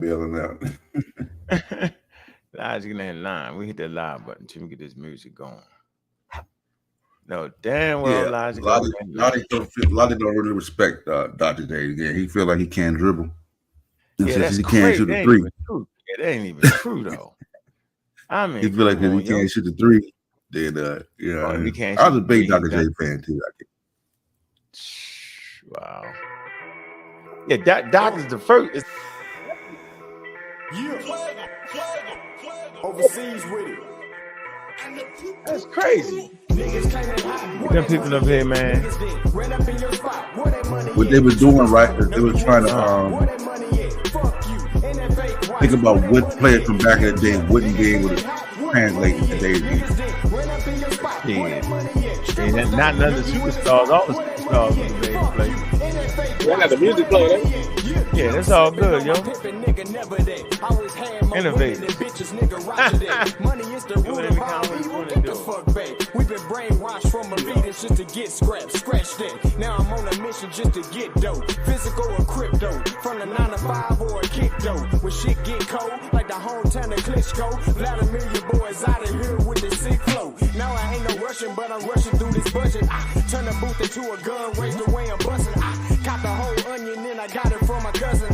bailing out. Logic ain't lying. We hit that live button till we get this music going. No, damn well Yeah, Logic ain't lying. Lottie don't really respect Dr. J. Yeah, he feel like he can't dribble, and Yeah, since that's he can't crazy. shoot That the ain't three, even true. Yeah, that ain't even true though. I he mean, feel like come because he on, yo. can't shoot the three, then Oh, if he can't I shoot was a the big three, he's Dr. J done. fan too. Wow. Yeah, Doc's the first. Overseas with it. That's crazy. Get them people up here, man. What they were doing right is they were trying to think about what players from back in the day wouldn't be able to translate in today's game. Yeah, not none of the superstars. All the superstars would be able to play. Y'all got the music playing, eh? Yeah, that's all good, yo. Innovate. We've been brainwashed from allegiance just to get scratched in. Now I'm on a mission just to get dope. Physical or crypto. From the 9 to 5 or a kick dope. When shit get cold, like the hometown of Klitschko. Vladimir, your boys out of here with the sick flow. Now I ain't no rushing, but I'm rushing through this budget. I turn the booth into a gun, raise the way I'm busting. I caught the whole onion and I got it from my cousin.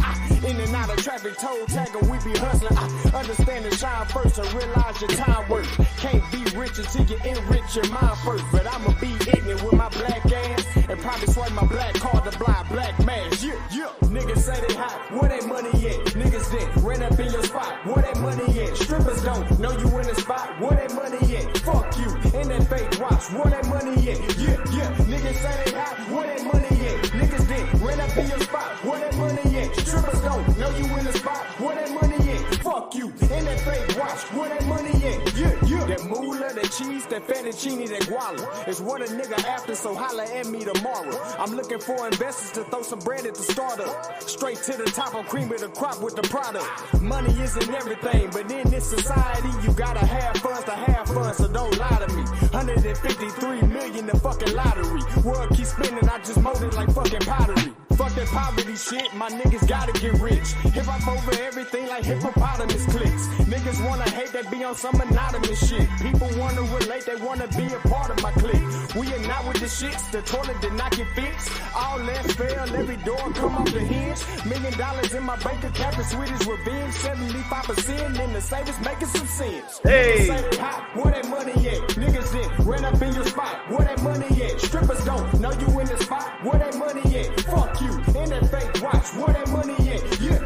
In and out of traffic, toe tagger, we be hustling. I understand and shine first and realize your time worth. Can't be rich until you enrich your mind first. But I'ma be ignorant with my black ass and probably swipe my black card to blind black man. Yeah. Niggas say they hot, where they money at? Niggas then ran up in your spot, where they money at? Strippers don't know you in the spot, where they money at? Fuck you, in that fake watch, where they money at? Yeah. Niggas say they hot, where they money at? Niggas then ran up in your spot, where they money at? Strippers don't know you in the spot, where they money at? Fuck you, in that fake watch, where they money at? Yeah. That moolah, that cheese, that fettuccine, that guala is what a nigga after, so holla at me tomorrow. I'm looking for investors to throw some bread at the startup. Straight to the top, I'm cream of the crop with the product. Money isn't everything, but in this society, you gotta have funds to have fun, so don't lie to me. 153 million the fucking lottery. World keep spinning, I just mold it like fucking pottery. Fuck that poverty shit, my niggas gotta get rich. Hip hop over everything like hippopotamus clicks. Niggas wanna hate that be on some anonymous shit. People wanna relate, they wanna be a part of my clique. We are not with the shits, the toilet did not get fixed. All left fail, every door come off the hinge. $1 million in my bank account, the sweetest revenge. 75% in the savings making some sense. Hey. Say they hot, where that money at? Niggas then ran up in your spot, where that money at? Strippers don't know you in the spot, where that money at? Fuck you, in that fake watch, where that money at? Yeah.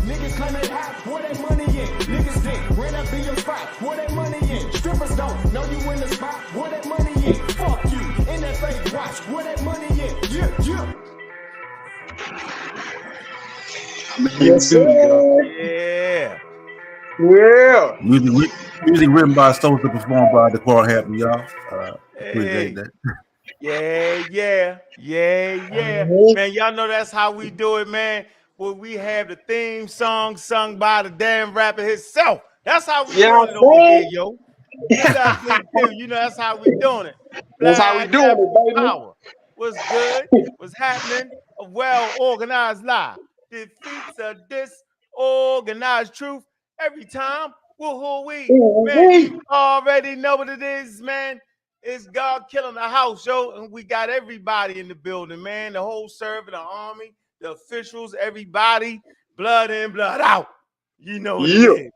Niggas claim they hot, where that money at? Niggas then ran up in your spot, where that money at? Strippers don't know you in the spot, where that money at? Fuck you, in that fake watch, where that money at? Yeah. Yes, sir. Yeah. Yeah. Music written by Sosa, performed by the Choir Happy, y'all. Appreciate that. Yeah. Man, y'all know that's how we do it, man. Well, we have the theme song sung by the damn rapper himself. That's how we doing it over here, yo. You know that's how we doing it. That's how we doing it, baby. Power. What's good? What's happening? A well-organized lie defeats a disorganized truth every time. Woo-hoo-wee. Man, you already know what it is, man. It's God killing the house, yo. And we got everybody in the building, man. The whole service, the army, the officials, everybody. Blood in, blood out. You know what it is.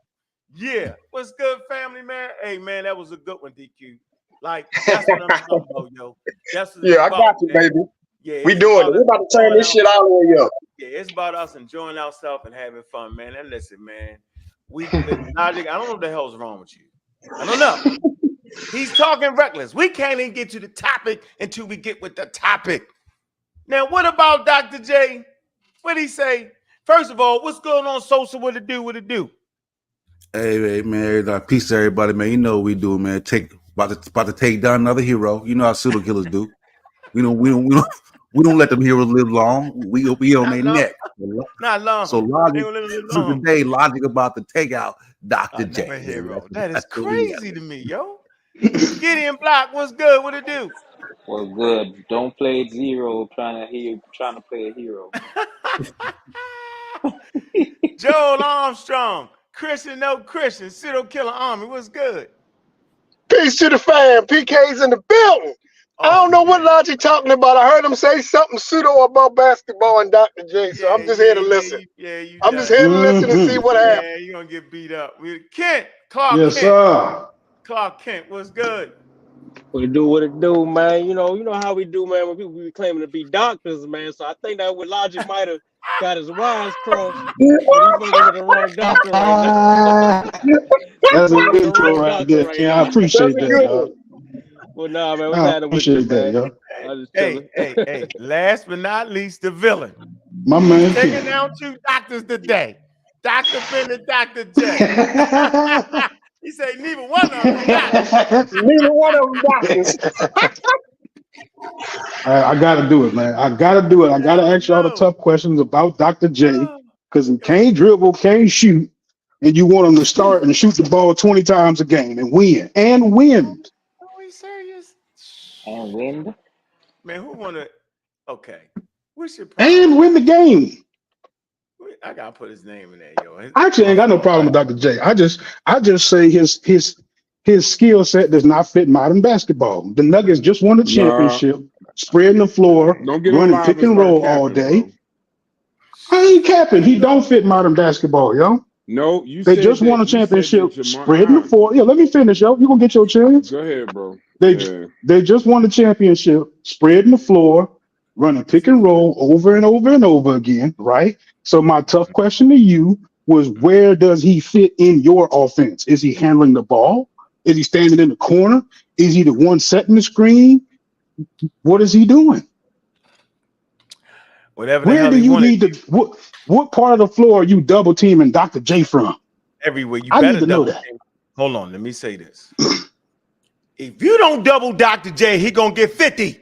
Yeah. What's good, family, man? Hey, man, that was a good one, DQ. Like, that's what I'm talking about, yo. That's what I got you, baby. Yeah, we doing it. We about to turn this shit all the way up. Yeah, it's about us enjoying ourselves and having fun, man. And listen, man, Logic, I don't know what the hell's wrong with you. I don't know. He's talking reckless. We can't even get to the topic until we get with the topic. Now, what about Dr. J? What'd he say? First of all, what's going on, Sosa? What it do? Hey, man, peace to everybody, man. You know what we do, man. About to take down another hero. You know how serial killers do. We don't let them heroes live long. We on their neck. Not long. So Logic about to take out Dr. J. Hero. That is crazy to me, yo. Gideon Block, what's good? What it do? What's good? Don't play zero trying to play a hero. Joel Armstrong, Christian No Christian, Pseudo Killer Army. What's good? Peace to the fam. PK's in the building. I don't know what Logic talking about. I heard him say something pseudo about basketball and Dr. J. So I'm just here to listen. I'm just here to listen and see what happens. Yeah, you're going to get beat up. Kent, Clark Yes, Kent. sir. Clark Kent, what's good? What it do, man. You know how we do, man, when people be claiming to be doctors, man. So I think that what Logic might have got his wires crossed, but he fucking with the wrong doctor right now. That's a good intro right there, Ken. I appreciate that, y'all. Well, nah, man, what's I happening with you, appreciate that, man? y'all. Hey. Last but not least, the villain. My man, Taking Ken. down 2 doctors today. Dr. Ben and Dr. J. He said neither one of them got Neither one of them doctors. I gotta do it, man. I gotta do it. I gotta ask y'all the tough questions about Dr. J, because he can't dribble, can't shoot, and you want him to start and shoot the ball 20 times a game and win. Are we serious? And wind. Man, who wanna? Okay, we should And win the game. I gotta put his name in there, yo. I actually ain't got no problem with Dr. J. I just say his skill set does not fit modern basketball. The Nuggets just won a championship, spreading the floor, running pick and roll all day. Bro. I ain't capping. He don't fit modern basketball, yo. No, you They said just won a you said championship, that spreading the floor. Yeah, let me finish, yo. You gonna get your chance? Go ahead, bro. They just won the championship, spreading the floor, running pick and roll over and over and over again, right? So my tough question to you was, where does he fit in your offense? Is he handling the ball? Is he standing in the corner? Is he the one setting the screen? What is he doing? Whatever the Where hell do he you wanted need to? What part of the floor are you double teaming Dr. J from? everywhere. You I better need to know double that. team. Hold on, let me say this. If you don't double Dr. J, he gonna get 50.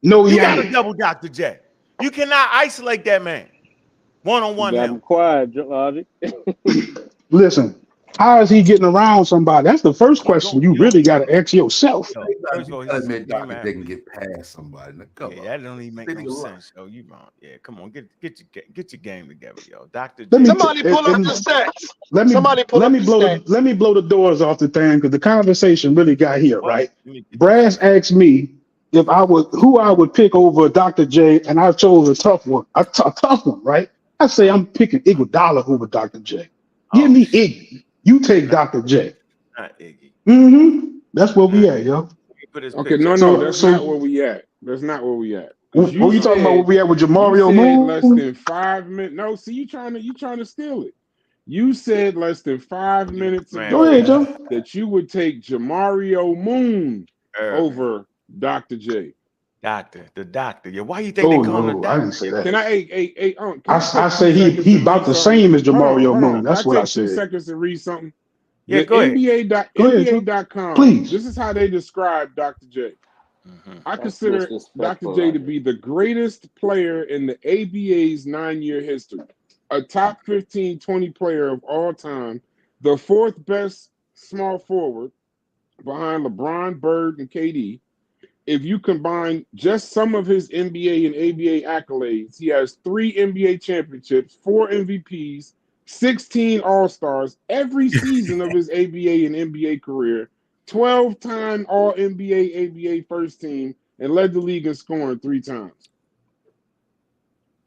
No, You he gotta ain't. double Dr. J. You cannot isolate that man. One-on-one Got him. him quiet, Logic. Listen, how is he getting around somebody? That's the first question you really got to ask yourself. Yo, first of all, You gotta he's a admit, game Dr. J can get past somebody. Now, come on. that don't even make City no of sense. Yo, you wrong. Yeah, come on, get your game together, yo. Dr. Let J. me Somebody pull up and the stats. let me Somebody pull let up me the blow stats. let me blow the doors off the thing, because the conversation really got here, What? right? Let me get Brass this. asked me if I would who I would pick over Dr. J, and I chose a tough one, a tough one, right? I say I'm picking Iguodala over Dr. J. Give me Iggy. You take Dr. J. Not Iggy. That's where we at, yo. Put his Okay, picture. no, that's not where we at. That's not where we at. 'Cause Who you talking about? Where we at with you Jamario said less Moon? than 5 minutes. No, see, you trying to steal it. You said less than 5 minutes Man, Go ago ahead, Joe. that you would take Jamario Moon over Dr. J. The doctor. Yeah, why you think they call him the No, I doctor? didn't say that. Can I, I say he about the same as Jamario Moon. That's what I take 2 said. seconds to read something. Yeah, The go ahead. NBA.com. Please. This is how they describe Dr. J. I consider Dr. J to be the greatest player in the ABA's 9-year history, a top 15, 20 player of all time, the 4th best small forward behind LeBron, Bird, and KD. If you combine just some of his NBA and ABA accolades, he has 3 NBA championships, 4 MVPs, 16 All-Stars every season of his ABA and NBA career, 12-time All-NBA, ABA first team, and led the league in scoring 3 times.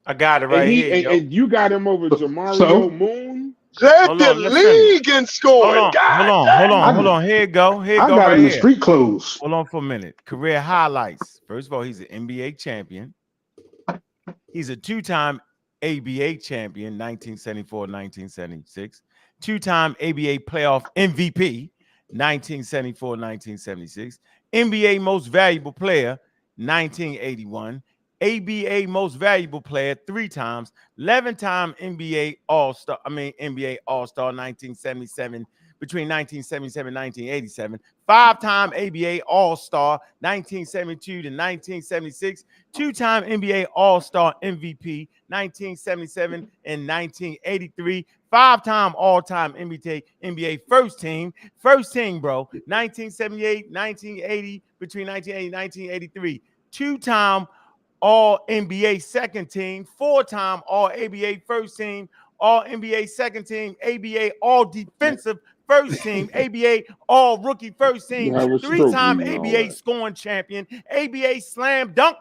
I got it right here. And you got him over Jamario Moon? Led the league in scoring. Hold on. Here you go. I got him in street clothes. Hold on for a minute. Career highlights. First of all, he's an NBA champion. He's a 2-time ABA champion, 1974-1976. 2-time ABA playoff MVP, 1974-1976. NBA most valuable player, 1981. ABA most valuable player 3 times, 11-time NBA All-Star, NBA All-Star 1977, between 1977 and 1987, 5-time ABA All-Star 1972 to 1976, 2-time NBA All-Star MVP 1977 and 1983, 5-time all-time NBA first team, bro, 1978, 1980, between 1980 and 1983, 2-time All NBA second team, 4-time All ABA first team, All NBA second team, ABA All Defensive first team, ABA All Rookie first team, Yeah, with 3-time Stokely and all ABA that. scoring champion, ABA Slam Dunk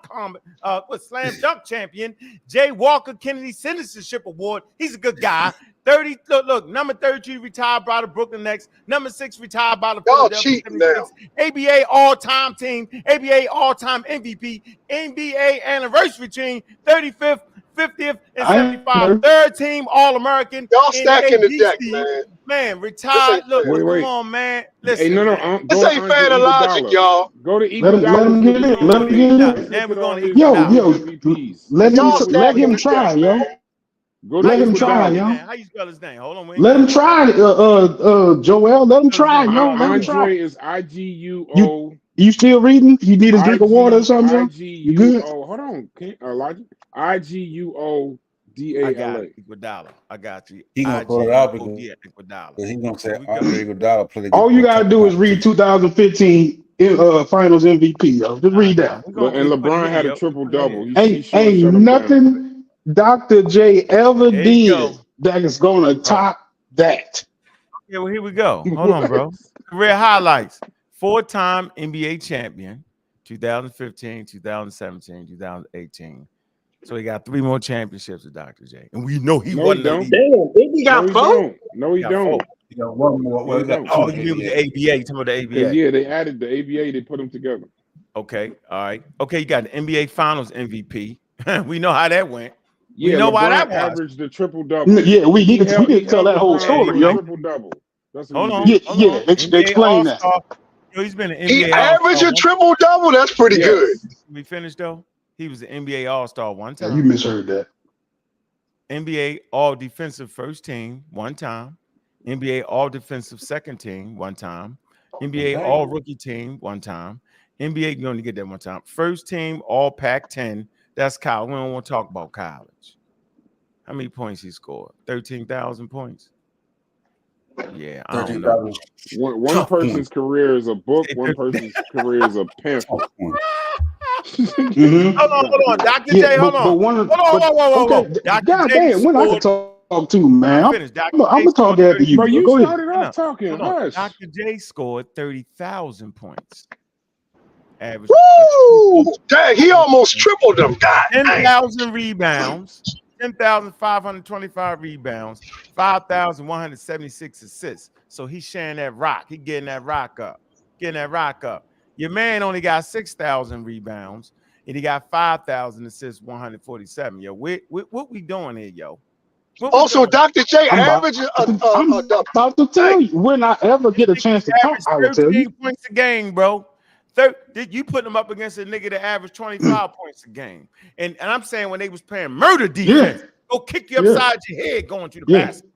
champion, Jay Walker Kennedy Citizenship Award. He's a good guy. 30. Look, number 33 retired by the Brooklyn Nets. Number 6 retired by the Y'all Philadelphia cheating now. 76. ABA all-time team, ABA all-time MVP, NBA anniversary team, 35th, 50th, and 75. Third team All-American. Y'all stacking the deck, man. Man, retired. Look, Wait. come on, man. Listen, Hey, no, man. This ain't fair to Logic, y'all. Go to Let him get it. Let him get it. Then we're going to Yo, MVPs. let Y'all him stacking try, the yo. deck, Go to Let him Iguodala. try, yo. How you spell his name? Hold on. Let him try, Joel. Let him try, yo. Let him try. Andre is IGUO. You still reading? You need a drink of water or something? You good? Hold on, Elijah. IGUODALA. I got it. Iguodala. I got you. He gonna pull it out because Iguodala. he's gonna say Andre Iguodala played. All you gotta do is read 2015 Finals MVP, yo. Just read that. And LeBron had a triple double. Ain't nothing Dr. J ever did that is gonna top that. Yeah, well, here we go. Hold on, bro. Career highlights: 4-time NBA champion, 2015, 2017, 2018. So he got 3 more championships with Dr. J, and we know he wasn't. Damn, he got 4. No, he don't. You got one more. Well, Oh, you mean the ABA? Talking about the ABA? Yeah, they added the ABA. They put them together. Okay, all right. Okay, you got the NBA Finals MVP. We know how that went. Yeah, we know why that was. Averaged the triple double. Yeah, we need to tell that whole story, yo. Triple double. Hold on. Explain that. Yo, he's been an NBA. He averaged a triple double. That's pretty good. We finished though. He was an NBA All-Star one time. You misheard that. NBA All Defensive First Team one time. NBA All Defensive Second Team one time. NBA All Rookie Team one time. NBA, you only get that one time. First Team All Pac-10. That's college. We don't want to talk about college. How many points he scored? 13,000 points. Yeah, I don't know. One person's career is a book. One person's career is a pamphlet. Hold on, Dr. J. Hold on. Whoa. God damn, when I can talk to, man. I'm gonna talk after you. But you Go started off talking. Hush. Dr. J scored 30,000 points. Average. Woo! Dang, he almost tripled them. God, 10,000 rebounds, 10,525 rebounds, 5,176 assists. So he's sharing that rock. He getting that rock up. Your man only got 6,000 rebounds, and he got 5,000 assists, 147. Yo, what we doing here, yo? Also, Dr. J averaged I'm about to tell you. When I ever get a chance to talk, I will tell you. 13 points a game, bro. You put them up against a nigga that averaged 25 points a game. And I'm saying when they was playing murder defense, go kick you upside your head going to the basket.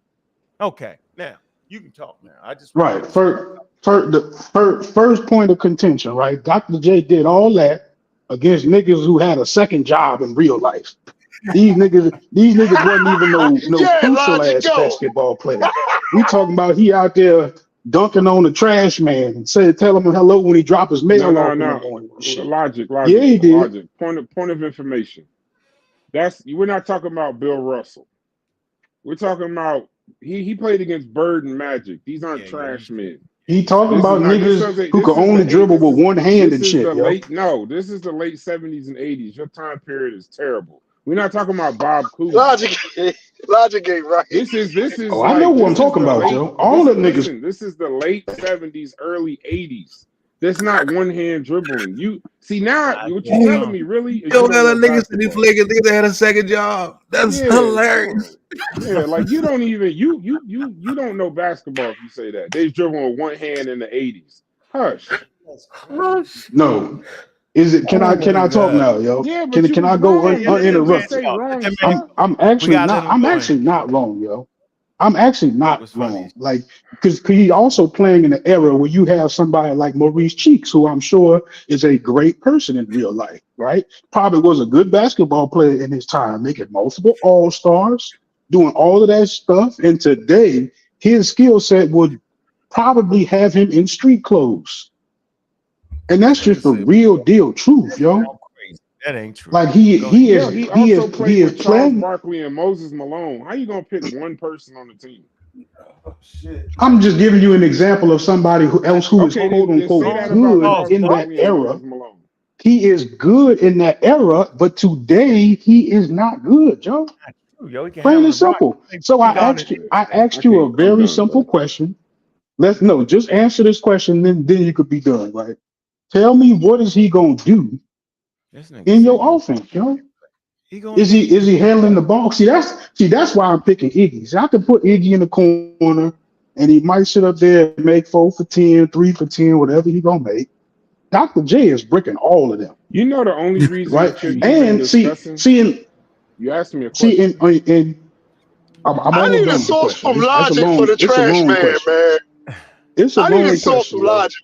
Okay, now you can talk now. I just first point of contention, right? Dr. J did all that against niggas who had a second job in real life. These niggas wasn't even no crucial ass basketball players. We talking about he out there dunking on the trash man and tell him hello when he drop his mail off in the morning. Logic. Yeah, he did. Logic. Point of information. We're not talking about Bill Russell. We're talking about he played against Bird and Magic. These aren't trash men. He talking about niggas who can only dribble with one hand and shit. This is the late 70s and 80s. Your time period is terrible. We're not talking about Bob Cousy. Logic ain't right. This is. Oh, I know what I'm talking about, Joe. All the niggas. This is the late 70s, early 80s. That's not one hand dribbling. You see now what you're telling me really? Yo, that niggas that had a second job. That's hilarious. Yeah, like you don't even you don't know basketball if you say that. They dribble with one hand in the 80s. Hush. No. Is it? Can I talk now, yo? Yeah, can I go uninterrupted? I'm actually not wrong, yo. I'm actually not wrong. Like, because he also playing in an era where you have somebody like Maurice Cheeks, who I'm sure is a great person in real life, right? Probably was a good basketball player in his time, making multiple All-Stars, doing all of that stuff. And today, his skill set would probably have him in street clothes. And that's just the real deal truth, yo. That ain't true. Like he also played with Charles playing. Barkley and Moses Malone. How you gonna pick one person on the team? Oh, shit. I'm just giving you an example of somebody who is quote then unquote say that good about Charles in that Barkley and era. Moses Malone. He is good in that era, but today he is not good, Joe. Yo, he can Plain handle and the rock. simple. So I asked you a very simple question. Just answer this question, then you could be done, right? Tell me, what is he gonna do in your offense, yo? Is he handling the ball? See, that's why I'm picking Iggy. See, I could put Iggy in the corner, and he might sit up there and make 4 for 10, 3 for 10, whatever he gonna make. Dr. J is bricking all of them. You know the only reason right? that you're even discussing. You asked me a question. I need a source from Logic for the trash man, man. It's a long question. Logic.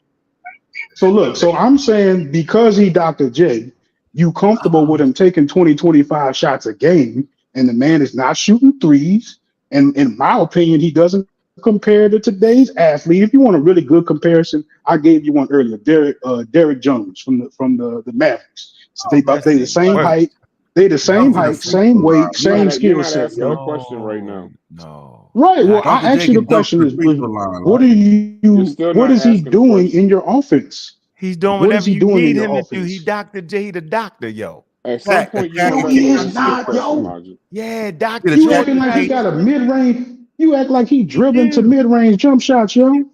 So look, so I'm saying because he Dr. J, you comfortable with him taking 20, 25 shots a game, and the man is not shooting threes. And in my opinion, he doesn't compare to today's athlete. If you want a really good comparison, I gave you one earlier, Derek Jones from the Mavericks. So they the same height. They the same height, same weight, same skill set. You're not asking a question right now. No. Right. Well, I asked you the question is, what is he doing in your offense? He's doing whatever you need him to do. He Dr. J, the doctor, yo. At some point, he is not, yo. Yeah, doctor. You acting like he got a mid-range. You act like he dribbling to mid-range jump shots, yo.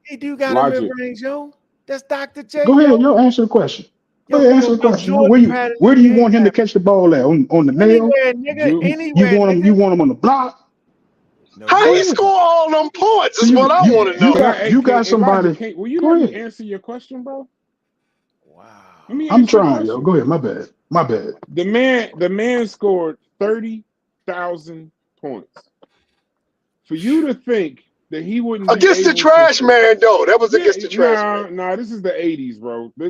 He do got a mid-range, yo. That's Dr. J. Go ahead, yo. Answer the question. Go ahead, answer the question. Where do you want him to catch the ball at? On the nail? Anywhere, You want him on the block? No, how he score all them points is what I want to know. You got somebody. Will you let me answer your question, bro? Wow. I'm trying, yo. Go ahead. My bad. The man scored 30,000 points. For you to think that he wouldn't against the trash man, though, that was against the trash man. Nah, this is the 80s, bro. There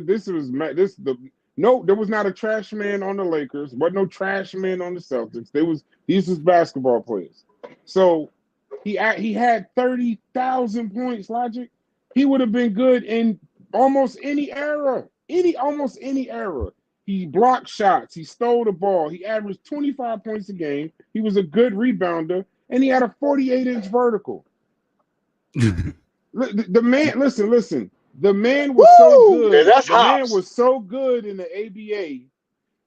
was not a trash man on the Lakers. Wasn't no trash man on the Celtics. These was basketball players. So he had 30,000 points. Logic. He would have been good in almost any era. Almost any era. He blocked shots. He stole the ball. He averaged 25 points a game. He was a good rebounder, and he had a 48-inch vertical. The man, listen. The man was so good. Man was so good in the ABA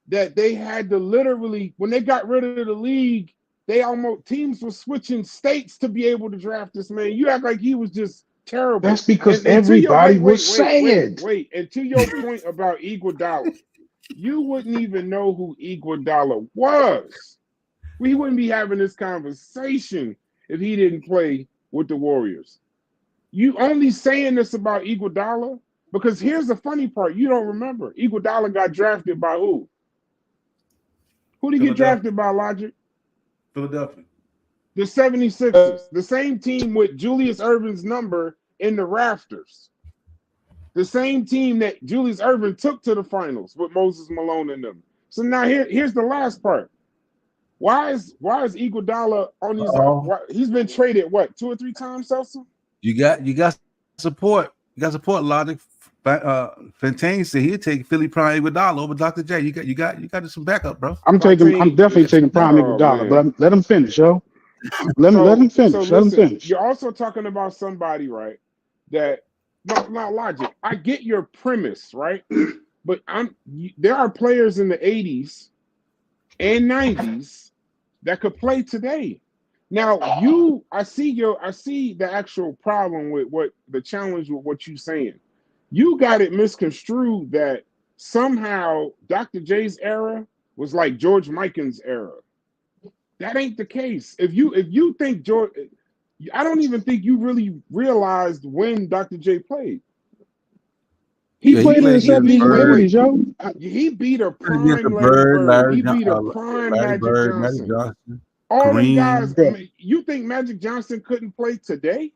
that they had to literally, when they got rid of the league, teams were switching states to be able to draft this man. You act like he was just terrible. That's because everybody was saying. Wait. And to your point about Iguodala, you wouldn't even know who Iguodala was. We wouldn't be having this conversation if he didn't play with the Warriors. You only saying this about Iguodala because here's the funny part. You don't remember. Iguodala got drafted by who? Who did he get drafted by, Logic? Philadelphia. The 76ers. The same team with Julius Erving's number in the rafters. The same team that Julius Erving took to the finals with Moses Malone and them. So now here's the last part. Why is Iguodala on these? He's been traded 2 or 3 times, Celso? You got support. You got support. Logic. Fontaine said he'd take Philly Prime Iguodala over Dr. J. You got some backup, bro. I'm definitely taking Prime Iguodala, but let him finish, yo. Let him finish. You're also talking about somebody, right? That not Logic. I get your premise, right? But there are players in the 80s and 90s that could play today. Now I see the actual problem with what the challenge with what you're saying. You got it misconstrued that somehow Dr. J's era was like George Mikan's era. That ain't the case. If you think George, I don't even think you really realized when Dr. J played. He played in the 70s and 80s, yo. He beat a prime Larry Bird. He beat a prime Magic Johnson. All the guys. I mean, you think Magic Johnson couldn't play today?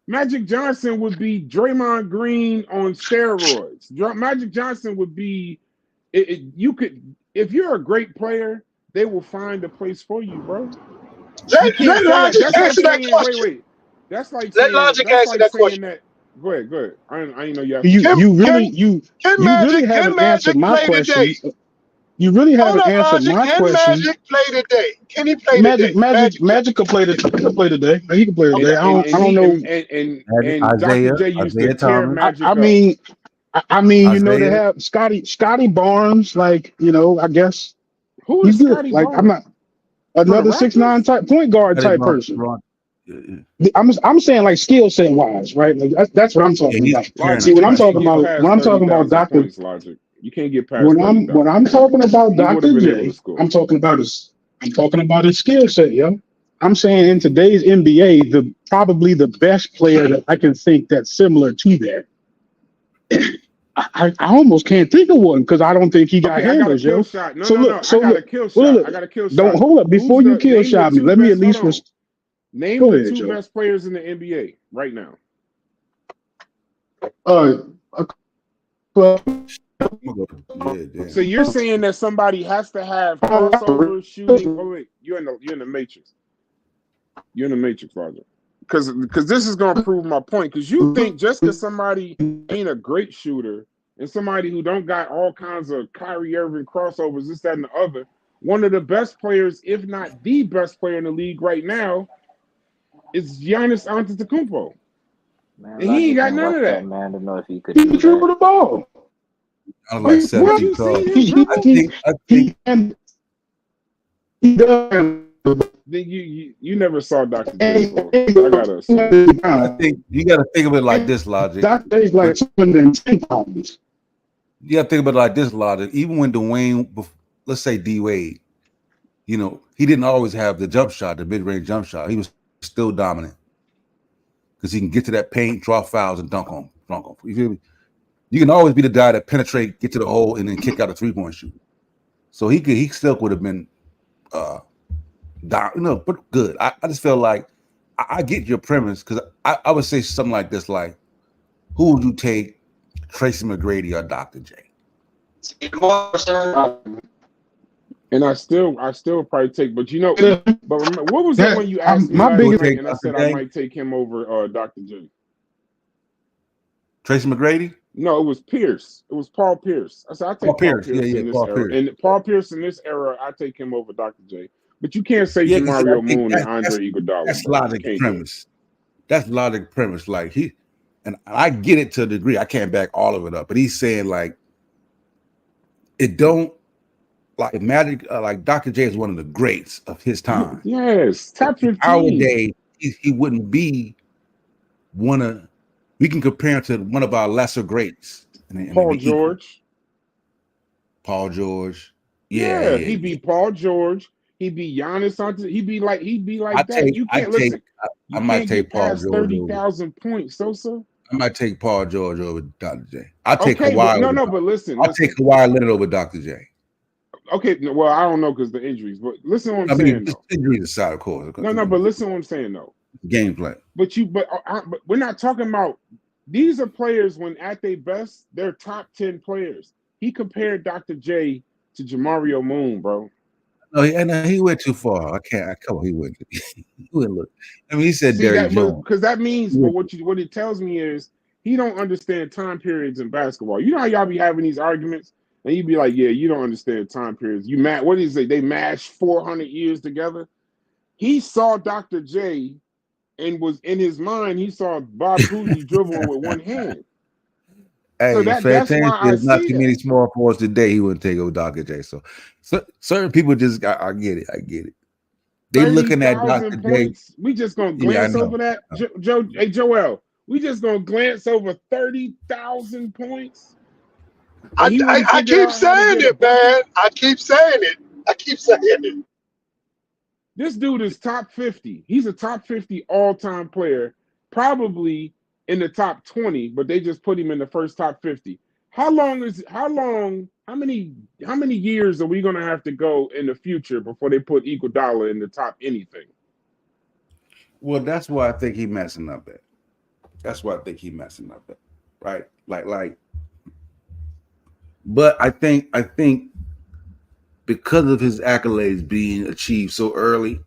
Magic Johnson would be Draymond Green on steroids. Magic Johnson would be. You could, if you're a great player, they will find a place for you, bro. Let Logic answer that question. Wait. That's like let Logic answer that question. Go ahead. I didn't know you have. You really haven't answered my question. You really haven't answered my question. Can Magic play today? Can he play today? Magic could play today. He can play today. I don't know. And Dr. J used to tear Magic up. I mean, you know, they have Scotty Barnes, like, you know, I guess who is Scotty like Barnes? I'm not another 6'9" type point guard type person. I'm saying like skill set wise, right? Like that's what I'm talking about. See, when I'm talking about Dr. Logic, you can't get past when I'm talking about Dr. J, I'm talking about his skill set, yo. I'm saying in today's NBA, probably the best player that I can think that's similar to that. I almost can't think of one because I don't think he got handles, yo. I got a kill shot. Don't hold up before you kill shot me. Let me at least name the two best players in the NBA right now. So you're saying that somebody has to have crossover shooting? Oh wait, you're in the matrix. You're in the matrix, Roger. Because this is gonna prove my point. Because you think just because somebody ain't a great shooter and somebody who don't got all kinds of Kyrie Irving crossovers, this, that, and the other, one of the best players, if not the best player in the league right now, is Giannis Antetokounmpo. Man, and he ain't got none of that. Man, to know if he could he dribble the ball. I don't like 17 tall. He does. Then you never saw Dr. J. I gotta assume. I think you gotta think of it like this, Logic. Dr. J's like 10 pounds. You gotta think about it like this, Logic. Even when Dwayne, let's say D Wade, you know, he didn't always have the jump shot, the mid-range jump shot. He was still dominant because he can get to that paint, draw fouls, and dunk on. You feel me? You can always be the guy that penetrate, get to the hole, and then kick out a three-point shoot. So he still would have been, but good. I just feel like I get your premise because I would say something like this: like, who would you take, Tracy McGrady or Dr. J? And I still probably take, but remember, what was it when you asked me last night and I said I might take him over Dr. J? Tracy McGrady? No, it was Pierce. It was Paul Pierce. I said I take Paul Pierce in this era. And Paul Pierce in this era, I take him over Dr. J. But you can't say Mario Moon and Andre Iguodala. That's logic premise. That's logic premise. Like and I get it to a degree. I can't back all of it up, but he's saying like it don't. Like Magic, like Dr. J is one of the greats of his time. Yes, top 15. Our day, he wouldn't be one of. We can compare him to one of our lesser greats. Paul George. Paul George. Yeah, he'd be Paul George. He'd be Giannis. He'd be like that. You can't listen. I might take Paul George. 30,000 points, Sosa. I might take Paul George over Dr. J. I'll take Kawhi. But listen. I'll take Kawhi Leonard over Dr. J. Okay, well, I don't know because the injuries, but listen to what I'm saying, though. Injuries aside, of course. No, but listen to what I'm saying, though. Gameplay. But we're not talking about, these are players when at their best, they're top 10 players. He compared Dr. J to Jamario Moon, bro. No, he went too far. Come on, he went. Look. I mean, he said Derrick Jones. Because that means, what it tells me is he don't understand time periods in basketball. You know how y'all be having these arguments? And you'd be like, yeah, you don't understand time periods. What is it? They mashed 400 years together. He saw Dr. J and was in his mind, he saw Bob Cousy dribbling with one hand. Hey, so that's why there's not too many small forwards today he wouldn't take over Dr. J. So certain people just, I get it. They looking at Dr. J. We just going to glance over that. Joel, we just going to glance over 30,000 points. I keep saying it, man. I keep saying it. This dude is top 50. He's a top 50 all-time player, probably in the top 20, but they just put him in the first top 50. How many years are we going to have to go in the future before they put Iguodala in the top anything? Well, that's why I think he's messing up at. Right? Like but I think because of his accolades being achieved so early,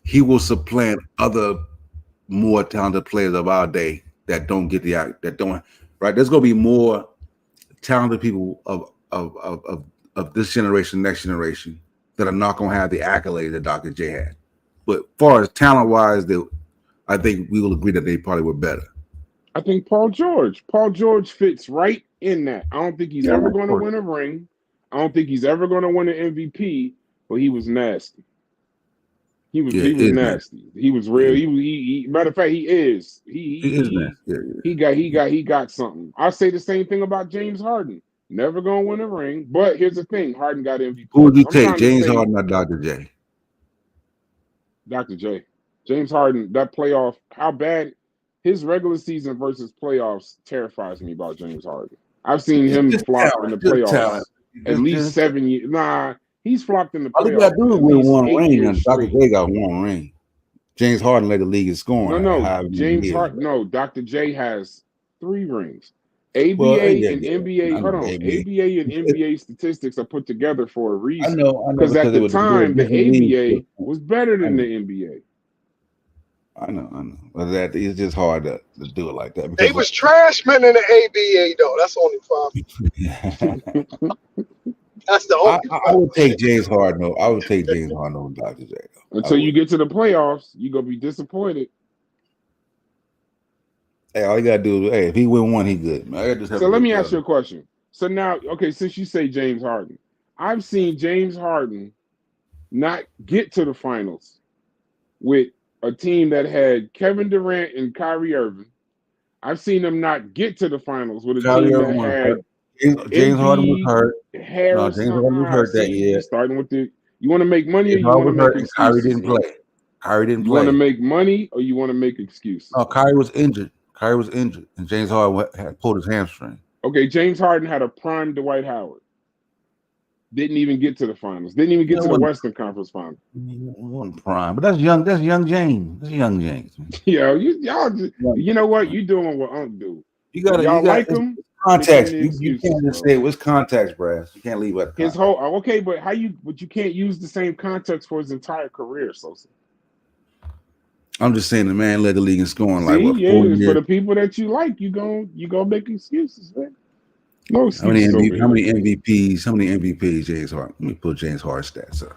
he will supplant other more talented players of our day that don't get the act, that don't right. There's gonna be more talented people of this generation, next generation, that are not gonna have the accolade that Dr. J had. But as far as talent wise, I think we will agree that they probably were better. I think Paul George fits right in that. I don't think he's ever going to win a ring. I don't think he's ever going to win an MVP. But he was nasty. He was nasty. He was real. He matter of fact, he is. He is nasty. He got something. I say the same thing about James Harden. Never gonna win a ring. But here's the thing: Harden got MVP. Who would you take, James Harden or Dr. J? Dr. J. James Harden. That playoff. How bad his regular season versus playoffs terrifies me about James Harden. I've seen him flop in the playoffs at least 7 years. Nah. He's flopped in the playoffs. All you got to do is win one ring, and Dr. J got one ring. James Harden led the league in scoring. No, James Harden. No, Dr. J has 3 rings. ABA and NBA. Hold on, ABA and NBA statistics are put together for a reason. I know. Because at the time, the ABA was better than the NBA. I know. But that is just hard to do it like that. They was trash men in the ABA though. That's only 5. That's the only. I would take James Harden. I would take James Harden over Dr. J. Until you get to the playoffs, you're gonna be disappointed. Hey, all you gotta do is, if he win one, he good. So let me ask you a question. So now, okay, since you say James Harden, I've seen James Harden not get to the finals with a team that had Kevin Durant and Kyrie Irving. I've seen them not get to the finals with a team that had James Harden was hurt. James Harden was hurt that year. Starting with you want to make money or you want to make excuses? Kyrie didn't play. You want to make money or you want to make excuses? No, Kyrie was injured. And James Harden had pulled his hamstring. Okay, James Harden had a prime Dwight Howard. Didn't even get to the finals. Didn't even get to the Western Conference Finals. Wasn't prime, but that's young. That's young James. That's young James. Yeah, you know what? You doing what Unc do? Y'all like him? Context. You can't just say it was context, Brass. You can't leave it. His whole okay, but you can't use the same context for his entire career, Sosa. I'm just saying the man led the league in scoring. For the people that you like, you gonna make excuses, man. No excuses. How many MVPs James Harden? Let me pull James Harden stats up.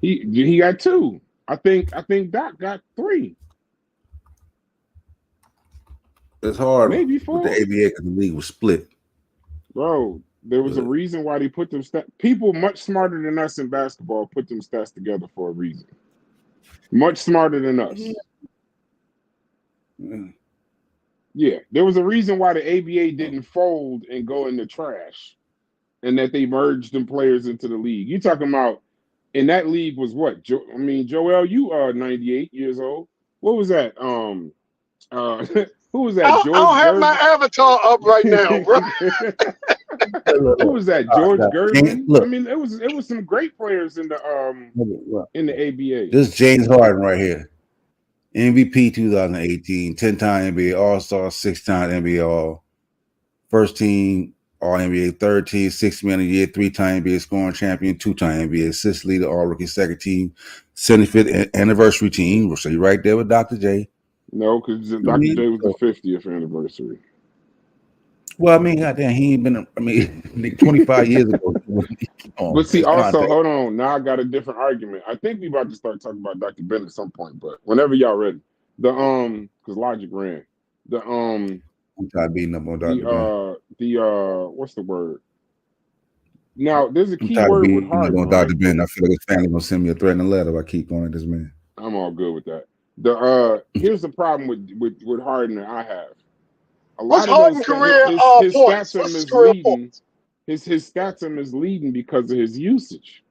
He got 2. I think Doc got 3. It's hard. Maybe 4. With the ABA because the league was split. Bro, there was a reason why they put them stats. People much smarter than us in basketball put them stats together for a reason. Much smarter than us. Yeah, there was a reason why the ABA didn't fold and go in the trash, and that they merged them players into the league. You talking about in that league was what? Joel, you are 98 years old. What was that? Who was that? I don't have my avatar up right now, bro. Who was that? George Gervin. I mean, it was some great players in the ABA. This is James Harden right here. MVP 2018, 10-time NBA All-Star, 6-time NBA All, first team All-NBA, third team, 6th man of the year, 3-time NBA scoring champion, 2-time NBA assist leader, All-Rookie second team, 75th anniversary team. So you're right there with Dr. J. No, because Dr. J was the 50th anniversary. Well, I mean, goddamn, he ain't been. 25 years ago. But see, also, hold on. Now I got a different argument. I think we about to start talking about Dr. Ben at some point, but whenever y'all ready, because Logic ran. I'm trying beating up on Dr. Ben. What's the word? Now there's a key word with Harden. On Dr. Ben, I feel like his family gonna send me a threatening letter if I keep going at this man. I'm all good with that. Here's the problem with Harden that I have. What's Harden's career his stats are misleading. His stats are misleading because of his usage.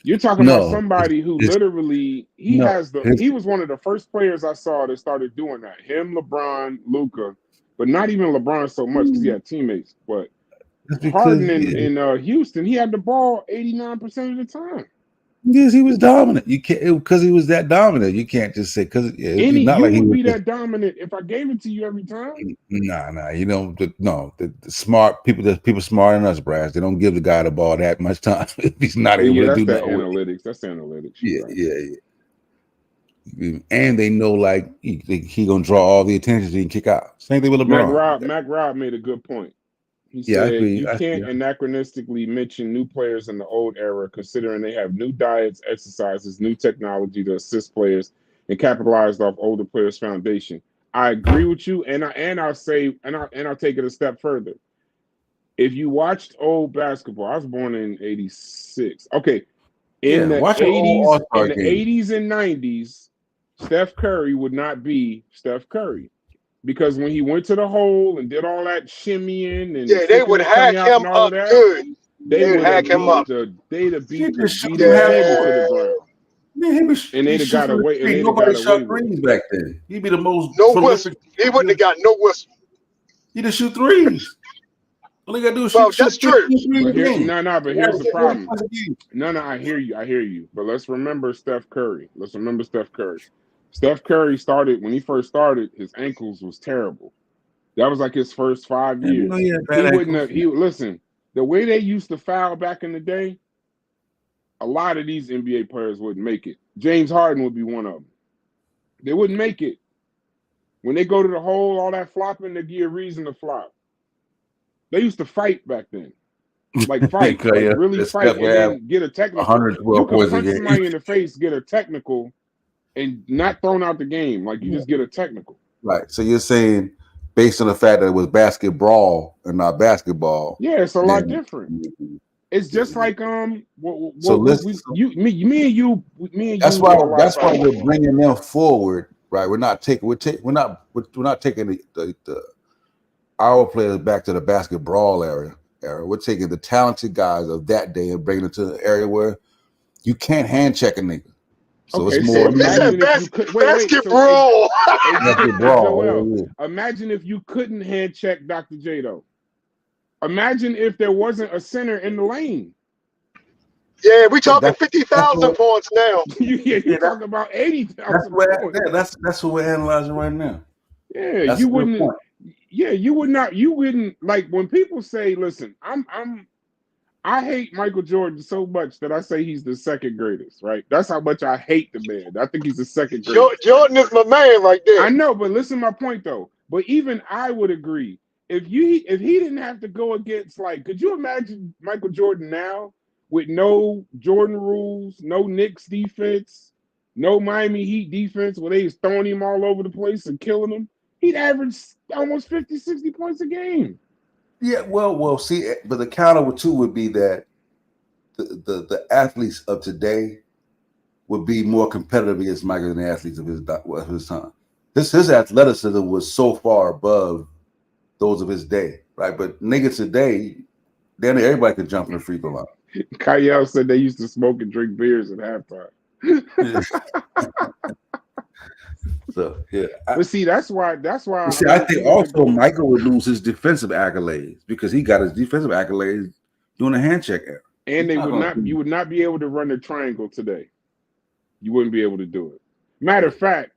You're talking about somebody who literally he was one of the first players I saw that started doing that. Him, LeBron, Luka, but not even LeBron so much because he had teammates. But Harden in Houston, he had the ball 89% of the time. Yes, he was dominant. You can't because he was that dominant. You can't just say because not like he would be that dominant if I gave it to you every time. Nah. You don't. No, the smart people. There's people smarter than us, Brass. They don't give the guy the ball that much time if he's not able to do that. Analytics. That's analytics. Yeah. And they know like he gonna draw all the attention so he can kick out. Same thing with LeBron. Mac Rob made a good point. He Yeah, I said agree. you can't anachronistically mention new players in the old era, considering they have new diets, exercises, new technology to assist players and capitalized off older players' foundation. I agree with you, and I'll say, and I'll take it a step further. If you watched old basketball, I was born in '86. Okay, in the '80s and '90s, Steph Curry would not be Steph Curry. Because when he went to the hole and did all that shimmying and they would hack him up good. They would hack him up. They'd have beat his head into the ground. Man, and they'd have got away. And nobody shot threes back then. He'd be the most whistle. He wouldn't have got no whistle. He just shoot threes. All you gotta do is shoot. That's true. But here's the problem. No, I hear you. But let's remember Steph Curry. Steph Curry started when he first started. His ankles was terrible. That was like his first 5 years. Listen. The way they used to foul back in the day, a lot of these NBA players wouldn't make it. James Harden would be one of them. They wouldn't make it. When they go to the hole, all that flopping, they give a reason to flop. They used to fight back then. Like fight, really fight, and then get a technical. 112 points a game. Somebody in the face, get a technical, and not thrown out the game. Like you just get a technical. Right. So you're saying, based on the fact that it was basketball and not basketball. Yeah, it's a lot different. It's just like me and you. That's why we're bringing them forward, right? We're not taking our players back to the basketball era. We're taking the talented guys of that day and bringing them to an area where you can't hand check a nigga. So it's more. Basketball. Imagine if you couldn't hand check Dr. J though. Imagine if there wasn't a center in the lane. Yeah, we talking 50,000 points now. You're talking about 80,000 points. That's what we're analyzing right now. Yeah, that's you wouldn't. Point. Yeah, you wouldn't like when people say, "Listen, I hate Michael Jordan so much that I say he's the second greatest." Right? That's how much I hate the man. I think he's the second greatest. Jordan is my man right there. I know, but listen to my point though. But even I would agree. If he didn't have to go against, like, could you imagine Michael Jordan now with no Jordan rules, no Knicks defense, no Miami Heat defense where they was throwing him all over the place and killing him? He'd average almost 50, 60 points a game. Yeah, well, see, but the counter too would be that the athletes of today would be more competitive against Michael than the athletes of his time. His athleticism was so far above those of his day, right? But niggas today, then everybody could jump in the free throw line. Kyle said they used to smoke and drink beers at halftime. So yeah, but see, that's why. I think also Michael would lose his defensive accolades because he got his defensive accolades doing a hand check error. And you would not be able to run the triangle today. You wouldn't be able to do it. Matter of fact,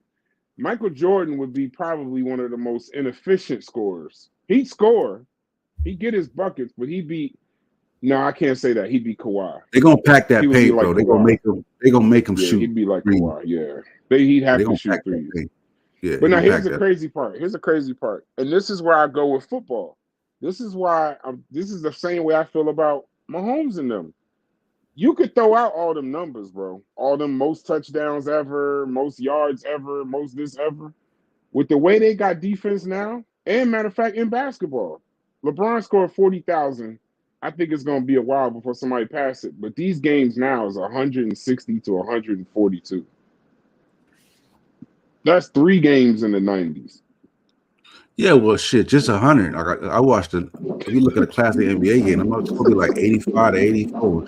Michael Jordan would be probably one of the most inefficient scorers. He'd score, he'd get his buckets, but he'd be. No, I can't say that. He'd be Kawhi. They're gonna pack that paint, bro. They're gonna make him shoot. He'd be like Kawhi. Yeah, he'd have to shoot threes. Yeah, but now here's the crazy part. And this is where I go with football. This is why this is the same way I feel about Mahomes and them. You could throw out all them numbers, bro. All them most touchdowns ever, most yards ever, most this ever. With the way they got defense now, and matter of fact, in basketball, LeBron scored 40,000. I think it's going to be a while before somebody passes it. But these games now is 160 to 142. That's 3 games in the 90s. Yeah, well, shit, just 100. I watched it. If you look at a classic NBA game, I'm supposed to be like 85 to 84.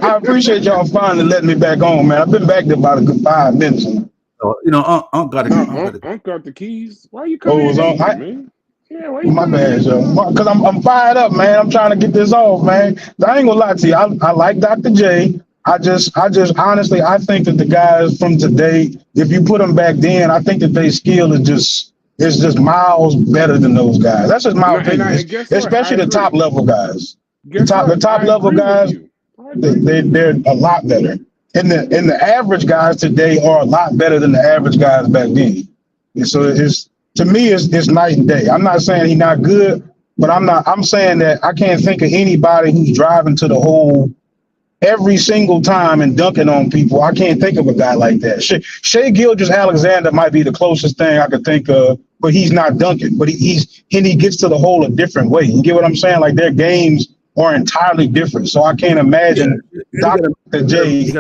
I appreciate y'all finally letting me back on, man. I've been back there about a good 5 minutes. So, Unc got the keys. Why are you coming in, man? Yeah, my bad, yo. Because I'm fired up, man. I'm trying to get this off, man. I ain't gonna lie to you. I like Dr. J. I just honestly, I think that the guys from today, if you put them back then, I think that their skill is just miles better than those guys. That's just my opinion. Especially the top level guys. The top level guys, they're a lot better. and the average guys today are a lot better than the average guys back then. And so it's to me it's night and day. I'm not saying he's not good, but I'm saying that I can't think of anybody who's driving to the hole every single time and dunking on people. I can't think of a guy like that. Shai Gilgeous-Alexander might be the closest thing I could think of, but he's not dunking. But he gets to the hole a different way. You get what I'm saying? Like their games are entirely different. So I can't imagine Dr. J. He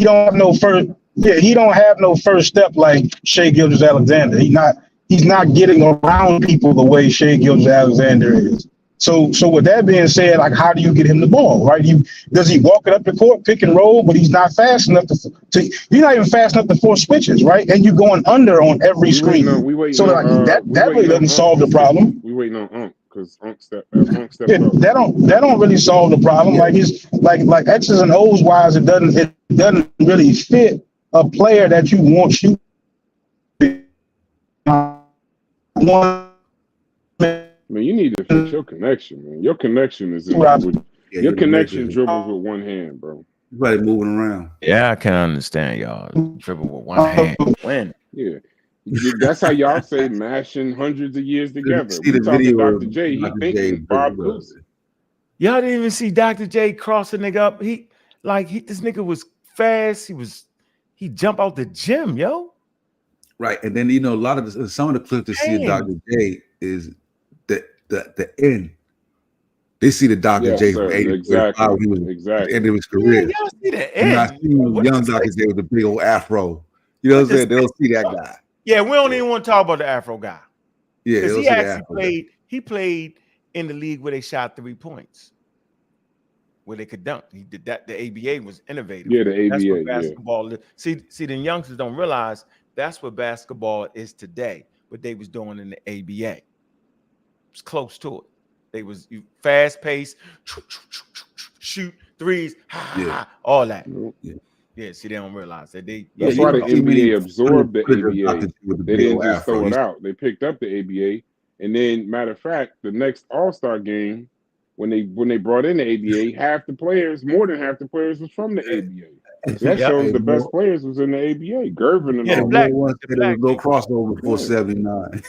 don't have no first. Yeah, he don't have no first step like Shai Gilgeous-Alexander. He's not getting around people the way Shai Gilgeous-Alexander is. So with that being said, like, how do you get him the ball, right? Does he walk it up the court, pick and roll, but he's not fast enough to you're not even fast enough to force switches, right? And you're going under on every screen. So like that really doesn't solve the problem. We waiting on Unc because Unc stepped yeah, up. That don't really solve the problem. Yeah. Like he's like X's and O's wise, it doesn't really fit a player that you want shooting. Man, you need to fix your connection, man. Your connection is your connection dribbles with one hand, bro. Everybody moving around. Yeah, I can understand y'all dribble with one hand. When? Yeah. That's how y'all say mashing hundreds of years together. See the video Dr. J, he thinking Bob Cousy. Y'all didn't even see Dr. J cross a nigga up. This nigga was fast. He jumped out the gym, yo. Right, and then a lot of some of the clips to see of Dr. J is the end. They see the Dr. J from 80 exactly. He was at the end of his career. Yeah, y'all see the end. I see young Dr. J with a big old afro. You know what I'm saying? They'll see that guy. Yeah, we don't even want to talk about the afro guy. Yeah, because he actually played in the league where they shot 3 points, where they could dunk. He did that. The ABA was innovative. Yeah, the ABA. That's what basketball is. See, the youngsters don't realize that's what basketball is today. What they was doing in the ABA. It's close to it. They was fast paced, shoot threes, all that. Yeah, see, they don't realize that That's why the NBA absorbed the ABA. They didn't just throw it out. They picked up the ABA, and then, matter of fact, the next All-Star game, when they brought in the ABA, more than half the players was from the ABA. So that shows the best players was in the ABA. Gervin and all. There was no crossover before 79.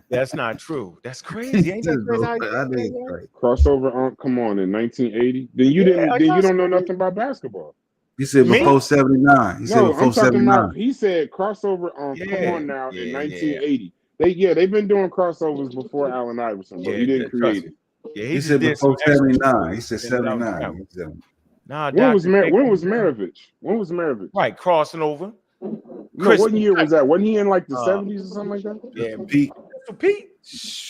That's not true. That's crazy. Ain't that crazy? Crossover, come on, in 1980. Then you don't know nothing about basketball. He said before 79. He said before 79. He said crossover come on now in 1980. They've been doing crossovers before Allen Iverson, but he didn't create it. Yeah, he said before 79. He said 79. When was Maravich? When was Maravich? Right, crossing over. No, what year was that? Wasn't he in like the 70s or something like that? Yeah, Pistol Pete.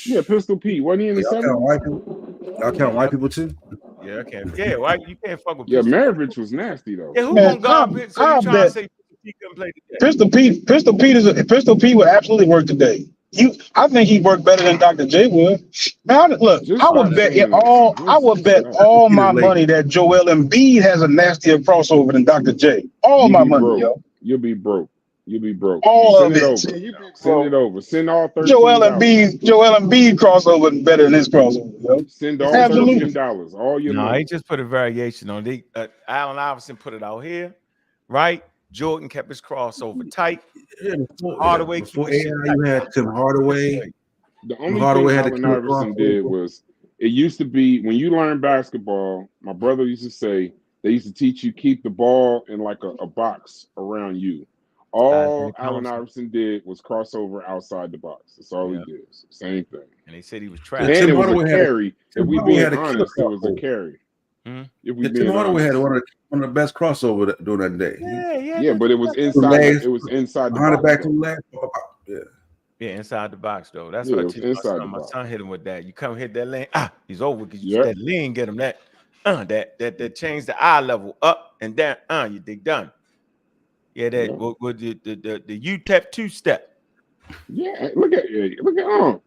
Yeah, Pistol Pete. Wasn't he in the 70s? Y'all count white people too? Yeah, okay. Yeah, why you can't fuck with Pistol Maravich was nasty though. Yeah, who gonna guard Pistol? So you trying to say Pete couldn't play today? Pistol Pete would absolutely work today. I think he worked better than Dr. J would. Man, look, I would bet all my money that Joel Embiid has a nastier crossover than Dr. J. All my money, yo. You'll be broke. All Send of it it. over. Send it over. Send all 13. Joel Embiid crossover better than his crossover, yo. Send all $13. All your money. No, he just put a variation on it. Allen Iverson put it out here, right? Jordan kept his crossover tight. Hardaway before you had Tim Hardaway. The only thing Allen Iverson did was, it used to be when you learn basketball, my brother used to say, they used to teach you keep the ball in like a box around you. All Allen Iverson did was crossover outside the box. That's all he did. Same thing. And they said he was trash. And it was a carry. If we being honest, it was a carry. Tim Hardaway had one of the best crossover during that day. Yeah, but it was inside. It was inside the box. Back from last. Yeah, inside the box though. That's what I teach my son hit him with that. You come hit that lane, he's over because you that lean get him that change the eye level up and down. You dig done. Yeah, that with the UTEP 2-step. Yeah, look at Yeah,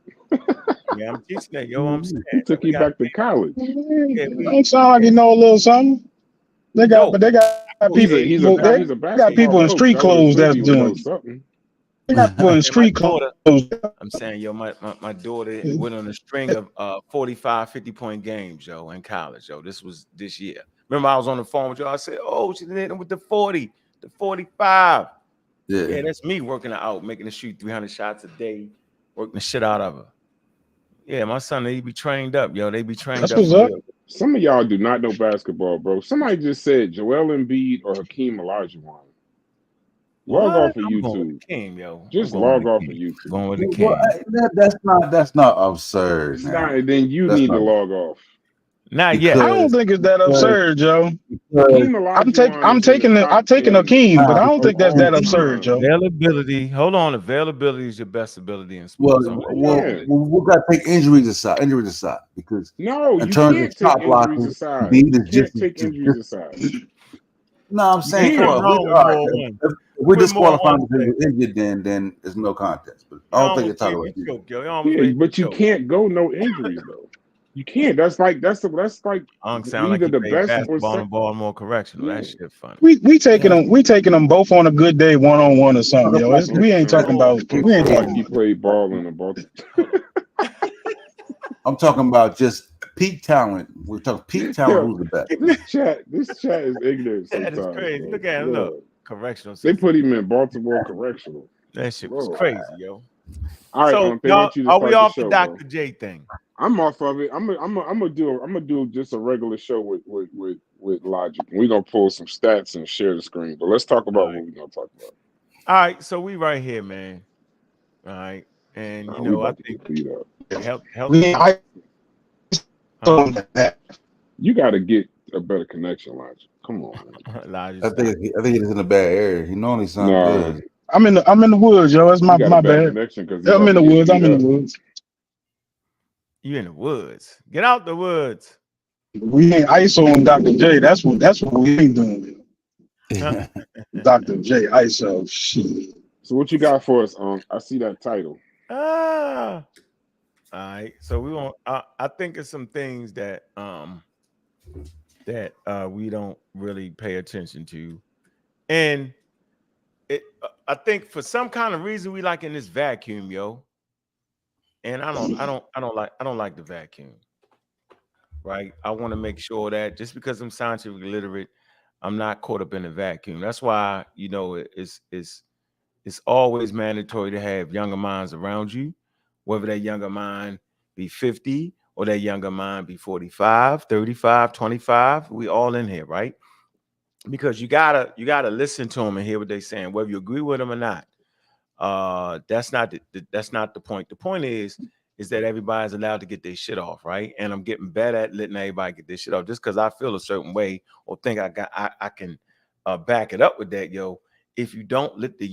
I'm teaching that, yo. I'm saying he took you back to college. Don't sound like you know a little something. They got people. They got people in street clothes that's doing something. They got people in street clothes. I'm saying, yo, my daughter went on a string of 45, 50-point games, yo, in college, yo. This was this year. Remember, I was on the phone with you. I said, "Oh, she hit him with the 40, the 45." Yeah, that's me working her out, making her shoot 300 shots a day, working the shit out of her. Yeah, my son, they be trained up, yo. They be trained up. Some of y'all do not know basketball, bro. Somebody just said Joel Embiid or Hakeem Olajuwon. Log off of YouTube. Going with the King, yo. Just log off of YouTube. Going with the King. Well, that's not absurd. It's not, then you need to log off. Not yet. I don't think it's that absurd, Joe. I'm taking Hakeem, but I don't think that's that absurd, Joe. Availability. Hold on. Availability is your best ability in sports. We've got to take injuries aside. Because no, in you terms can't of top take blocking, injuries aside. Embiid is You can't take injuries aside. No, I'm saying if we're disqualifying because we're injured, then there's no contest. But I don't think it's title. Yeah, but you can't go no injuries though. You can't. That's like either the best or second. Baltimore Correctional. That shit funny. We taking them both on a good day, 1-on-1 or something, yo. We ain't talking about. He played ball in the Baltimore. I'm talking about just peak talent. We're talking peak talent. Who's the best? This chat is ignorant. That is crazy. Bro. Look at him. Look, correctional. They put him in Baltimore Correctional. That shit was crazy, yo. All right, so y'all, are we off the Dr. J thing? I'm off of it. I'm gonna do just a regular show with Logic. We're gonna pull some stats and share the screen. But let's talk about what we're gonna talk about. All right, so we right here, man. All right, and you know, I think you got to get a better connection, Logic. Come on, man. I think it's in a bad area. He normally sounds good. I'm in the woods, yo. That's my bad. I'm in the woods. You in the woods? Get out the woods. We ain't ISO on Dr. J. That's what we ain't doing. Dr. J ISO. Shit. So what you got for us? I see that title. All right. So we want. I think it's some things that we don't really pay attention to, and I think for some kind of reason we like in this vacuum, yo. And I don't like the vacuum. Right? I want to make sure that just because I'm scientifically literate, I'm not caught up in the vacuum. That's why, you know, it's always mandatory to have younger minds around you, whether that younger mind be 50 or that younger mind be 45, 35, 25. We all in here, right? Because you gotta listen to them and hear what they're saying, whether you agree with them or not. That's not the point. The point is that everybody's allowed to get their shit off, right? And I'm getting better at letting everybody get their shit off. Just because I feel a certain way or think I can back it up with that, yo. If you don't let the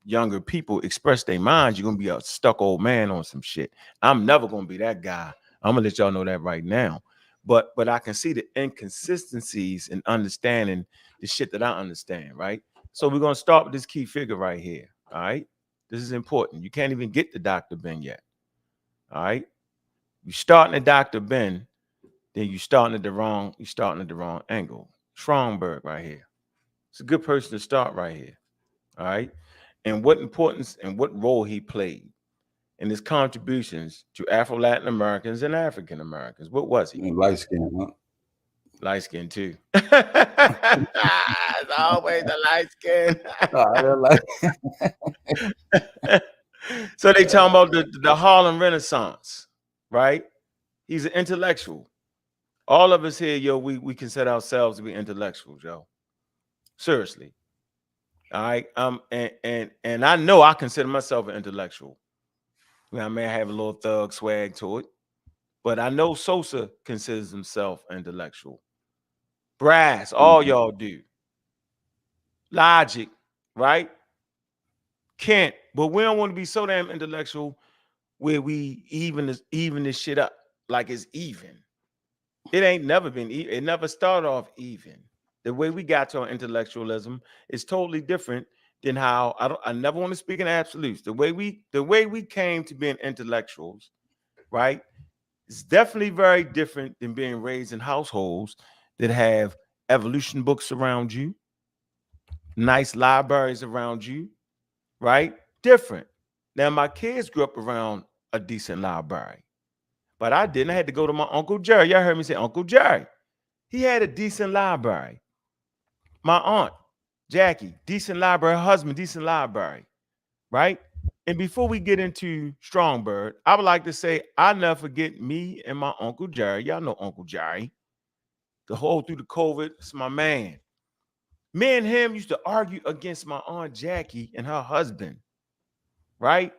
younger people express their minds, you're gonna be a stuck old man on some shit. I'm never gonna be that guy. I'm gonna let y'all know that right now. But I can see the inconsistencies in understanding the shit that I understand, right? So we're gonna start with this key figure right here. All right, this is important. You can't even get to Dr. Ben yet. All right, you're starting at Dr. Ben, then you're starting at the wrong angle. Stromberg right here. It's a good person to start right here. All right, and what importance and what role he played in his contributions to Afro-Latin Americans and African Americans. What was he? Light skin, huh? Light skin too. It's always the light skin. So they talking about the Harlem Renaissance, right? He's an intellectual. All of us here, yo, we consider ourselves to be intellectuals, yo. Seriously. All right. And I know I consider myself an intellectual. I may have a little thug swag to it, but I know Sosa considers himself intellectual. Brass, all y'all do. Logic, right? Kent, but we don't want to be so damn intellectual where we even this shit up like it's even. It ain't never been even. It never started off even. The way we got to our intellectualism is totally different than how I never want to speak in absolutes. The way we came to being intellectuals, right? It's definitely very different than being raised in households that have evolution books around you, nice libraries around you, right? Different. Now, my kids grew up around a decent library, but I didn't. I had to go to my Uncle Jerry. Y'all heard me say Uncle Jerry. He had a decent library. My aunt, Jackie, decent library. Her husband, decent library, right? And before we get into Strongbird, I would like to say I'll never forget me and my Uncle Jerry. Y'all know Uncle Jerry. The whole through the COVID, it's my man. Me and him used to argue against my Aunt Jackie and her husband, right?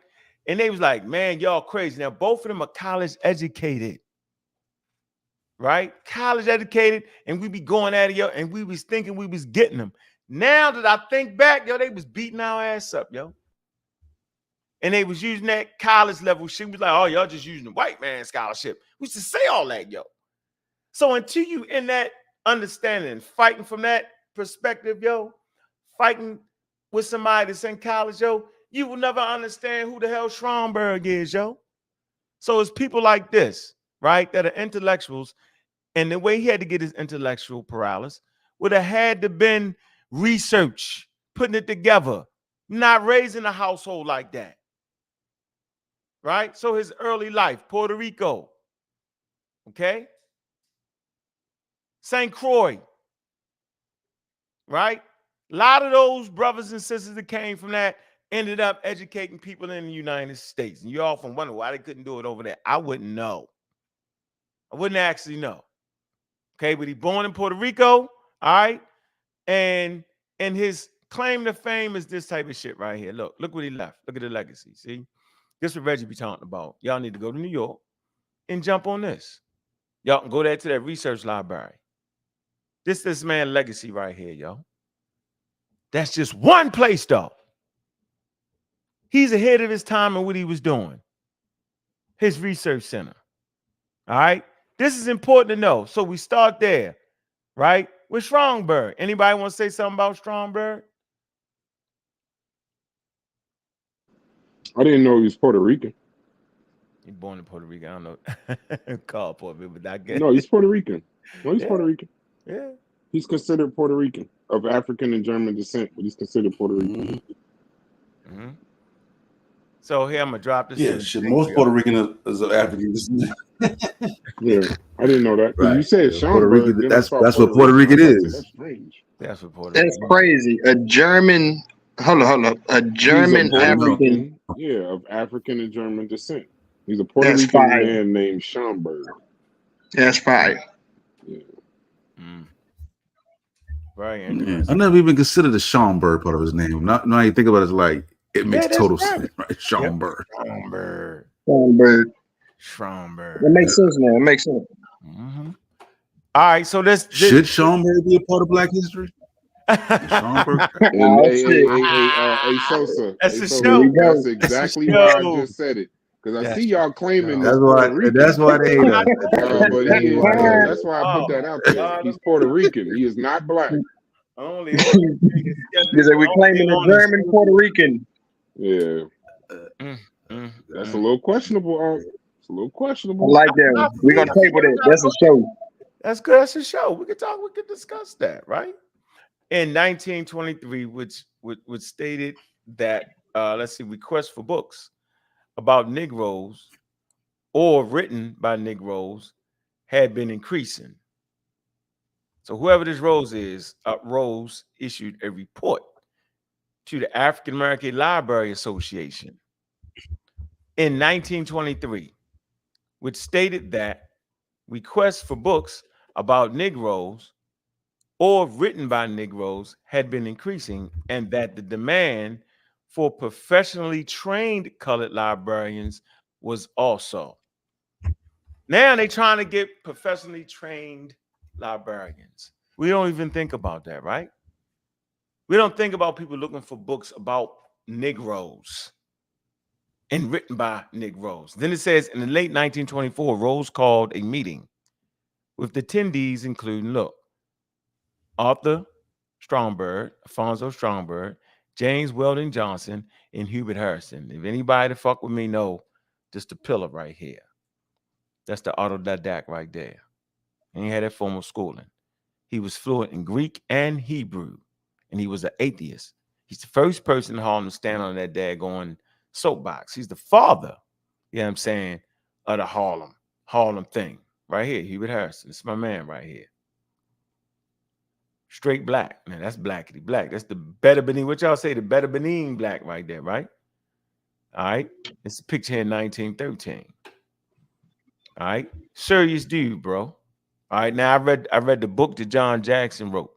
And they was like, man, y'all crazy. Now, both of them are college educated, right? College educated, and we be going at it, yo, and we was thinking we was getting them. Now that I think back, yo, they was beating our ass up, yo. And they was using that college level shit. We was like, oh, y'all just using the white man scholarship. We used to say all that, yo. So until you in that understanding, fighting from that perspective, yo, fighting with somebody that's in college, yo, you will never understand who the hell Stromberg is, yo. So it's people like this, right, that are intellectuals, and the way he had to get his intellectual paralysis would have had to been research, putting it together, not raising a household like that, right? So his early life, Puerto Rico, okay? St. Croix, right? A lot of those brothers and sisters that came from that ended up educating people in the United States. And you often wonder why they couldn't do it over there. I wouldn't know. I wouldn't actually know. Okay, but he born in Puerto Rico, all right? And his claim to fame is this type of shit right here. Look what he left. Look at the legacy. See? This is what Reggie be talking about. Y'all need to go to New York and jump on this. Y'all can go there to that research library. This man's legacy right here, yo. That's just one place, though. He's ahead of his time in what he was doing. His research center. All right? This is important to know. So we start there, right? With Stromberg. Anybody want to say something about Stromberg? I didn't know he was Puerto Rican. He's born in Puerto Rico. I don't know. Call Puerto Rico, but I get No, he's Puerto Rican. No, he's Yeah. Puerto Rican. Yeah. He's considered Puerto Rican of African and German descent, but he's considered Puerto Rican. Mm-hmm. So here I'm gonna drop this. Yeah, shit. Most Puerto Rican is African. Yeah, I didn't know that. Right. You said Yeah, Puerto Schomburg, Rican. then I That's saw what Puerto Rican Rican. I was like, is. that's strange. That's what Puerto That's Rico. crazy. A German, hold up. A German He's a Puerto African. Rican, yeah, of African and German descent. He's a Puerto That's Rican fire. man named Schomburg. That's fire. Yeah. Right. Yeah. I never even considered the Schomburg part of his name. Now you think about it, it's like it makes total sense, right? Schomburg. Stromberg. Stromberg. Stromberg. It makes sense now. It makes sense. Mm-hmm. All right. So this Should Schomburg be a part of Black history? Schomburg. And Oh, hey, Sosa. That's Hey, the Sosa, show. that's That's exactly the why I show. just said it. Because I That's see y'all claiming That's this why. Puerto Rican. That's why they hate us. But he is, that's why I put that out there. He's Puerto Rican. He is not black. Only. Because we're claiming a German Puerto Rican. Yeah. That's a little questionable. It's a little I questionable. like that one. We're gonna table that. That's a show. That's good. That's a show. We could discuss that, right? In 1923, which stated that requests for books about Negroes or written by Negroes had been increasing. So whoever this Rose issued a report to the African American Library Association in 1923, which stated that requests for books about Negroes or written by Negroes had been increasing, and that the demand for professionally trained colored librarians was also. Now they're trying to get professionally trained librarians. We don't even think about that, right? We don't think about people looking for books about Negroes and written by Negroes. Then it says in the late 1924, Rose called a meeting with the attendees, including, Arthur Stromberg, Alfonso Stromberg, James Weldon Johnson, and Hubert Harrison. If anybody to fuck with me know, just the pillar right here. That's the autodidact right there. And he had that formal schooling. He was fluent in Greek and Hebrew, and he was an atheist. He's the first person in Harlem to stand on that daggone soapbox. He's the father, you know what I'm saying, of the Harlem thing right here. Hubert Harrison. It's my man right here. Straight black. Man, that's blackity black. That's the better Benin. What y'all say? The better Benin black right there, right? All right. It's a picture here in 1913. All right. Serious dude, bro. All right. Now I read the book that John Jackson wrote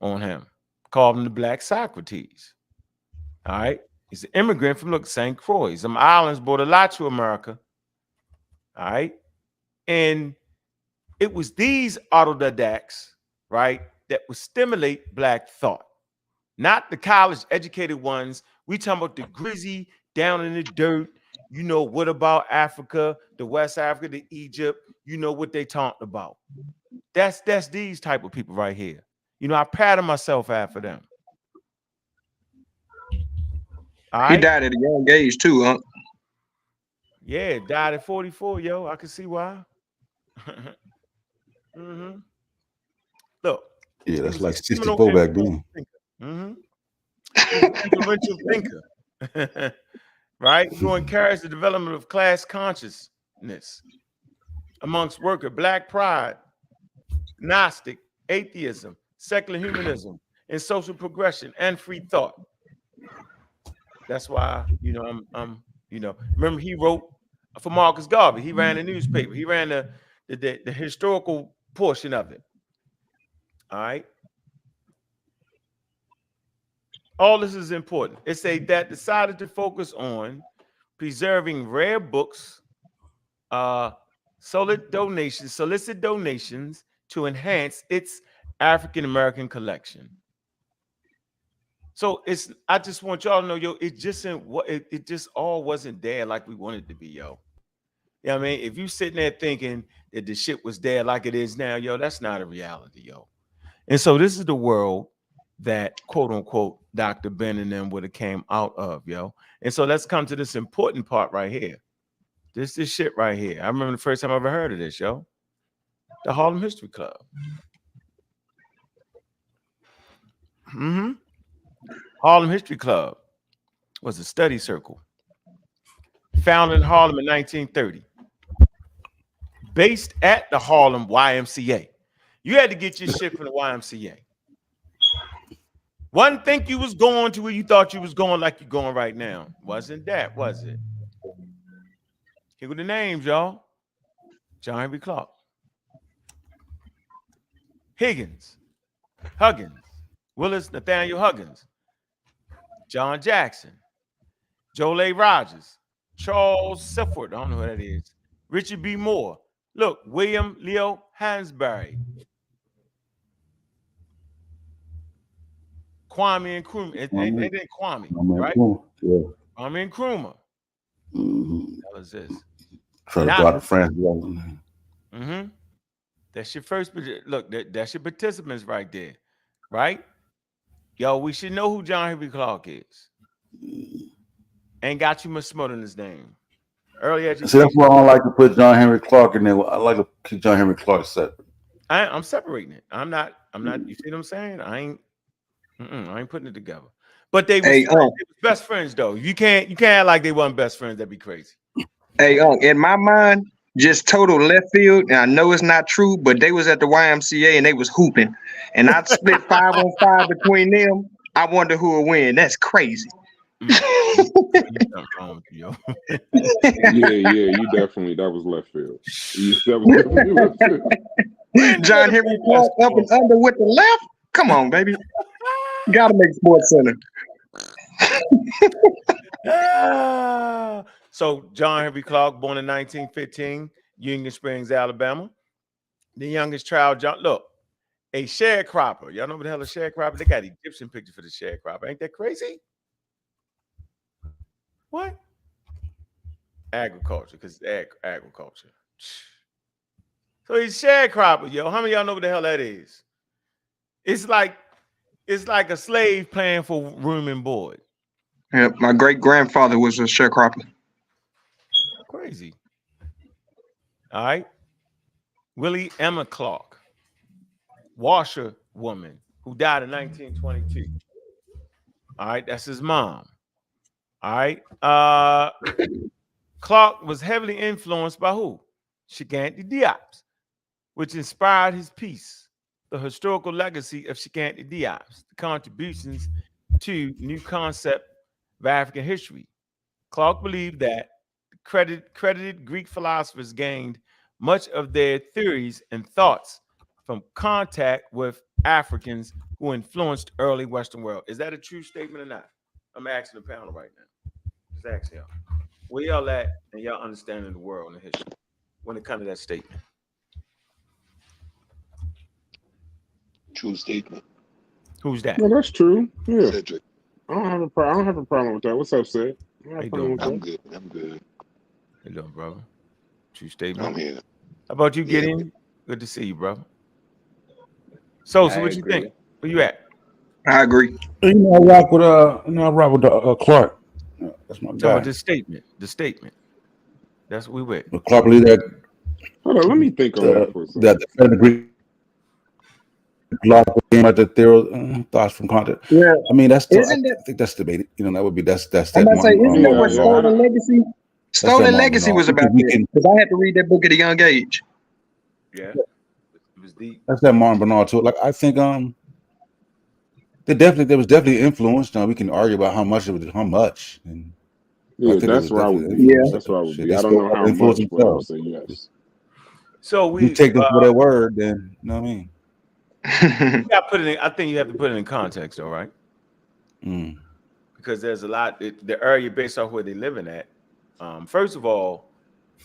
on him, called him the Black Socrates. All right. He's an immigrant from St. Croix. Some islands brought a lot to America. All right. And it was these autodidacts, right, that would stimulate black thought, not the college educated ones. We talking about the grizzy down in the dirt. You know, what about Africa, the West Africa, the Egypt? You know what they talked about. That's these type of people right here. You know, I pattern myself after them. All right? He died at a young age too, huh? Yeah, died at 44, yo. I can see why. Mm-hmm. Look. Yeah, that's like 64 back then. Mm-hmm. He was an influential thinker. Right? Who encouraged the development of class consciousness amongst workers, black pride, Gnostic, atheism, secular humanism, and social progression and free thought. That's why, you know, I'm you know, remember he wrote for Marcus Garvey. He ran the newspaper. He ran the historical portion of it. All right. All this is important. It's a that decided to focus on preserving rare books, solicit donations to enhance its African American collection. So I just want y'all to know, yo, it just all wasn't there like we wanted it to be, yo. You know what I mean? If you sitting there thinking that the shit was there like it is now, yo, that's not a reality, yo. And so this is the world that, quote unquote, Dr. Ben and them would have came out of, yo. And so let's come to this important part right here. This shit right here. I remember the first time I ever heard of this, yo. The Harlem History Club. Mm-hmm. Harlem History Club was a study circle founded in Harlem in 1930, based at the Harlem YMCA. You had to get your shit from the YMCA. Wasn't think you was going to where you thought you was going like you're going right now. Wasn't that, was it? Here were the names, y'all. John Henry Clark, Huggins, Willis Nathaniel Huggins, John Jackson, Joe Rogers, Charles Sifford, I don't know who that is, Richard B. Moore. Look, William Leo Hansberry, Kwame Nkrumah. It ain't Kwame, right? Yeah. Kwame Nkrumah. Mm-hmm. What is this? Try to go out to France. Mm-hmm. That's your first. Look, that's your participants right there, right? Yo, we should know who John Henry Clark is. Ain't got too much smoke in his name. Early education. See, that's why I don't like to put John Henry Clark in there. I like to keep John Henry Clark separate. I'm separating it. I'm not. You see what I'm saying? I ain't putting it together. But they was best friends though. You can't act like they weren't best friends. That'd be crazy. Hey, in my mind, just total left field. And I know it's not true, but they was at the YMCA and they was hooping, and I'd split 5-on-5 between them. I wonder who would win. That's crazy. Yeah, you definitely, that was left field. That was definitely left field. John Henry Clark up and under with the left. Come on, baby. Gotta make Sports Center. So John Henry Clark, born in 1915, Union Springs, Alabama. The youngest child, John. Look, a sharecropper. Y'all know what the hell a sharecropper? They got Egyptian pictures for the sharecropper. Ain't that crazy? What? Agriculture, because it's agriculture. So he's sharecropper, yo. How many of y'all know what the hell that is? It's like a slave playing for room and board. Yeah, my great grandfather was a sharecropper. Crazy. All right. Willie Emma Clark, washerwoman, who died in 1922. All right, that's his mom. All right. Clark was heavily influenced by who? Chicanti Diop, which inspired his piece, the historical legacy of Shikante Diop's contributions to new concept of African history. Clark believed that credited Greek philosophers gained much of their theories and thoughts from contact with Africans who influenced early Western world. Is that a true statement or not? I'm asking the panel right now. Just asking y'all. Where y'all at and y'all understanding the world and the history when it comes to that statement? True statement. Who's that? Well, that's true. Yeah. Cedric. I don't have a problem with that. What's up, Sid? How you doing? I'm good. How you doing, brother? True statement. I'm here. How about you, Yeah. Gideon? Good to see you, brother. So what you think? Where you at? I agree. I rock with Clark. That's my Talking guy. about this statement. The statement. That's what we with. But Clark believe that Hold on, let me think on that for a second. that the Greek philosopher came out the theory thoughts from content. Yeah. I mean, that's still, I Isn't that? think that's debated. That would be that's I'm that about to say, isn't that what Yeah, Stolen Legacy? Stolen Legacy was about we this can. because I had to read that book at a young age. Yeah. It was deep. That's that Martin Bernard too. Like I think there was definitely influence. Now we can argue about how much. And Yeah, I think that's it was where I would definitely be. influence. That's where I would Shit, be. they I don't know spoke how influence much, but I would themselves. say yes. So You take them for their word, then you know what I mean. you got to put it in, I think you have to put it in context, though, right? Mm. Because there's a lot. The area based off where they're living at. First of all,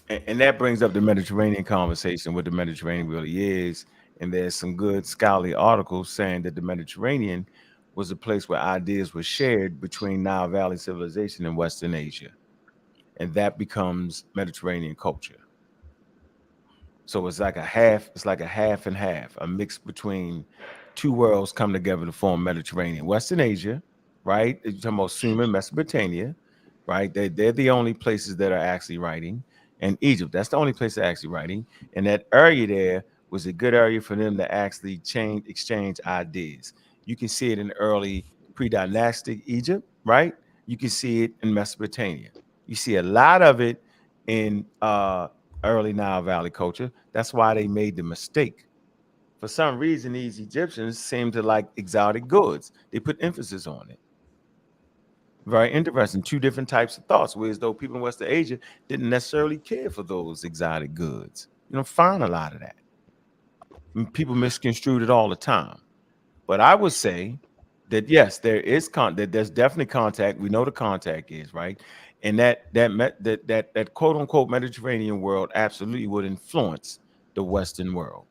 and that brings up the Mediterranean conversation, what the Mediterranean really is. And there's some good scholarly articles saying that the Mediterranean was a place where ideas were shared between Nile Valley civilization and Western Asia. And that becomes Mediterranean culture. So it's like a half and half, a mix between two worlds come together to form Mediterranean. Western Asia, right? You're talking about Sumer, Mesopotamia, right? They're the only places that are actually writing. And Egypt, that's the only place they're actually writing. And that area there was a good area for them to actually exchange ideas. You can see it in early pre-dynastic Egypt, right? You can see it in Mesopotamia. You see a lot of it in early Nile Valley culture. That's why they made the mistake. For some reason, these Egyptians seem to like exotic goods. They put emphasis on it. Very interesting. Two different types of thoughts, whereas though people in Western Asia didn't necessarily care for those exotic goods. You don't find a lot of that. And people misconstrued it all the time. But I would say that yes, there is that there's definitely contact. We know the contact is right, and that quote unquote Mediterranean world absolutely would influence the Western world.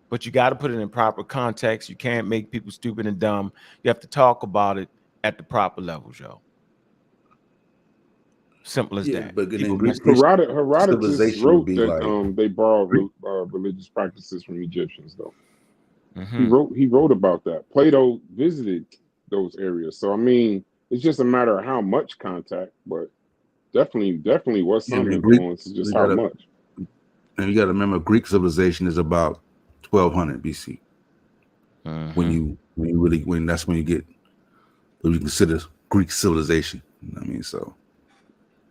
But you got to put it in proper context. You can't make people stupid and dumb. You have to talk about it at the proper levels, yo. Simple as that. But People Herodotus civilization would wrote be that like they borrowed religious practices from Egyptians, though. Mhm. He wrote about that. Plato visited those areas, so I mean, it's just a matter of how much contact, but definitely was some Greek. influence. It's just how much. And you got to remember, Greek civilization is about 1200 BC. When that's when you get what you consider Greek civilization. You know what I mean, so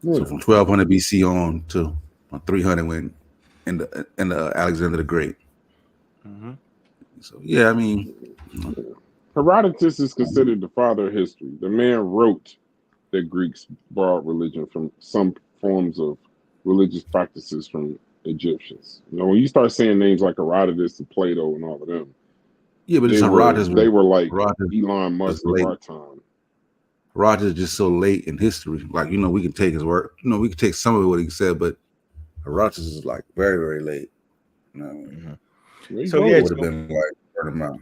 from 1200 BC on to 300 when in the Alexander the Great. So yeah, I mean, Herodotus is considered the father of history. The man wrote that Greeks borrowed religion from some forms of religious practices from Egyptians. When you start saying names like Herodotus and Plato and all of them, yeah, but they were like Herodotus Elon Musk of our time. Herodotus is just so late in history. Like, we can take his work. We can take some of what he said, but Herodotus is like very, very late. You know what I mean? So yeah, it would have been like burn him out.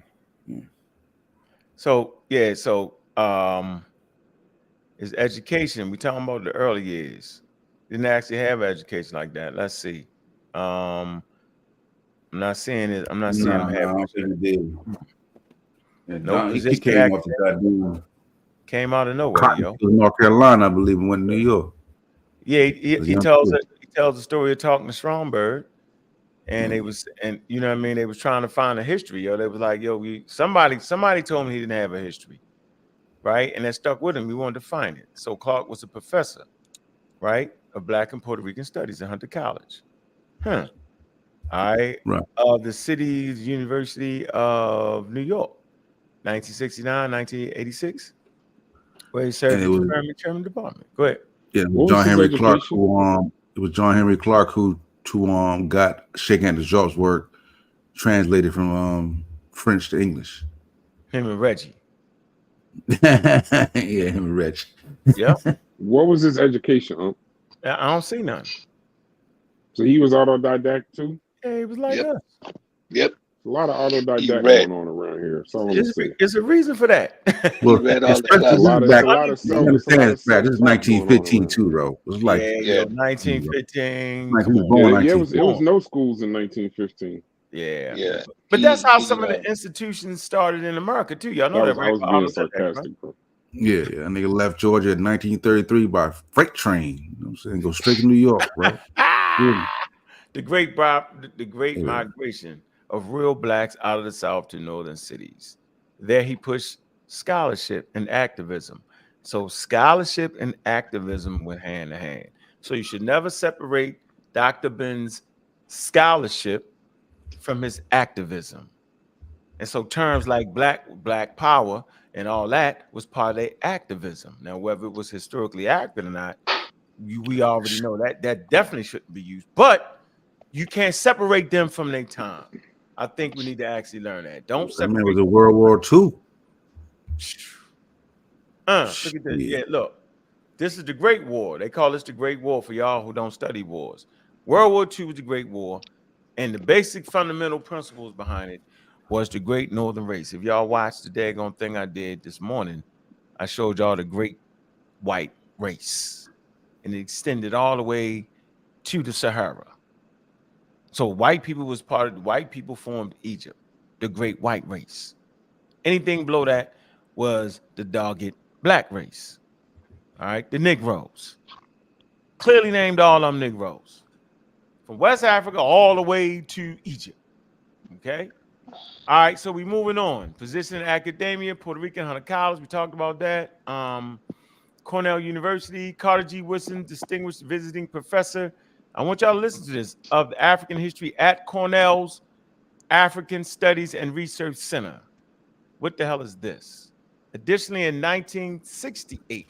So is education. We talking about the early years. Didn't actually have education like that. Let's see. I'm not seeing it. I'm not seeing him have. I don't think he did. No, he came off the goddamn. Came out of nowhere, yo. North Carolina, I believe, and went to New York. Yeah, he tells the story of talking to Stromberg, and they was, and you know what I mean. They was trying to find a history, yo. They was like, yo, somebody told me he didn't have a history, right? And that stuck with him. We wanted to find it. So Clark was a professor, right, of Black and Puerto Rican studies at Hunter College. All right. Right. Of the city's University of New York, 1969, 1986, where he served And it as was chairman department. Go ahead. yeah, What was John his Henry Clark education? who it was John Henry Clark who got Shaking at the Sharp's work translated from French to English. Him and Reggie. Yeah, him and Rich. Yep. What was his education? I don't see none. So he was autodidact too. Yeah, he was like Yep. us. Yep. A lot of He autodidact read. going on around here. So I'm gonna say. It's a reason for that. Well, He read all the especially It's a this lot is of, back. self. You It's a lot understand of it's back. This is self-talk going on 1915 around too, here. bro. It was like Yeah, Yeah. yo, 1915. like he Come was on. born Yeah, it 1915. was no schools in 1915. Yeah. Yeah. But that's how He, some of the institutions started in America too. Y'all know that, I right? was being sarcastic, bro. Yeah, a nigga left Georgia in 1933 by freight train. You know what I'm saying? Go straight to New York, bro. Yeah. The great migration of real blacks out of the South to northern cities. There he pushed scholarship and activism. So scholarship and activism went hand in hand. So you should never separate Dr. Ben's scholarship from his activism. And so terms like black power and all that was part of their activism. Now, whether it was historically accurate or not, we already know that definitely shouldn't be used. But you can't separate them from their time. I think we need to actually learn that. Don't That man separate. was in World War II. Look at this. Yeah, look. This is the Great War. They call this the Great War for y'all who don't study wars. World War II was the Great War, and the basic fundamental principles behind it was the Great Northern Race. If y'all watched the daggone thing I did this morning, I showed y'all the Great White Race, and it extended all the way to the Sahara. So white people was part of white people formed Egypt, the Great White Race. Anything below that was the dogged black race. All right, the Negroes. Clearly named all of them Negroes. From West Africa all the way to Egypt. Okay. All right, so we moving on. Position in academia, Puerto Rican Hunter College. We talked about that. Cornell University, Carter G. Woodson, distinguished visiting professor. I want y'all to listen to this of the African history at Cornell's African Studies and Research Center. What the hell is this? Additionally, in 1968,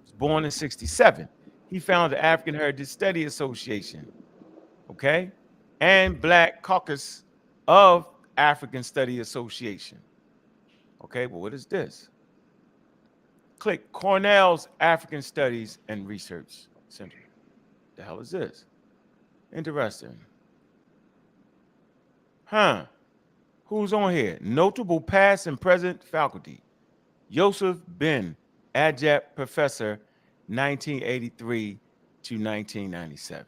was born in 67, he founded the African Heritage Study Association, okay, and Black Caucus of African Study Association. Okay, well, what is this? Click Cornell's African Studies and Research Center. The hell is this? Interesting. Huh. Who's on here? Notable past and present faculty. Yosef Ben, adjunct professor, 1983 to 1997.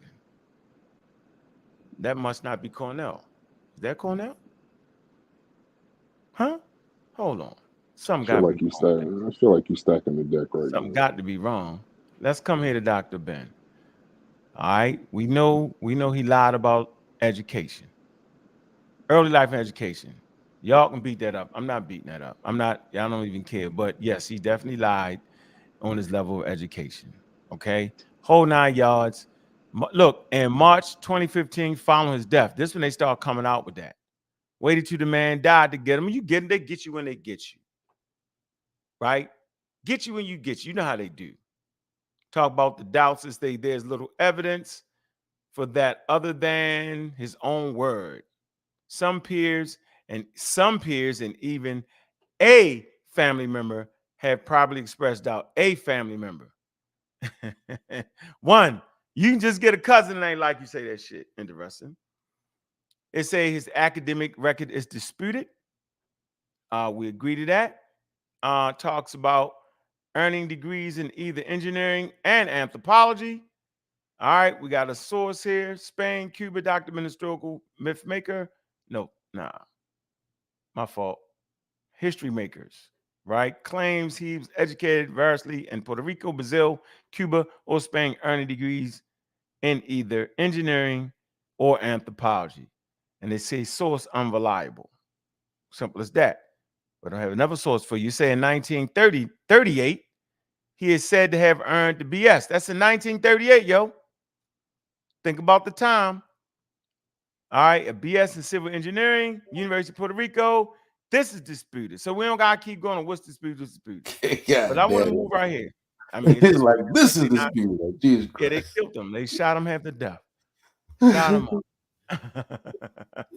That must not be Cornell. Is that Cornell? Huh? Hold on. I feel like you stacking the deck right Something now. got to be wrong. Let's come here to Dr. Ben. All right. We know he lied about education. Early life education. Y'all can beat that up. I'm not beating that up. I don't even care. But yes, he definitely lied on his level of education. Okay. Whole 9 yards. Look, in March 2015, following his death, this is when they start coming out with that. Waited till the man died to get him. You get him, they get you when they get you. Right? Get you when you get you. You know how they do. Talk about the doubts and say there's little evidence for that other than his own word. Some peers and even a family member have probably expressed doubt. A family member. One, you can just get a cousin and ain't like you say that shit. Interesting. It say his academic record is disputed. We agree to that. Talks about earning degrees in either engineering and anthropology. All right, we got a source here. Spain, Cuba, documented historical myth maker. No, nah. My fault. History makers, right? Claims he was educated variously in Puerto Rico, Brazil, Cuba, or Spain, earning degrees in either engineering or anthropology. And they say source unreliable. Simple as that. But I have another source for you. Say in 1938, he is said to have earned the BS. That's in 1938, yo. Think about the time. All right, a BS in civil engineering, University of Puerto Rico. This is disputed. So we don't gotta keep going on what's disputed, Yeah, But I want to move right here. I mean, it's like this is disputed. Like, Jesus yeah, they Christ. killed him. They shot him half to death. Shot him up. Yeah,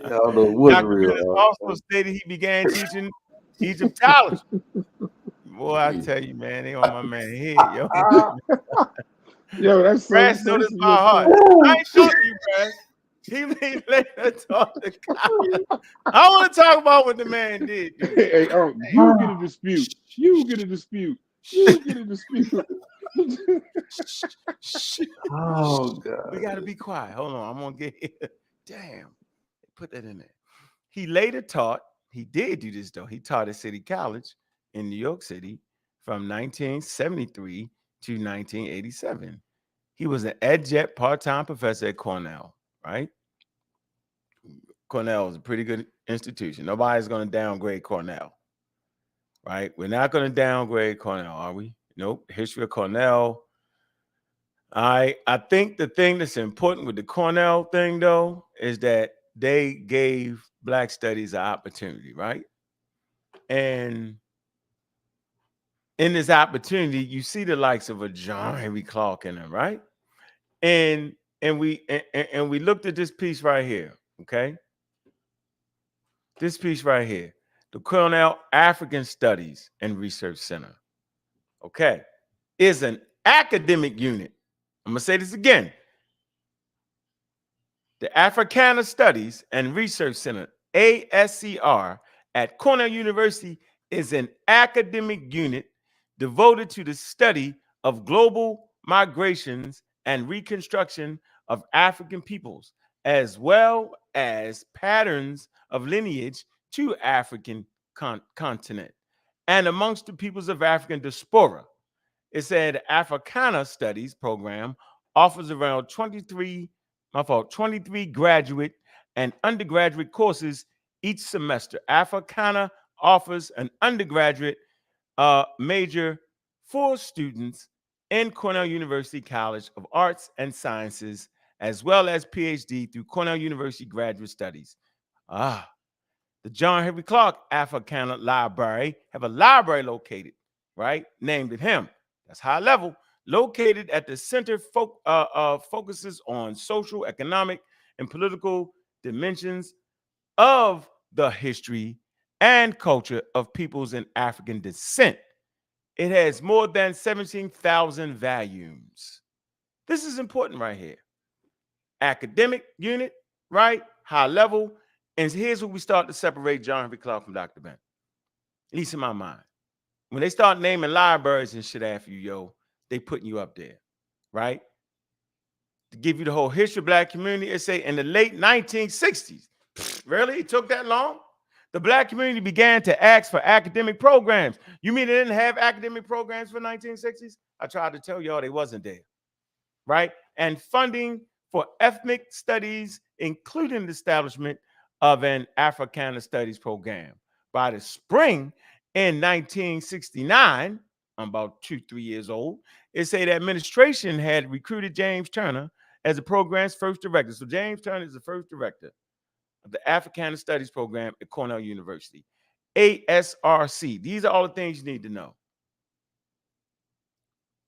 I don't know what's Dr. real. Bennett also stated he began teaching Egyptology. Boy, I tell you, man, they on my man head, yo. Yo, that's so Brass know this sensitive. by heart. I ain't talking to you, Brass. He later talk to Kyle. I want to talk about what the man did. Dude. Hey, you get a dispute. You get a dispute. You get a dispute. Oh God. We gotta be quiet. Hold on, I'm gonna get here. Damn, put that in there. He later taught. He did do this though. He taught at City College in New York City from 1973 to 1987. He was an adjunct part-time professor at Cornell, right? Cornell is a pretty good institution. Nobody's going to downgrade Cornell, right? We're not going to downgrade Cornell, are we? Nope. History of Cornell. I think the thing that's important with the Cornell thing, though, is that they gave Black studies an opportunity, right? And in this opportunity, you see the likes of a John Henry Clark in them, right? And we looked at this piece right here, okay? This piece right here, the Cornell African Studies and Research Center, okay, is an academic unit. I'm gonna say this again. The Africana Studies and Research Center, ASCR, at Cornell University is an academic unit devoted to the study of global migrations and reconstruction of African peoples, as well as patterns of lineage to African continent and amongst the peoples of African diaspora. It said Africana Studies program offers around 23 graduate and undergraduate courses each semester. Africana offers an undergraduate major for students in Cornell University College of Arts and Sciences, as well as PhD through Cornell University Graduate Studies. The John Henry Clark Africana Library have a library located, right, named at him. That's high level. Located at the center, focuses on social, economic, and political dimensions of the history and culture of peoples in African descent. It has more than 17,000 volumes. This is important right here. Academic unit, right? High level. And here's where we start to separate John Henry Clark from Dr. Ben, at least in my mind. When they start naming libraries and shit after you, yo, they putting you up there, right? To give you the whole history of Black community, it say in the late 1960s. Really? It took that long? The Black community began to ask for academic programs. You mean they didn't have academic programs for 1960s? I tried to tell y'all they wasn't there, right? And funding for ethnic studies, including the establishment of an Africana Studies program. By the spring in 1969, I'm about 2-3 years old, it said the administration had recruited James Turner as the program's first director. So James Turner is the first director of the Africana Studies program at Cornell University. ASRC. These are all the things you need to know.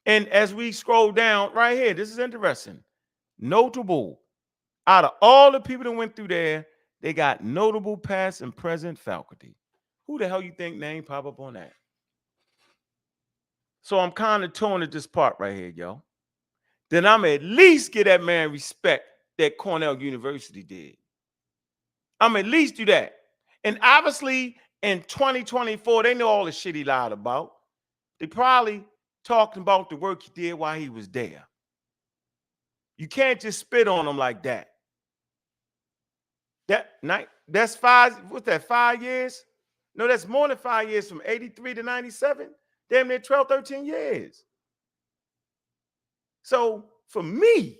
And as we scroll down right here, this is interesting. Notable. Out of all the people that went through there, they got notable past and present faculty. Who the hell you think name pop up on that? So I'm kind of torn at this part right here, yo. Then I'm at least give that man respect that Cornell University did. I'm at least do that. And obviously in 2024, they know all the shit he lied about. They probably talking about the work he did while he was there. You can't just spit on him like that. That's 5 years? No, that's more than 5 years from 83 to 97. Damn near 12, 13 years. So for me,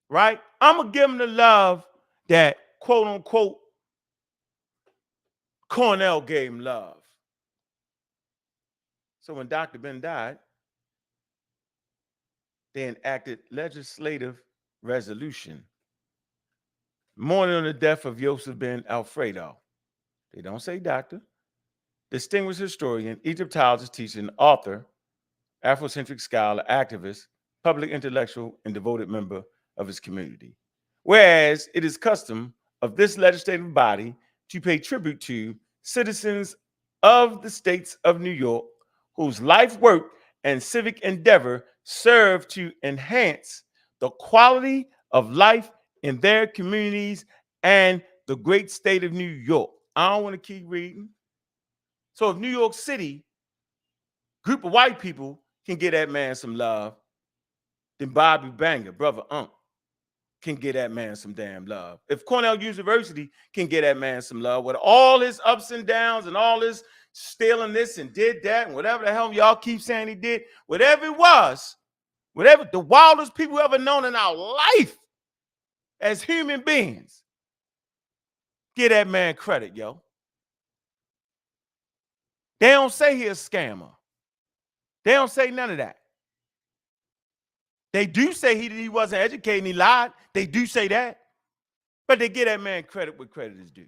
right, I'm going to give him the love that, quote unquote, Cornell gave him love. So when Dr. Ben died, they enacted legislative resolution mourning on the death of Yosef ben Alfredo. They don't say doctor. Distinguished historian, Egyptologist, teacher, and author, Afrocentric scholar, activist, public intellectual, and devoted member of his community. Whereas it is custom of this legislative body to pay tribute to citizens of the states of New York whose life work and civic endeavor serve to enhance the quality of life in their communities and the great state of New York. I don't want to keep reading. So if New York City, group of white people can get that man some love, then Bobby Banger, brother Unc, can get that man some damn love. If Cornell University can get that man some love with all his ups and downs and all his stealing this and did that and whatever the hell y'all keep saying he did, whatever it was, whatever the wildest people ever known in our life as human beings, give that man credit, yo. They don't say he's a scammer. They don't say none of that. They do say he wasn't educated and he lied. They do say that. But they give that man credit where credit is due.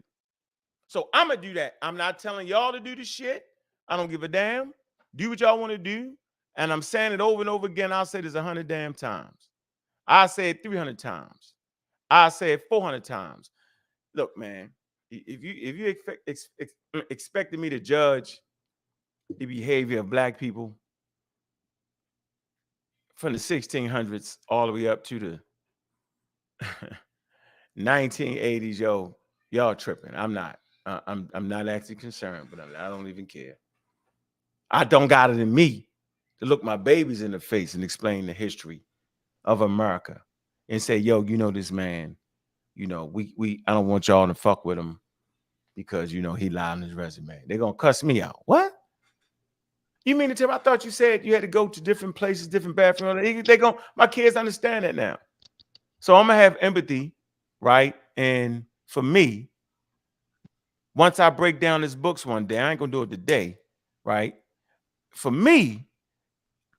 So I'm going to do that. I'm not telling y'all to do the shit. I don't give a damn. Do what y'all want to do. And I'm saying it over and over again. I'll say this 100 damn times. I'll say it 300 times. I'll say it 400 times. Look, man, if you expected me to judge the behavior of black people from the 1600s all the way up to the 1980s, yo, y'all tripping. I'm not. I'm not actually concerned, but I don't even care. I don't got it in me to look my babies in the face and explain the history of America and say, yo, you know this man, you know, I don't want y'all to fuck with him because, you know, he lied on his resume. They're going to cuss me out. What? You mean to tell me? I thought you said you had to go to different places, different bathrooms. My kids understand that now. So I'm going to have empathy, right? And for me, once I break down his books one day, I ain't going to do it today, right? For me,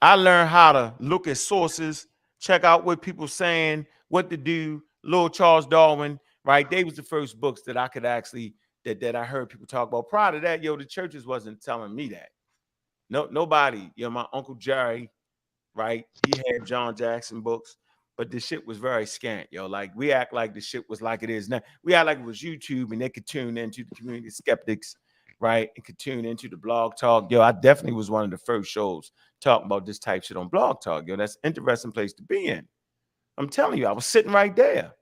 I learned how to look at sources, check out what people saying, what to do. Lil Charles Darwin, right? They was the first books that I could actually, that I heard people talk about. Prior to that, yo, the churches wasn't telling me that. No, nobody, you know, my Uncle Jerry, right? He had John Jackson books, but the shit was very scant, yo. Like, we act like the shit was like it is now. We act like it was YouTube and they could tune into the community skeptics, right? And could tune into the blog talk. Yo, I definitely was one of the first shows talking about this type shit on blog talk. Yo, that's an interesting place to be in. I'm telling you, I was sitting right there.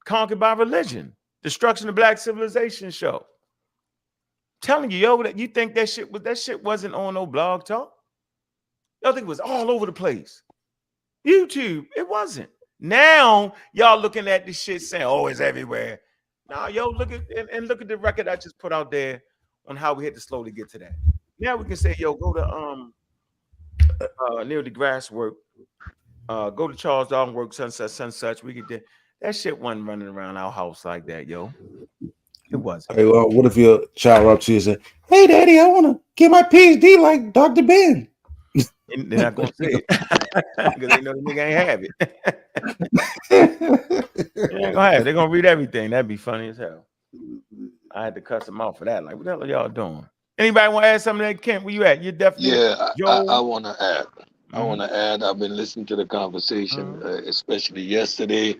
Conquered by Religion, Destruction of Black Civilization show. Telling you, yo, that you think that shit wasn't on no blog talk. Y'all think it was all over the place. YouTube, it wasn't. Now y'all looking at this shit saying, oh, it's everywhere. Now, yo, look at the record I just put out there on how we had to slowly get to that. Now we can say, yo, go to Neil deGrasse work, go to Charles Darwin work, such. We get that shit wasn't running around our house like that, yo. It wasn't. Hey, well, what if your child up to you and say, hey, Daddy, I want to get my PhD like Dr. Ben? They're not going to say it because they know the nigga ain't have it. They ain't gonna have it. They're going to read everything. That'd be funny as hell. I had to cuss them off for that. Like, what the hell are y'all doing? Anybody want to add something? That Kent, where you at? You're definitely. Yeah, I want to add. I want to add. I've been listening to the conversation, especially yesterday,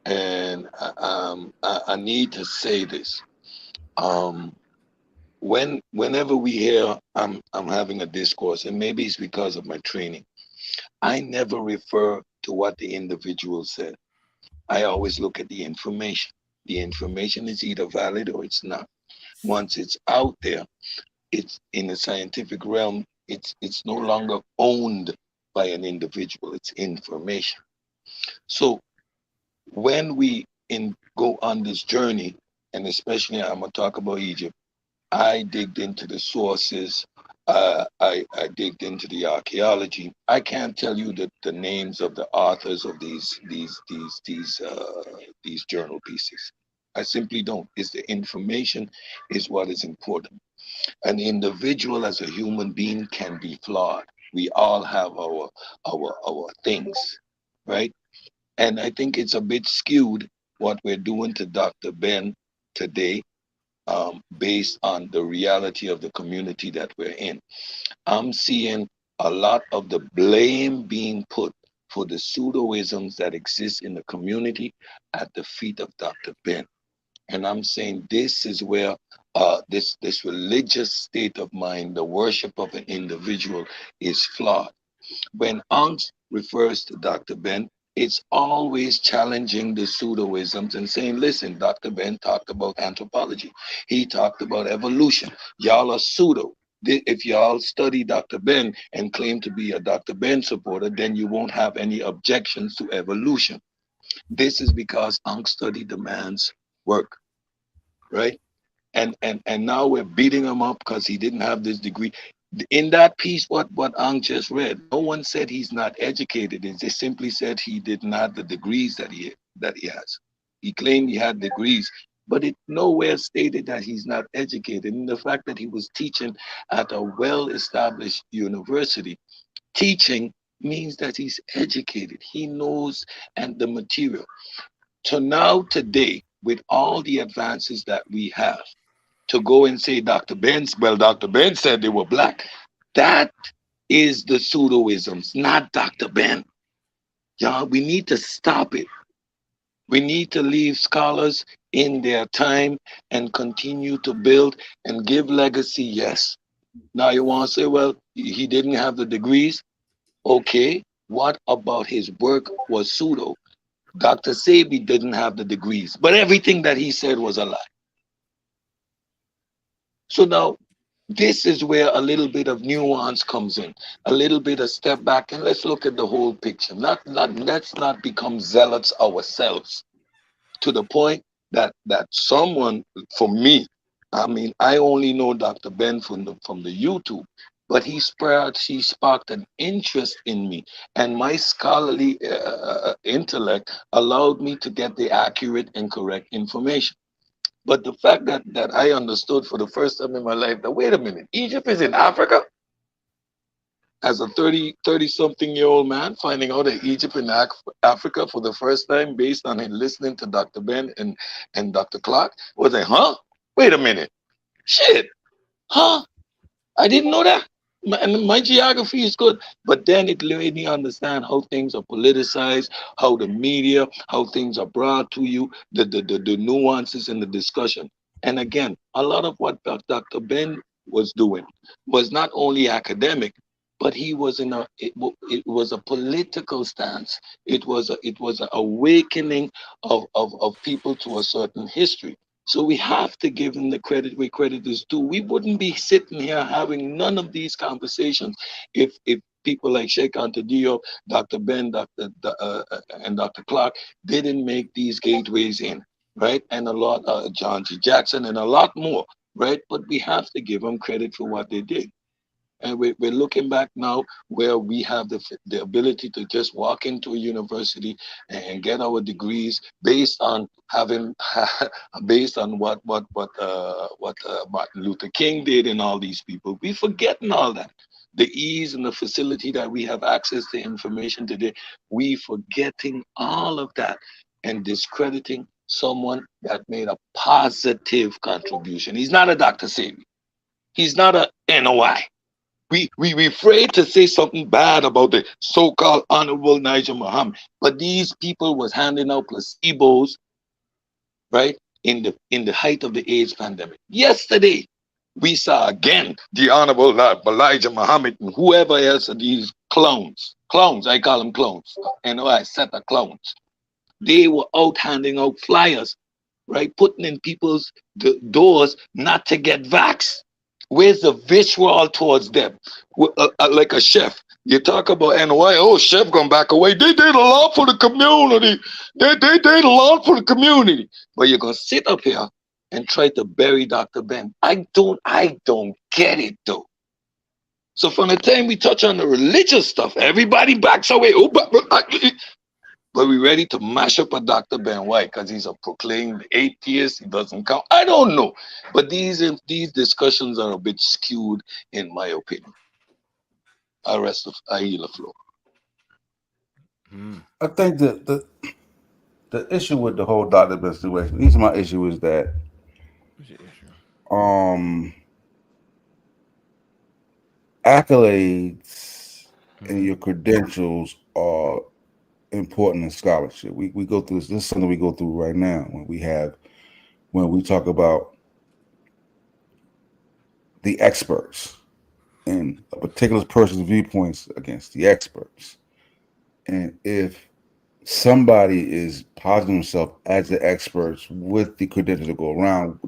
and I need to say this. Whenever we hear I'm having a discourse, and maybe it's because of my training, I never refer to what the individual said. I always look at the information. The information is either valid or it's not. Once it's out there, it's in the scientific realm, it's no longer owned by an individual, it's information. So when we go on this journey, and especially I'm gonna talk about Egypt, I digged into the sources, I digged into the archaeology. I can't tell you the names of the authors of these journal pieces. I simply don't. It's the information is what is important. An individual as a human being can be flawed. We all have our things, right? And I think it's a bit skewed what we're doing to Dr. Ben today, based on the reality of the community that we're in. I'm seeing a lot of the blame being put for the pseudoisms that exist in the community at the feet of Dr. Ben. And I'm saying this is where this religious state of mind, the worship of an individual, is flawed. When Angst refers to Dr. Ben, it's always challenging the pseudoisms and saying, listen, Dr. Ben talked about anthropology. He talked about evolution. Y'all are pseudo. If y'all study Dr. Ben and claim to be a Dr. Ben supporter, then you won't have any objections to evolution. This is because Angst studied the man's work, right? And now we're beating him up because he didn't have this degree. In that piece, what Ang just read, no one said he's not educated. They simply said he didn't have the degrees that he has. He claimed he had degrees, but it nowhere stated that he's not educated. And the fact that he was teaching at a well-established university, teaching means that he's educated. He knows and the material. So now today, with all the advances that we have, to go and say Dr. Ben said they were black. That is the pseudoisms, not Dr. Ben. Yeah, we need to stop it. We need to leave scholars in their time and continue to build and give legacy, yes. Now you want to say, well, he didn't have the degrees. Okay, what about his work was pseudo? Dr. Sebi didn't have the degrees, but everything that he said was a lie. So now, this is where a little bit of nuance comes in, a little bit of step back, and let's look at the whole picture. Let's not become zealots ourselves to the point that someone, for me, I mean, I only know Dr. Ben from the YouTube, but he sparked an interest in me, and my scholarly intellect allowed me to get the accurate and correct information. But the fact that I understood for the first time in my life that, wait a minute, Egypt is in Africa? As a 30-something-year-old man, finding out that Egypt in Africa for the first time based on him listening to Dr. Ben and Dr. Clark, was like, huh? Wait a minute. Shit. Huh? I didn't know that. My geography is good, but then it made me understand how things are politicized, how the media, how things are brought to you, the nuances in the discussion. And again, a lot of what Dr. Ben was doing was not only academic, but he was it was a political stance. It was an awakening of people to a certain history. So we have to give him the credit where credit is due. We wouldn't be sitting here having none of these conversations if people like Sheikh Anta Diop, Dr. Ben, and Dr. Clark didn't make these gateways in, right? And a lot, John G. Jackson and a lot more, right? But we have to give them credit for what they did. And we're looking back now where we have the ability to just walk into a university and get our degrees based on having based on what Martin Luther King did and all these people. We forgetting all that. The ease and the facility that we have access to information today, we forgetting all of that and discrediting someone that made a positive contribution. He's not a Dr. Sebi. He's not a NOI. We afraid to say something bad about the so-called Honorable Elijah Muhammad, but these people was handing out placebos, right, in the height of the AIDS pandemic. Yesterday, we saw again the Honorable Elijah Muhammad and whoever else of these clones, I call them clones, NOI set of clones. They were out handing out flyers, right, putting in people's doors not to get vaxxed. Where's the vitriol towards them? Like a chef. You talk about NY, oh, chef gonna back away. They did a lot for the community. They did a lot for the community. But you're gonna sit up here and try to bury Dr. Ben. I don't get it though. So from the time we touch on the religious stuff, everybody backs away. Oh, but we ready to mash up a Dr. Ben. Why? Because he's a proclaimed atheist. He doesn't count. I don't know. But these discussions are a bit skewed, in my opinion. I yield the floor. I think that the issue with the whole Dr. Ben situation, at least my issue is that What's your issue? accolades and your credentials are important in scholarship. We go through this is something we go through right now when we talk about the experts and a particular person's viewpoints against the experts. And if somebody is positing himself as the experts with the credentials to go around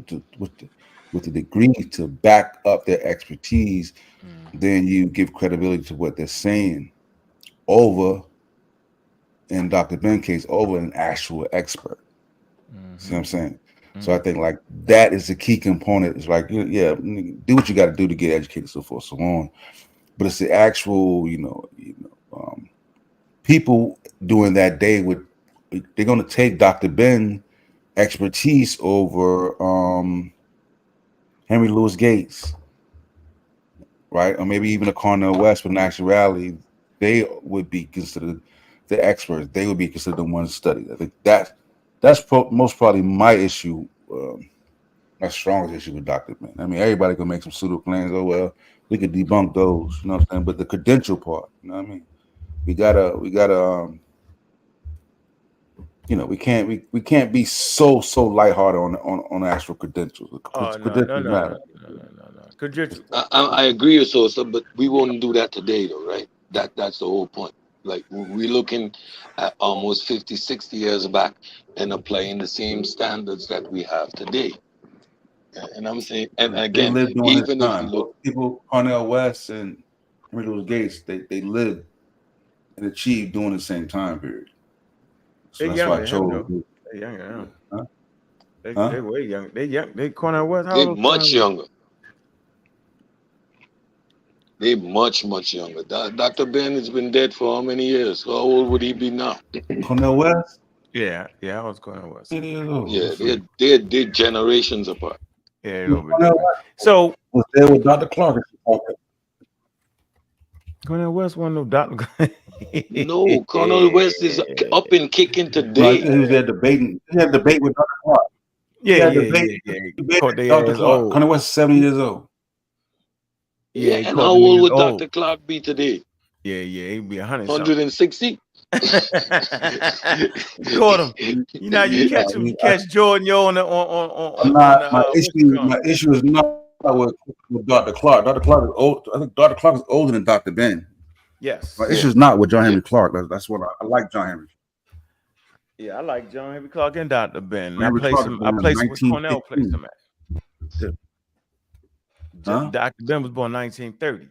with the degree to back up their expertise, then you give credibility to what they're saying over, in Dr. Ben's case, over an actual expert. See what I'm saying? So I think like that is the key component. It's like, yeah, do what you got to do to get educated, so forth, so on. But it's the actual, people doing that day they're going to take Dr. Ben expertise over Henry Louis Gates, right? Or maybe even a Cornel West, but in actuality, they would be considered the experts. They would be considered the ones studied. I think that's most probably my issue, my strongest issue with Dr. Ben. I mean, everybody can make some pseudo claims. Oh well, we could debunk those, you know what I'm saying? But the credential part, you know what I mean? We gotta we can't be so lighthearted on the actual credentials. Credentials matter. No. Credentials. I agree with so, but we won't do that today, though, right? That's the whole point. Like we're looking at almost 50, 60 years back and applying the same standards that we have today. And I'm saying, and again, they lived during even his if time. you look, People, Cornel West and Henry Louis Gates, they lived and achieved during the same time period. So They're that's why I younger than him, chose. though. They're younger than him. Huh? They way young. They young. They Cornel West. How they're old much Cornel West? younger. They're much younger. Dr. Ben has been dead for how many years? How old would he be now? Cornel West? Yeah, I was Cornel West. Yeah, they're generations apart. Yeah, a little bit different. So was there with Dr. Clark. Cornel West wasn't no doctor. No, Cornel West is up and kicking today. He was there debating. He had a debate with Dr. Clark. Yeah. Caught Dr. Clark. Cornel West is 70 years old. Yeah, and how old would Dr. Clark be today? Yeah, he'd be 100. 160. Caught him. You know, you catch him. You catch Jordan Yo on my issue is not with Dr. Clark. Dr. Clark is old. I think Dr. Clark is older than Dr. Ben. Yes. My issue is not with John Henry Clark. That's what I like John Henry. Yeah, I like John Henry Clark and Dr. Ben. I Henry placed Clark him. I placed him with 1915. Cornell. Placed him at. Dr. Ben was born 1930.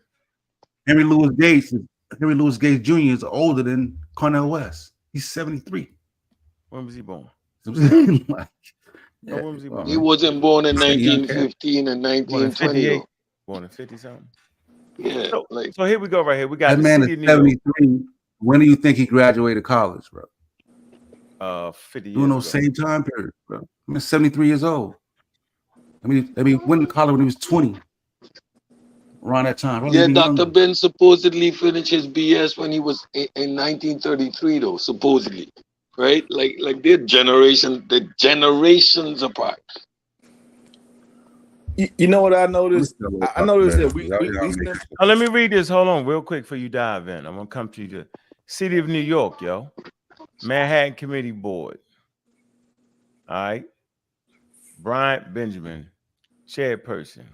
Henry Louis Gates Jr. is older than Cornel West. He's 73. When was he born? When was he born? He wasn't born in 1915 and 1920. Born in 50 something. Yeah. So here we go. Right here, we got that man is 73. When do you think he graduated college, bro? 50 years during those ago. same time periods, bro. I mean, 73 years old. I mean, went to college when he was 20. Around that time. Yeah, Dr. Ben supposedly finished his BS when he was in 1933, though, supposedly. Right? Like they're generations apart. You know what I noticed? I noticed that we let me read this. Hold on, real quick, before you dive in. I'm gonna come to the City of New York, yo. Manhattan Committee Board. All right. Bryant Benjamin, chairperson.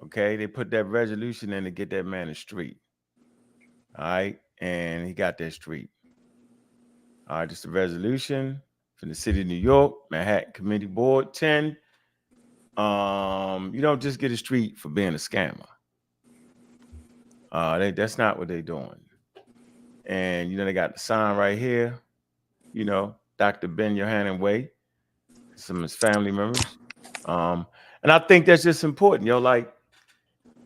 Okay, they put that resolution in to get that man a street. All right, and he got that street. All right, just a resolution from the City of New York, Manhattan Committee Board 10. You don't just get a street for being a scammer. That's not what they're doing. And they got the sign right here. Dr. Ben-Jochannan way, some of his family members. And I think that's just important, yo. Like,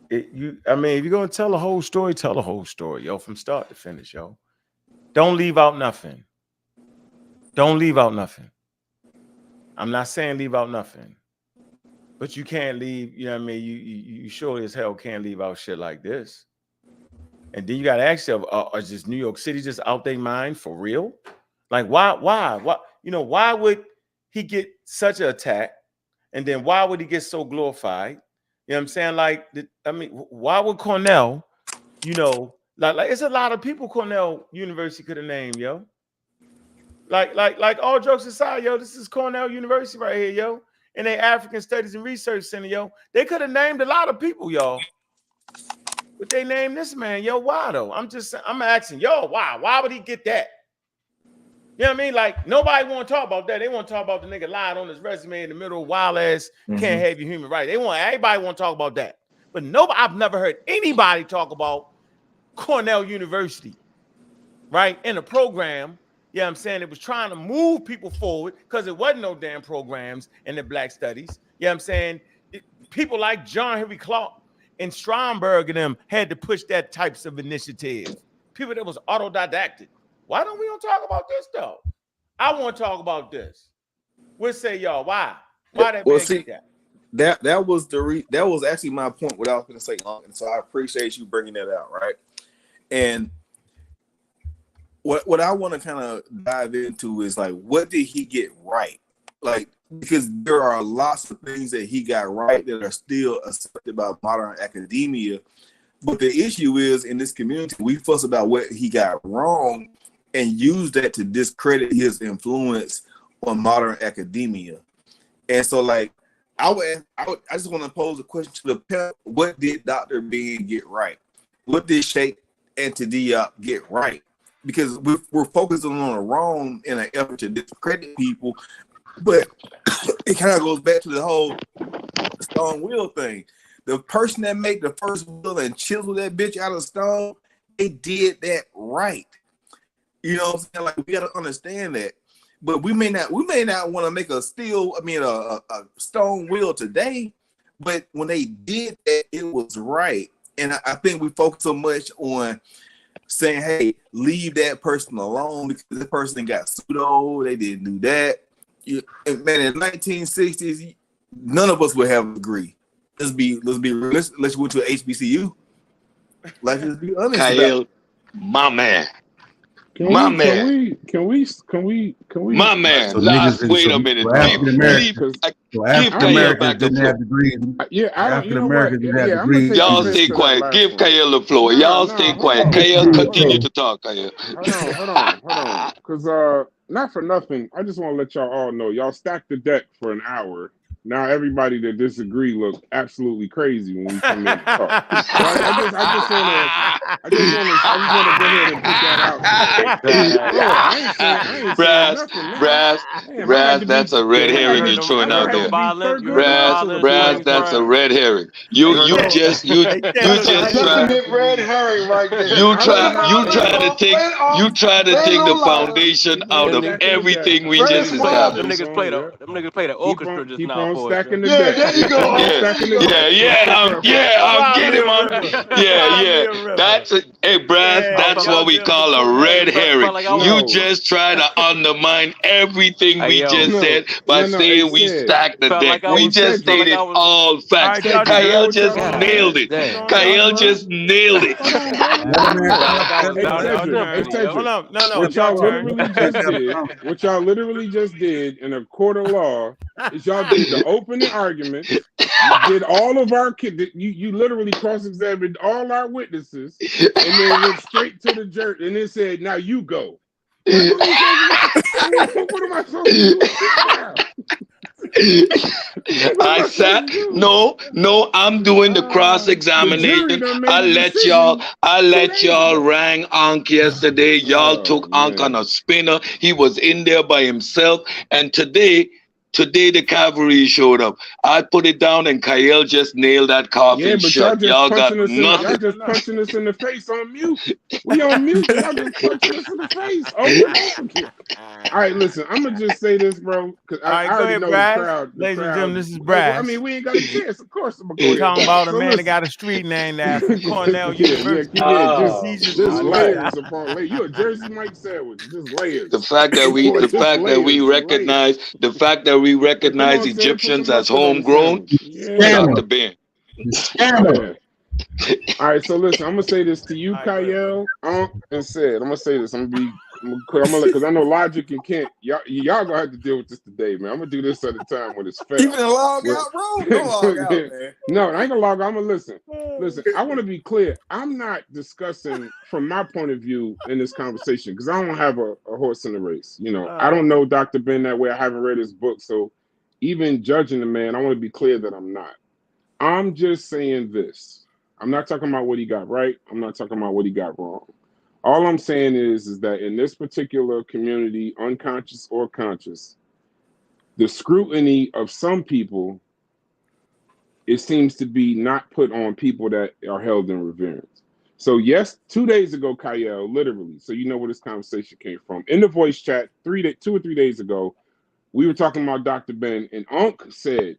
if you're gonna tell a whole story, tell the whole story, yo, from start to finish, yo. Don't leave out nothing. Don't leave out nothing. I'm not saying leave out nothing, but you can't leave. You know what I mean? You surely as hell can't leave out shit like this. And then you got to ask yourself, is just New York City just out their mind for real? Like, why? Why would he get such an attack? And then why would he get so glorified? You know what I'm saying? Like, why would Cornell, like it's a lot of people Cornell University could have named, yo. Like all jokes aside, yo, this is Cornell University right here, yo. And they African Studies and Research Center, yo. They could have named a lot of people, y'all. But they named this man, yo. Why though? I'm asking, yo, why? Why would he get that? You know what I mean? Like, nobody want to talk about that. They want to talk about the nigga lied on his resume in the middle of wild ass, can't have your human rights. Everybody want to talk about that. But I've never heard anybody talk about Cornell University, right? In a program, you know what I'm saying? It was trying to move people forward because it wasn't no damn programs in the Black Studies. You know what I'm saying? People like John Henry Clark and Stromberg and them had to push that types of initiative. People that was autodidactic. Why don't we talk about this though? I want to talk about this. What say y'all? Why? Why that? Well, see, that was actually my point. What I was going to say, and so I appreciate you bringing that out, right? And what I want to kind of dive into is like, what did he get right? Like, because there are lots of things that he got right that are still accepted by modern academia, but the issue is in this community we fuss about what he got wrong and use that to discredit his influence on modern academia. And so, like, I just want to pose a question to the panel. What did Dr. Ben get right? What did Sheikh Anta Diop get right? Because we're focusing on the wrong in an effort to discredit people, but it kind of goes back to the whole stone wheel thing. The person that made the first wheel and chiseled that bitch out of stone, they did that right. You know what I'm saying? Like, we got to understand that. But we may not want to make a stone wheel today, but when they did that, it was right. And I think we focus so much on saying, hey, leave that person alone because this person got pseudo, they didn't do that. Man, in the 1960s, none of us would have agreed. Let's be realistic. Let's go to an HBCU. Let's just be honest. Kyle, my man. Can we? My man, wait a minute. Give Kyle back the floor. African Americans didn't have degrees. Y'all stay quiet. Give Kyle the floor. Y'all stay quiet. Kyle, continue to talk, Kyle. Hold on. Because not for nothing, I just want to let y'all all know, y'all stacked the deck for an hour. Now everybody that disagree look absolutely crazy when we come in to talk. So I just want to go ahead and put that out. Raz, that's a red herring you're throwing out there. Raz, that's a red herring. You just try. Red herring right there. You try to take the foundation out of everything we just established. Them niggas play the orchestra just now. Stacking the deck. There you go. I'm getting on. That's Brad. That's what we call a red herring. You just try to undermine everything we just said by saying we stacked the deck. We just stated all facts. Kyle just nailed it. Kyle just nailed it. What y'all literally just did in a court of law is y'all did the opening argument. You did all of our you literally cross-examined all our witnesses and then went straight to the judge and then said, now you go. What am I supposed to do? I'm doing the cross-examination. I let y'all rang Ankh yesterday. Y'all took Ankh on a spinner. He was in there by himself. And today the cavalry showed up. I put it down and Kyle just nailed that coffin shut. Y'all got nothing. Y'all just punching us in the face on mute. We on mute. Y'all just punching us in the face. All right, listen. I'm gonna just say this, bro. Because I already know the crowd. Ladies and gentlemen, this is Brad. I mean, we ain't got a chance. Of course, I'm gonna go talking about a man that got a street named after Cornell University. Just layers upon layers. You a Jersey Mike sandwich. Just layers. The fact that we recognize Egyptians as homegrown, Dr. Ben. All right, so listen, I'm gonna say this to you, Kyle, and said. I'm gonna say this. I'm gonna be because I know Logic and Kent, y'all gonna have to deal with this today, man. I'm gonna do this at a time when it's fair. You finna log out, bro? Don't log out, man. No, I ain't gonna log out. I'm gonna listen. Listen, I want to be clear. I'm not discussing from my point of view in this conversation because I don't have a horse in the race. You know, I don't know Dr. Ben that way. I haven't read his book, so even judging the man, I want to be clear that I'm not. I'm just saying this. I'm not talking about what he got right. I'm not talking about what he got wrong. All I'm saying is that in this particular community, unconscious or conscious, the scrutiny of some people, it seems to be not put on people that are held in reverence. So yes, 2 days ago, Kyle, literally, so you know where this conversation came from. In the voice chat, 2 or 3 days ago, we were talking about Dr. Ben, and Unc said,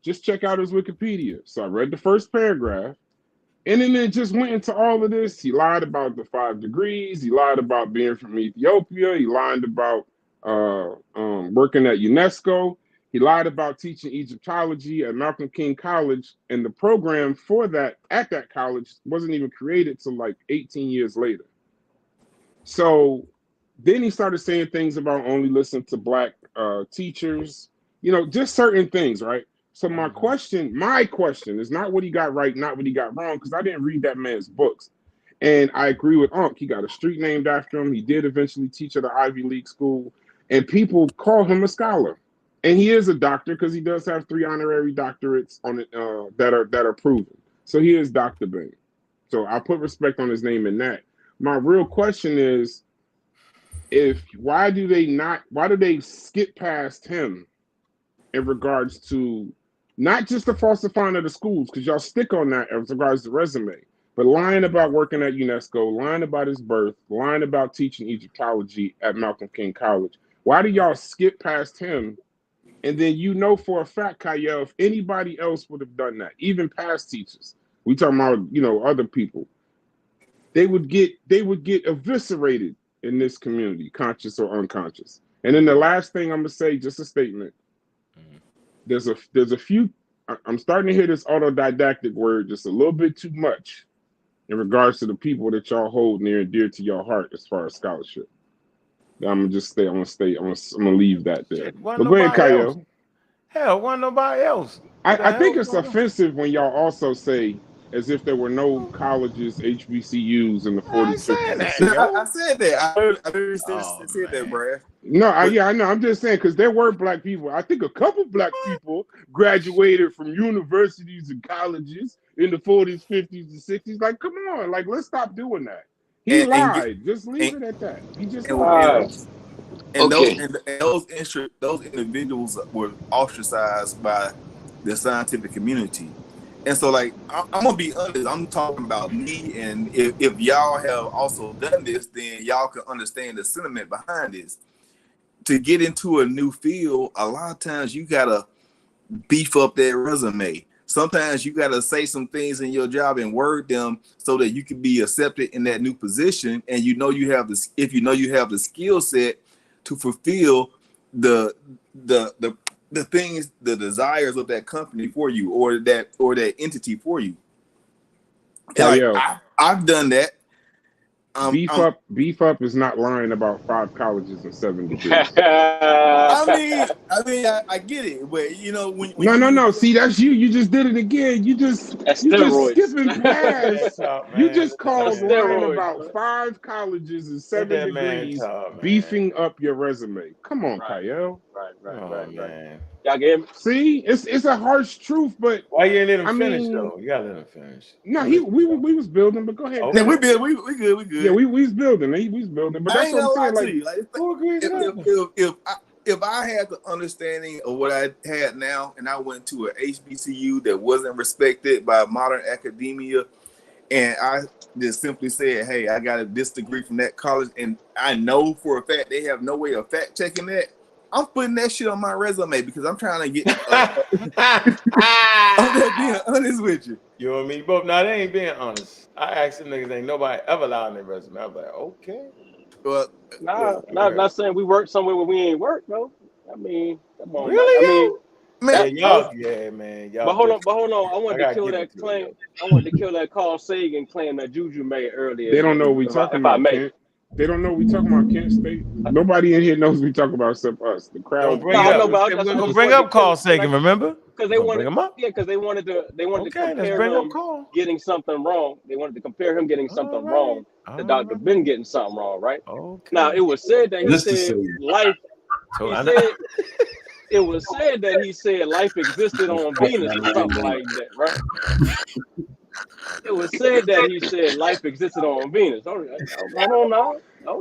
just check out his Wikipedia. So I read the first paragraph, and then it just went into all of this. He lied about the 5 degrees. He lied about being from Ethiopia. He lied about working at UNESCO. He lied about teaching Egyptology at Malcolm King College, and the program for that at that college wasn't even created till like 18 years later. So then he started saying things about only listening to Black teachers, you know, just certain things, right? So my question is not what he got right, not what he got wrong, because I didn't read that man's books. And I agree with Unc. He got a street named after him. He did eventually teach at an Ivy League school, and people call him a scholar. And he is a doctor because he does have 3 honorary doctorates on it that are proven. So he is Dr. Ben. So I put respect on his name in that. My real question is, why do they skip past him in regards to not just the falsifying of the schools, because y'all stick on that as regards to resume, but lying about working at UNESCO, lying about his birth, lying about teaching Egyptology at Malcolm King College. Why do y'all skip past him? And then you know for a fact, Kyle, if anybody else would have done that, even past teachers, we talking about, you know, other people, they would get eviscerated in this community, conscious or unconscious. And then the last thing I'm gonna say, just a statement. There's a few. I'm starting to hear this autodidactic word just a little bit too much in regards to the people that y'all hold near and dear to your heart as far as scholarship. I'm gonna leave that there. But go ahead, Kyle. Hell, wasn't nobody else. I think it's offensive when y'all also say as if there were no colleges, HBCUs in the 40s, 50s. I said that. I heard said that, Brad. No, I know. I'm just saying because there were Black people. I think a couple Black people graduated from universities and colleges in the 40s, 50s, and 60s. Like, come on, like let's stop doing that. He lied. Just leave it at that. He just lied. And those individuals were ostracized by the scientific community. And so, like, I'm gonna be honest. I'm talking about me, and if y'all have also done this, then y'all can understand the sentiment behind this. To get into a new field, a lot of times you gotta beef up that resume. Sometimes you gotta say some things in your job and word them so that you can be accepted in that new position. And you know you have this. If you know you have the skill set to fulfill the things, the desires of that company for you, or that entity for you. And like, I've done that. Beef up is not lying about 5 colleges and 7 degrees. I get it, but you know when no. See, that's you. You just did it again. You just skipping past. You just called lying about 5 colleges and 7 degrees, beefing up your resume. Come on, Kyle. Right. Y'all get him? See, it's a harsh truth, but why you ain't let him finish though? You gotta let him finish. No, we was building, but go ahead. Okay. We good. Yeah, we was building. He was building, but that's what I'm saying. If I had the understanding of what I had now, and I went to a HBCU that wasn't respected by modern academia, and I just simply said, "Hey, I got this degree from that college," and I know for a fact they have no way of fact checking that, I'm putting that shit on my resume because I'm trying to get. I'm just being honest with you. You and me both. Now they ain't being honest. I asked them niggas, ain't nobody ever lied on their resume. I was like, okay. Well, not saying we work somewhere where we ain't work though. I mean, come on. Really? Man, man. But hold on. I wanted to kill that claim. I wanted to kill that Carl Sagan claim that Juju made earlier. They don't know what we talking about. They don't know we talking about Kent State. Nobody in here knows we talking about except us. The crowd. Don't bring it up. We're gonna bring up Carl Sagan. Remember? Because they wanted, because they wanted to compare him getting something wrong. They wanted to compare him getting something wrong to Dr. Ben getting something wrong, right? Okay. Now it was said that he said life. It was said that he said life existed on Venus or something like that, right? It was said that he said life existed on Venus.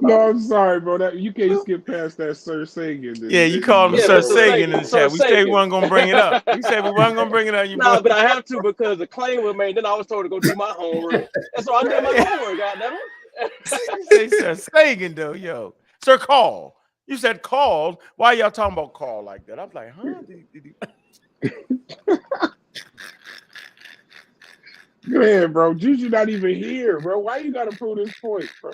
No, I'm sorry, bro. That you can't skip past that Sir Sagan. Yeah, you called him Sir Sagan in the chat. We said we weren't gonna bring it up. We said we weren't gonna bring it up. No, but I have to because the claim was made. Then I was told to go do my homework. That's why I did my homework. Goddamn it. You say Sir Sagan though, yo. Sir Carl. You said called. Why y'all talking about Carl like that? I was like, huh? Go ahead, bro. Juju not even here, bro. Why you gotta prove this point, bro?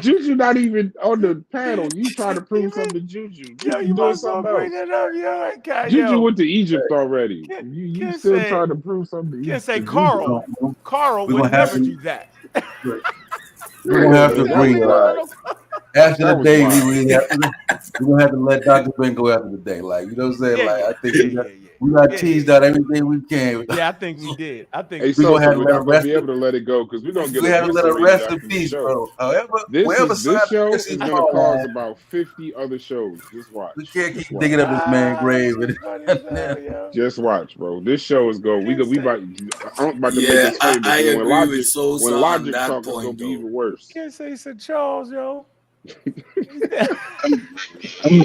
Juju not even on the panel. You trying to prove something to Juju? Yo, you doing must something bring else. It up, yo. Juju went to Egypt already. You still say, trying to prove something? You can't say Carl. Carl would never do that. We're gonna have to agree. After the day, we're gonna have to let Dr. Ben go after the day. Like, you know what I'm saying? Like, I think we got teased out everything we can. Yeah, I think we did. I think we're gonna have to let rest. Be able to let it go because we're gonna get. We have to let it rest in peace, bro. However, this show is gonna cause about 50 other shows. Just watch. We can't keep digging up this man's grave. Just watch, bro. This show is going. We about to make this famous. I agree with Sosa when Logic on that talk, point, it's gonna be even worse. You can't say St. Charles, yo.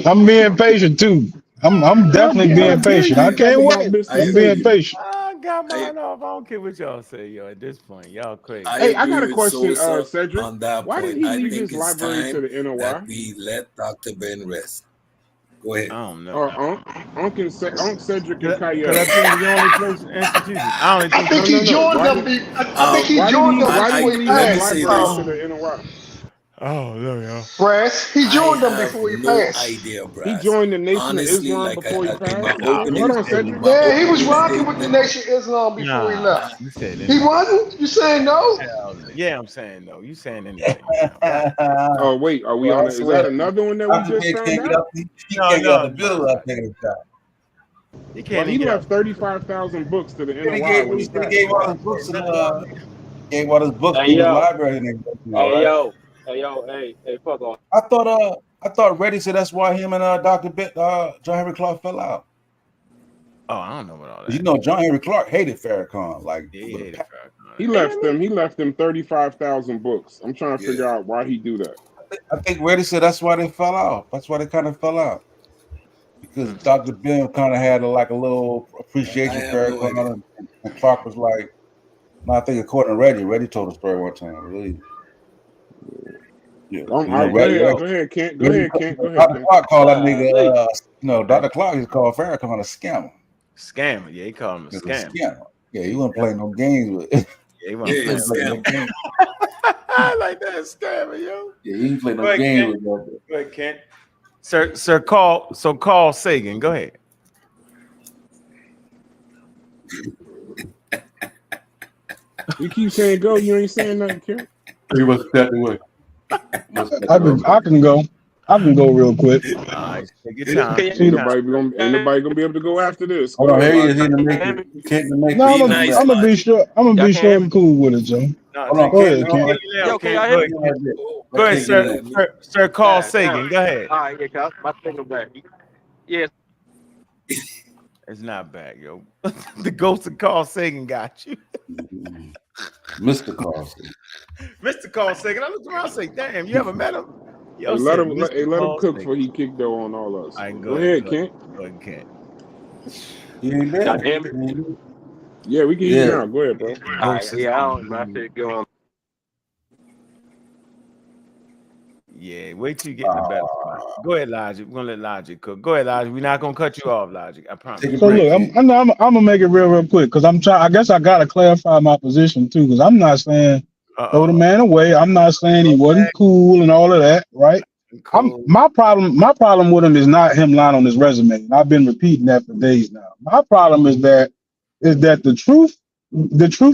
I'm being patient too. I'm definitely being patient. I can't wait. I'm being patient. I got mine off. I don't care what y'all say, yo. At this point, y'all crazy. Hey, I got a question, Cedric. On that why point, did he I leave think his library to the NOI? That we let Dr. Ben rest. Go ahead. I don't know. Unc Cedric and Kaya. That's the only place institution. I think he joined them. I think he joined them before he passed. To the NOI. Oh, there we go. Brass. He joined them before he passed. Idea, Brass. He joined the Nation Honestly, of Islam like before he passed. Hold on, Cedric. Yeah, he was rocking with the Nation of Islam before he left. He wasn't? You saying no? Yeah, I'm saying no. You saying anything? Oh wait, are we on? Is that another one that we just found out? He can't get out the bill up there. He can't. He left 35,000 books to the NOI. He gave all his books gave all his books to the library. Hey, fuck off. I thought Reddy said that's why him and Dr. John Henry Clark fell out. Oh, I don't know about all that. You know, John Henry Clark hated Farrakhan. Like, he hated Farrakhan. He left them 35,000 books. I'm trying to figure out why he do that. I think Reddy said that's why they fell out. That's why they kind of fell out. Because Dr. Ben kind of had a little appreciation for Farrakhan, and Clark was like, no, I think according to Reddy told the story one time. Really. Yeah. Go ahead, Kent. Dr. Clark called that nigga, Dr. Clark is called Farrakhan a scammer. Scammer, yeah, he called him a scammer. Yeah, he wasn't playing no games with it. Yeah, he wasn't playing no games. I like that scammer, yo. Yeah, he didn't play no games with that. Go ahead, Kent. Sir, Carl Sagan, go ahead. You keep saying go, you ain't saying nothing, Kent. He was that way. I can go. I can go real quick. All right, take your time. Ain't nobody gonna be able to go after this. Hold on, here he is in the making. I'm gonna be sure. I'm gonna be sure and cool with it, Joe. Hold on, go ahead, Ken. Go ahead, Sir Carl Sagan. Go ahead. All right, yeah, my finger back. Yes. It's not bad, yo. The ghost of Carl Sagan got you. Mr. Carl Sagan. Mr. Carl Sagan. I looked around and say, damn, you ever met him? Yo, let him cook before he kicked though on all us. Go ahead, Kent. Go ahead, Kent. Yeah, we can hear you now. Go ahead, bro. All right, I don't my shit going. Yeah, wait till you get in the better spot. Go ahead, Logic. We're gonna let Logic cook. Go ahead, Logic. We're not gonna cut you off, Logic. I promise. So look, I'm gonna make it real quick because I'm trying. I guess I gotta clarify my position too because I'm not saying throw the man away. I'm not saying he wasn't cool and all of that, right? Cool. My problem with him is not him lying on his resume. And I've been repeating that for days now. My problem is that the truth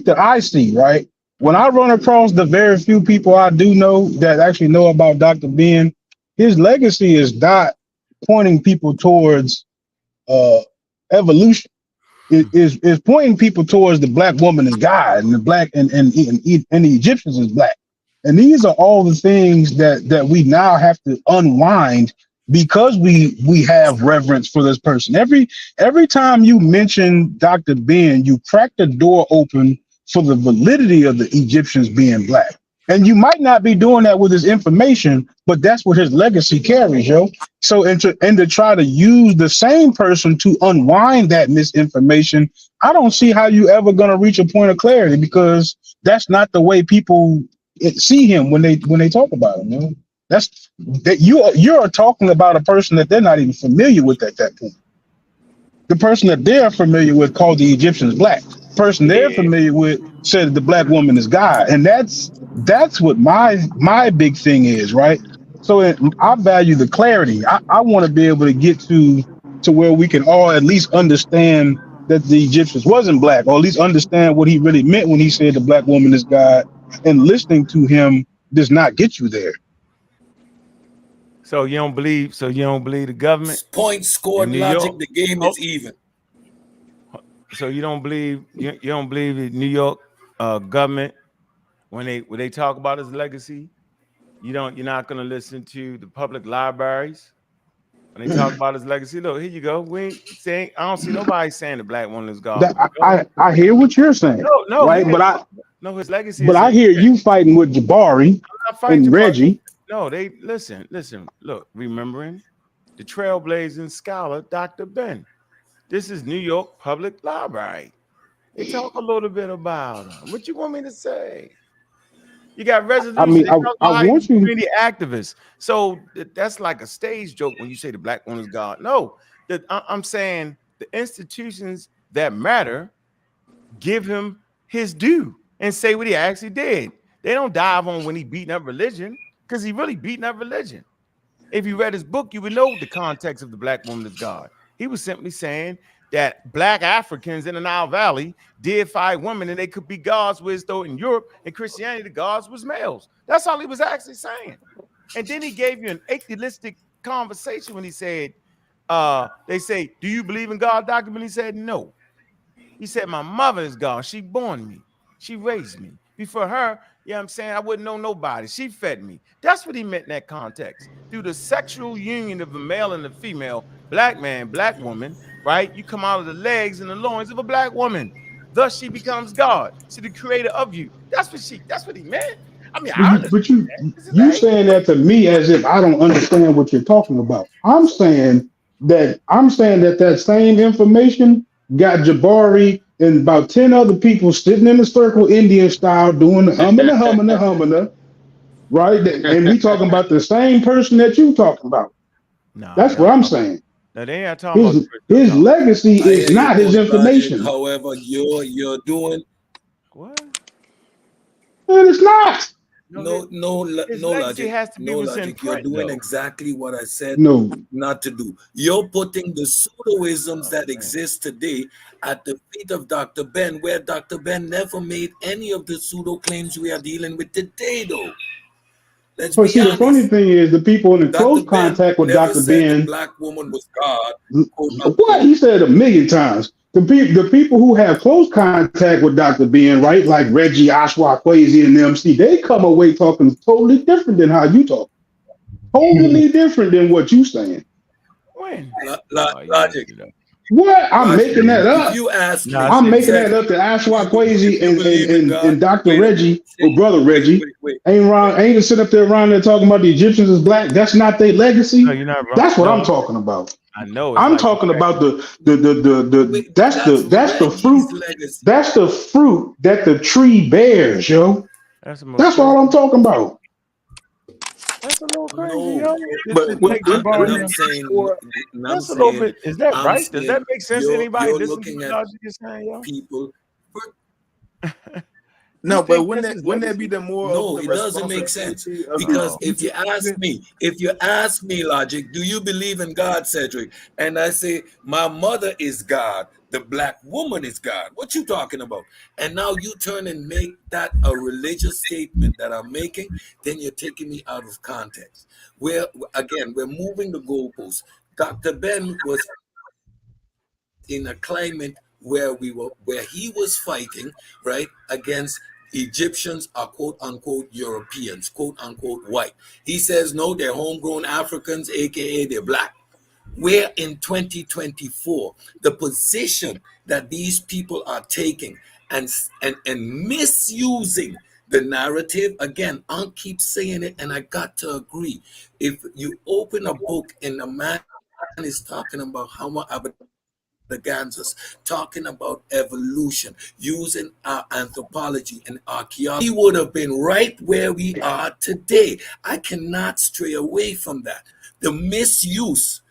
that I see, right? when I run across the very few people I do know that actually know about Dr. Ben, his legacy is not pointing people towards evolution. It is pointing people towards the black woman as God and the black and the Egyptians as black. And these are all the things that we now have to unwind because we have reverence for this person. Every time you mention Dr. Ben, you crack the door open for the validity of the Egyptians being black. And you might not be doing that with his information, but that's what his legacy carries, yo. So and to try to use the same person to unwind that misinformation, I don't see how you ever gonna reach a point of clarity, because that's not the way people see him when they talk about him. You know? That's that you're talking about a person that they're not even familiar with at that point. The person that they're familiar with called the Egyptians black. The person they're familiar with said the black woman is God, and that's what my big thing is, right? So I value the clarity. I want to be able to get to where we can all at least understand that the Egyptians wasn't black, or at least understand what he really meant when he said the black woman is God. And listening to him does not get you there. So you don't believe the government? Point scored logic, the game is even. So you don't believe the New York government when they talk about his legacy? You're not gonna listen to the public libraries when they talk about his legacy. Look, here you go. We ain't saying, I don't see nobody saying the black woman is God. I hear what you're saying. No, right? His legacy. But I hear you fighting with Jabari and Reggie. No, they listen. Look, remembering the trailblazing scholar, Dr. Ben. This is New York Public Library. They talk a little bit about him. What you want me to say? You got resolution. I mean, I want you community activists. So that's like a stage joke when you say the black woman is God. No, I'm saying the institutions that matter give him his due and say what he actually did. They don't dive on when he beating up religion, because he really beating up religion. If you read his book, you would know the context of the black woman is God. He was simply saying that black Africans in the Nile Valley deified women and they could be gods, whereas though in Europe and Christianity, the gods was males. That's all he was actually saying. And then he gave you an atheistic conversation when he said, they say, do you believe in God, Dr. Ben? He said, no. He said, my mother is God. She born me. She raised me. Before her, you know what I'm saying, I wouldn't know nobody. She fed me. That's what he meant in that context. Through the sexual union of a male and a female, black man, black woman, right? You come out of the legs and the loins of a black woman. Thus she becomes God. She's the creator of you. That's what he meant. I mean, but you saying that to me as if I don't understand what you're talking about. I'm saying that same information got Jabari and about 10 other people sitting in a circle, Indian style, doing the humming, right? And we talking about the same person that you talking about. No, that's what I'm saying. No, they ain't talking about his legacy is not his information. However, you're doing what? And it's not. No logic. Has to be no logic. You're doing exactly what I said not to do. You're putting the pseudoisms that exist today at the feet of Dr. Ben, where Dr. Ben never made any of the pseudo claims we are dealing with today, though. Let's be honest. The funny thing is the people in close contact with Dr. Ben. The black woman was God. What he said a million times. The people who have close contact with Dr. Ben, right, like Reggie, Oshawa, Kwesi, and them, see, they come away talking totally different than how you talk. Totally different than what you saying. When? Logic. What? I'm making that up. If you ask me, I'm making that up to Oshawa, Kwesi, and Dr. Reggie, or Brother Reggie. Ain't to sit up there around there talking about the Egyptians as black. That's not their legacy. No, you're not wrong. That's what I'm talking about. I know. I'm talking about that's the fruit. That's the fruit that the tree bears, yo. That's all I'm talking about. That's a little crazy, yo. But I'm saying, that's a little bit. Is that right? Does that make sense to anybody? You're looking at people. No, but wouldn't that be the more? No, it doesn't make sense, because if you ask me, Logic, do you believe in God, Cedric? And I say my mother is God, the black woman is God. What you talking about? And now you turn and make that a religious statement that I'm making, then you're taking me out of context. We're moving the goalposts. Dr. Ben was in a climate where he was fighting, right, against Egyptians are quote unquote Europeans, quote unquote white. He says no, they're homegrown Africans, aka they're black. We're in 2024. The position that these people are taking and misusing the narrative, again, I'll keep saying it, and I got to agree. If you open a book and a man is talking about how much the Gansas, talking about evolution, using our anthropology and archaeology, we would have been right where we are today. I cannot stray away from that. The misuse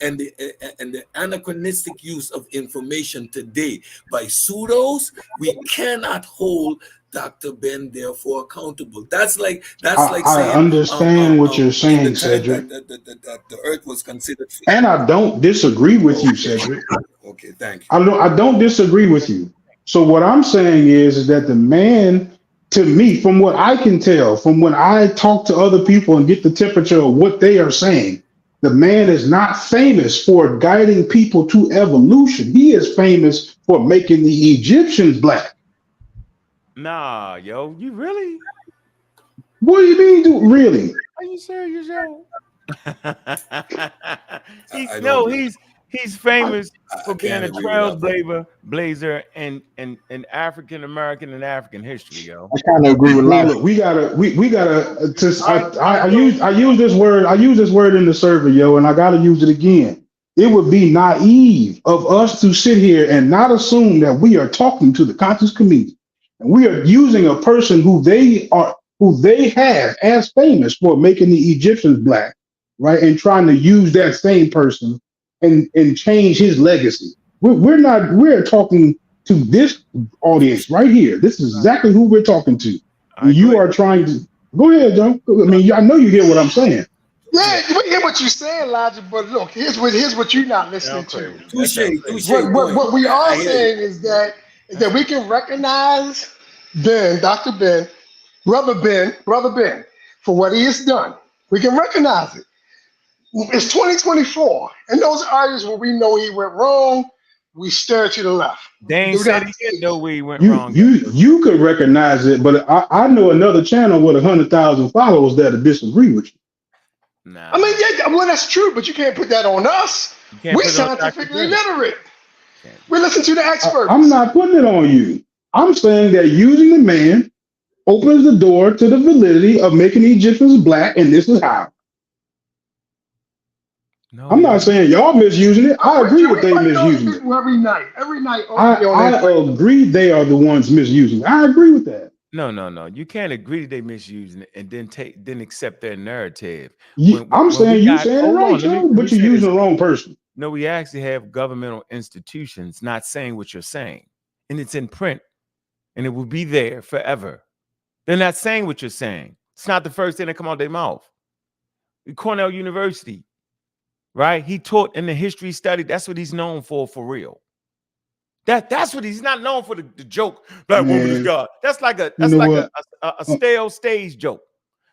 and the anachronistic use of information today by pseudos, we cannot hold Dr. Ben therefore accountable. That's like saying I understand what you're in the saying, time Cedric, that the earth was considered and I don't disagree with you, Cedric. Okay, thank you. I don't disagree with you. So what I'm saying is that the man, to me, from what I can tell, from when I talk to other people and get the temperature of what they are saying, the man is not famous for guiding people to evolution. He is famous for making the Egyptians black. Nah, yo, you really? What do you mean, really? Are you serious, yo? He's famous for being a trailblazer in African American and African history, yo. I kind of agree with Logic. Look, we gotta. I use this word in the survey, yo, and I gotta use it again. It would be naive of us to sit here and not assume that we are talking to the conscious community, and we are using a person who they have as famous for making the Egyptians black, right, and trying to use that same person and change his legacy. We're talking to this audience right here. This is exactly who we're talking to. You are trying to go ahead, John. I mean, I know you hear what I'm saying. Yeah, you hear what you're saying, Logic, but look, here's what you're not listening to. What we are saying is that we can recognize Dr. Ben, Brother Ben, for what he has done. We can recognize it. It's 2024, and those areas where we know he went wrong, we stare to the left. Dane said he didn't know where he went wrong. You could recognize it, but I know another channel with 100,000 followers that disagree with you. Nah. I mean, yeah, well, that's true, but you can't put that on us. We're scientifically literate. We listen to the experts. I'm not putting it on you. I'm saying that using the man opens the door to the validity of making the Egyptians black, and this is how. No, I'm not saying y'all misusing it. I agree that they misusing it. Every night. I agree they are the ones misusing it. I agree with that. No. You can't agree that they misusing it and then accept their narrative. I'm saying you're saying it right, Joe, but you're using the wrong person. No, we actually have governmental institutions not saying what you're saying, and it's in print, and it will be there forever. They're not saying what you're saying. It's not the first thing that come out their mouth. Cornell University. Right? He taught in the history study. That's what he's known for real. That's what he's not known for the joke. Black woman is God. That's like a stale stage joke.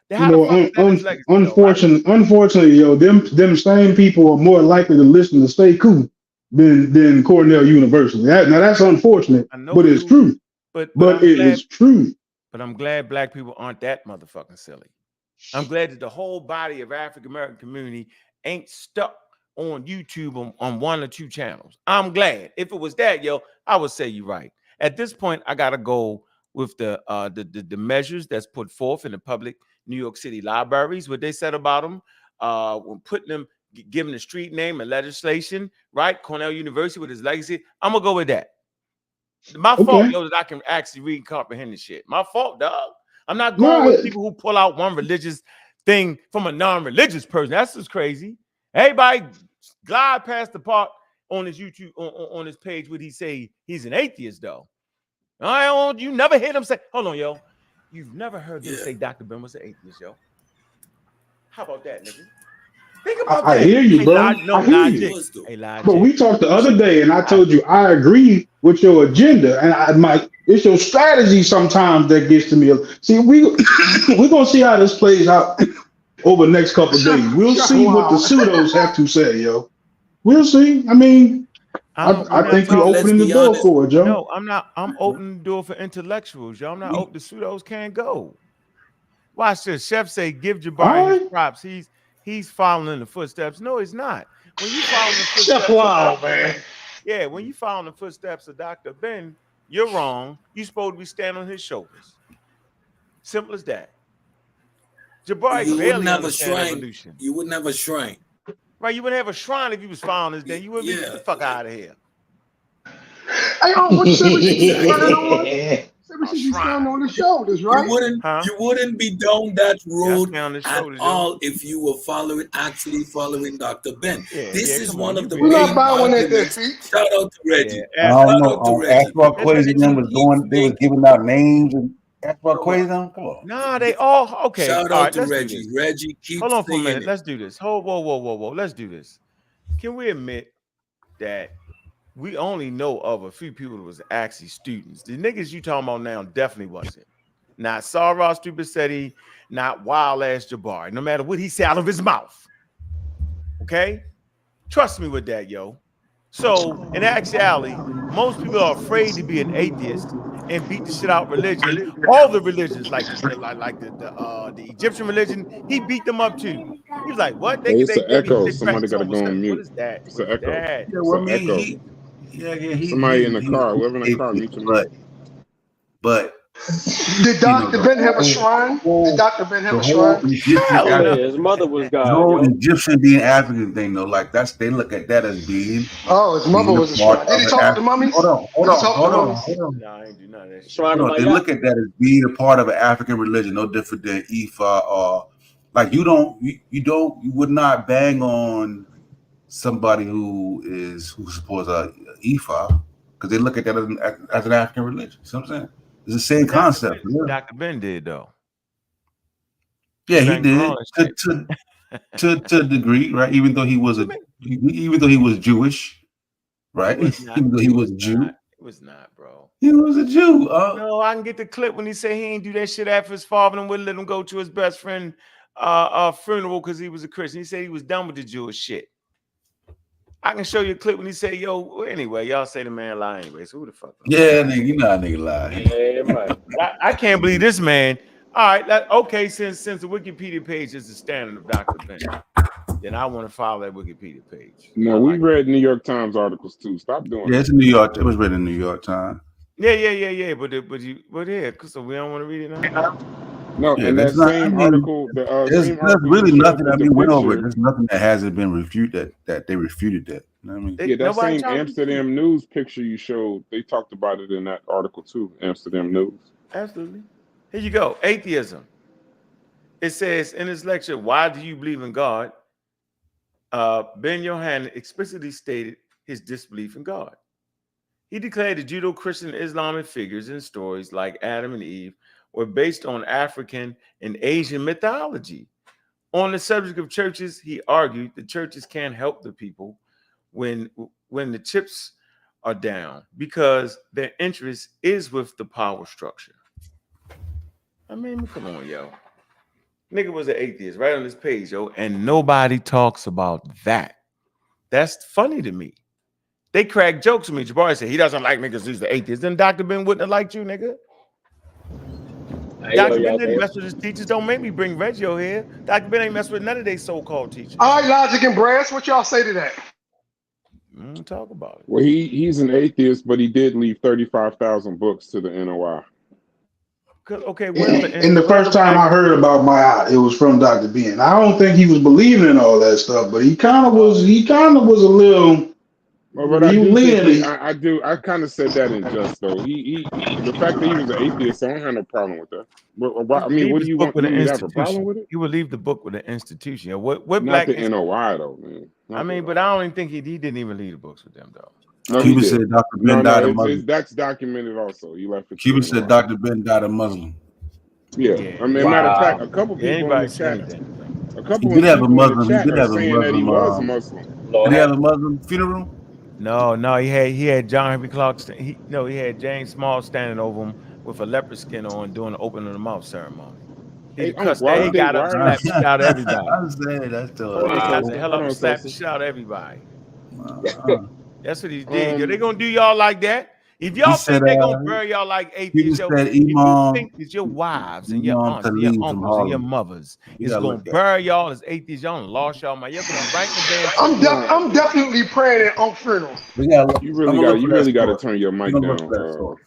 Unfortunately, yo, them same people are more likely to listen to Stay Cool than Cornell University. That's unfortunate, but it's true. But it is true. But I'm glad black people aren't that motherfucking silly. I'm glad that the whole body of African American community ain't stuck on YouTube on one or two channels. I'm glad. If it was that, yo, I would say you're right. At this point, I gotta go with the measures that's put forth in the public New York City libraries. What they said about them, when putting them, giving the street name and legislation, right? Cornell University with his legacy. I'm gonna go with that. My fault, yo, that I can actually read and comprehend this shit. My fault, dog. I'm not going with people who pull out one religious thing from a non-religious person. That's just crazy. Everybody glide past the part on his YouTube on his page where he say he's an atheist, though. You never heard him say, hold on, yo. You've never heard him say Dr. Ben was an atheist, yo. How about that, nigga? Think about I that. hear you, Hey, bro. Logic, no, I hear Logic. you. Was though. Hey, Logic. But we talked the other day, and I told you I agree with your agenda, and it's your strategy sometimes that gets to me. See, we're gonna see how this plays out over the next couple of days. We'll see what the pseudos have to say, yo. We'll see. I mean, I think you Let's opening the be door honest. for it, Joe. No, I'm not. I'm opening the door for intellectuals, yo. I'm not open. The pseudos can't go. Watch this. Chef say, give Jabari his props. He's following in the footsteps. No, he's not. When you follow the footsteps, wow, man. Yeah, when you follow the footsteps of Dr. Ben, you're wrong. You're supposed to be standing on his shoulders. Simple as that. Jabari You wouldn't barely have a understand shrine. evolution. You wouldn't have a shrine. Right, you wouldn't have a shrine if you was following this day. You wouldn't be get the fuck out of here. Hey, what you said we should be standing on? Exactly. Said we should be standing on the shoulders, right? You wouldn't be down that road stand on the at shoulders, yo. all if you were actually following Dr. Ben. This is come one on, of the We're not main bowing at their arguments. feet. Shout out to Reggie. I Shout don't out to know. Reggie. Asphalt Quazy and them was going. They was giving out names and Asphalt Come on. Quazy. Them. Come on. Nah, they all okay. Shout All out right, to let's Reggie. do this. Reggie, keep Hold on for a saying minute. it. Let's do this. Whoa. Let's do this. Can we admit that we only know of a few people that was actually students? The niggas you talking about now definitely wasn't. Not Sarah Stupicetti, not wild ass Jabari. No matter what he said out of his mouth. Okay? Trust me with that, yo. So in actuality, most people are afraid to be an atheist and beat the shit out religion. All the religions, like the Egyptian religion, he beat them up too. He was like, "What? Hey, it's an echo. They Somebody got to go on mute. What is that? It's an echo. That? Yeah, It's well, I an mean, echo. Somebody in the car. Whoever in the car, mute your mic. But Did Dr. Ben have a shrine? Did Dr. Ben have a shrine? Hell yeah, his mother was The God. whole Yo. Egyptian being African thing, though, like they look at that as being. Oh, his mother was a shrine. Did he talk to mummies? Hold Did he talk to on. mummies? No, I ain't do none of that shit. Shrine of They my look at that as being a part of an African religion, no different than Ifa or like you would not bang on somebody who's supposed to Ifa because they look at that as an African religion. You know what I'm saying? It's the same concept. Dr. Ben did though. Yeah, he did to a degree, right? Even though he was Jewish, right? Even though he was a Jew. It was not, bro. He was a Jew. No, I can get the clip when he said he ain't do that shit after his father and wouldn't let him go to his best friend funeral because he was a Christian. He said he was done with the Jewish shit. I can show you a clip when he said, "Yo, well, anyway, y'all say the man lie anyway." So who the fuck? Yeah, nigga, you know how nigga lie. Yeah, man. I can't believe this man. All right, okay. Since the Wikipedia page is the standard of Dr. Ben, then I want to follow that Wikipedia page. No, we read New York Times articles too. Stop doing Yeah, it's in New York. It was written in New York Times. Yeah. But yeah, so we don't want to read it now. No, Yeah, and that same article, there's really nothing. I mean, went over it. There's nothing that hasn't been refuted. That they refuted that. You know what I mean? Yeah, that same Amsterdam News picture you showed, they talked about it in that article too. Amsterdam News. Absolutely. Here you go. Atheism. It says in his lecture, "Why do you believe in God?" Ben-Jochannan explicitly stated his disbelief in God. He declared the Judeo-Christian Islamic figures and stories like Adam and Eve were based on African and Asian mythology. On the subject of churches, he argued the churches can't help the people when the chips are down because their interest is with the power structure. I mean, come on, yo. Nigga was an atheist right on this page, yo, and nobody talks about that. That's funny to me. They crack jokes with me. Jabari said he doesn't like niggas, he's the atheist. Then Dr. Ben wouldn't have liked you, nigga. Dr. Ben didn't mess with his teachers. Don't make me bring Reggie over here. Dr. Ben ain't mess with none of their so-called teachers. All right, Logic and Brass, what y'all say to that? Talk about it. Well, he's an atheist, but he did leave 35,000 books to the NOI. Okay, and the first time I heard about my eye, it was from Dr. Ben. I don't think he was believing in all that stuff, but he kind of was. He kind of was a little. Well, but I kind of said that in jest though. The fact that he was an atheist, I don't have no problem with that. But I mean, what do you want? You have a problem with it? He would leave the book with an institution. What Not black the NOI though, man. I mean, but I don't even think he didn't even leave the books with them though. No, Cuba said Dr. Ben died a Muslim. That's documented also. He left it. Cuba said Dr. Ben died a Muslim. Yeah. I mean, matter of fact, a couple people in the chat. A couple He of did have a people in the Muslim. He chat did are have a saying that he was Muslim. Muslim. Did he have a Muslim funeral? No, he had John Henry Clark. He had James Small standing over him with a leopard skin on, doing the opening of the mouth ceremony. Hey, Cussed why that. would He they? got up, Why are slapped the shit out of everybody. I'm saying that's the Hold on, Got Sosa. the hell Hold up on, and slapped the Sosa. shit out of everybody. That's what he did. Yo, they Um, gonna do y'all like that. If He y'all said think they're gonna bury y'all like he atheists, yo, said if you Imam think that your wives and your aunts and your Khalid from uncles and your Harlem. mothers You is gotta gonna look at. bury y'all as atheists, y'all done lost y'all mind. You're gonna be right in the damn cemetery. I'm definitely praying at Unc funeral. We gotta look. you I'm really gonna got look you for that really got to source. turn your We're mic gonna look down. for that source.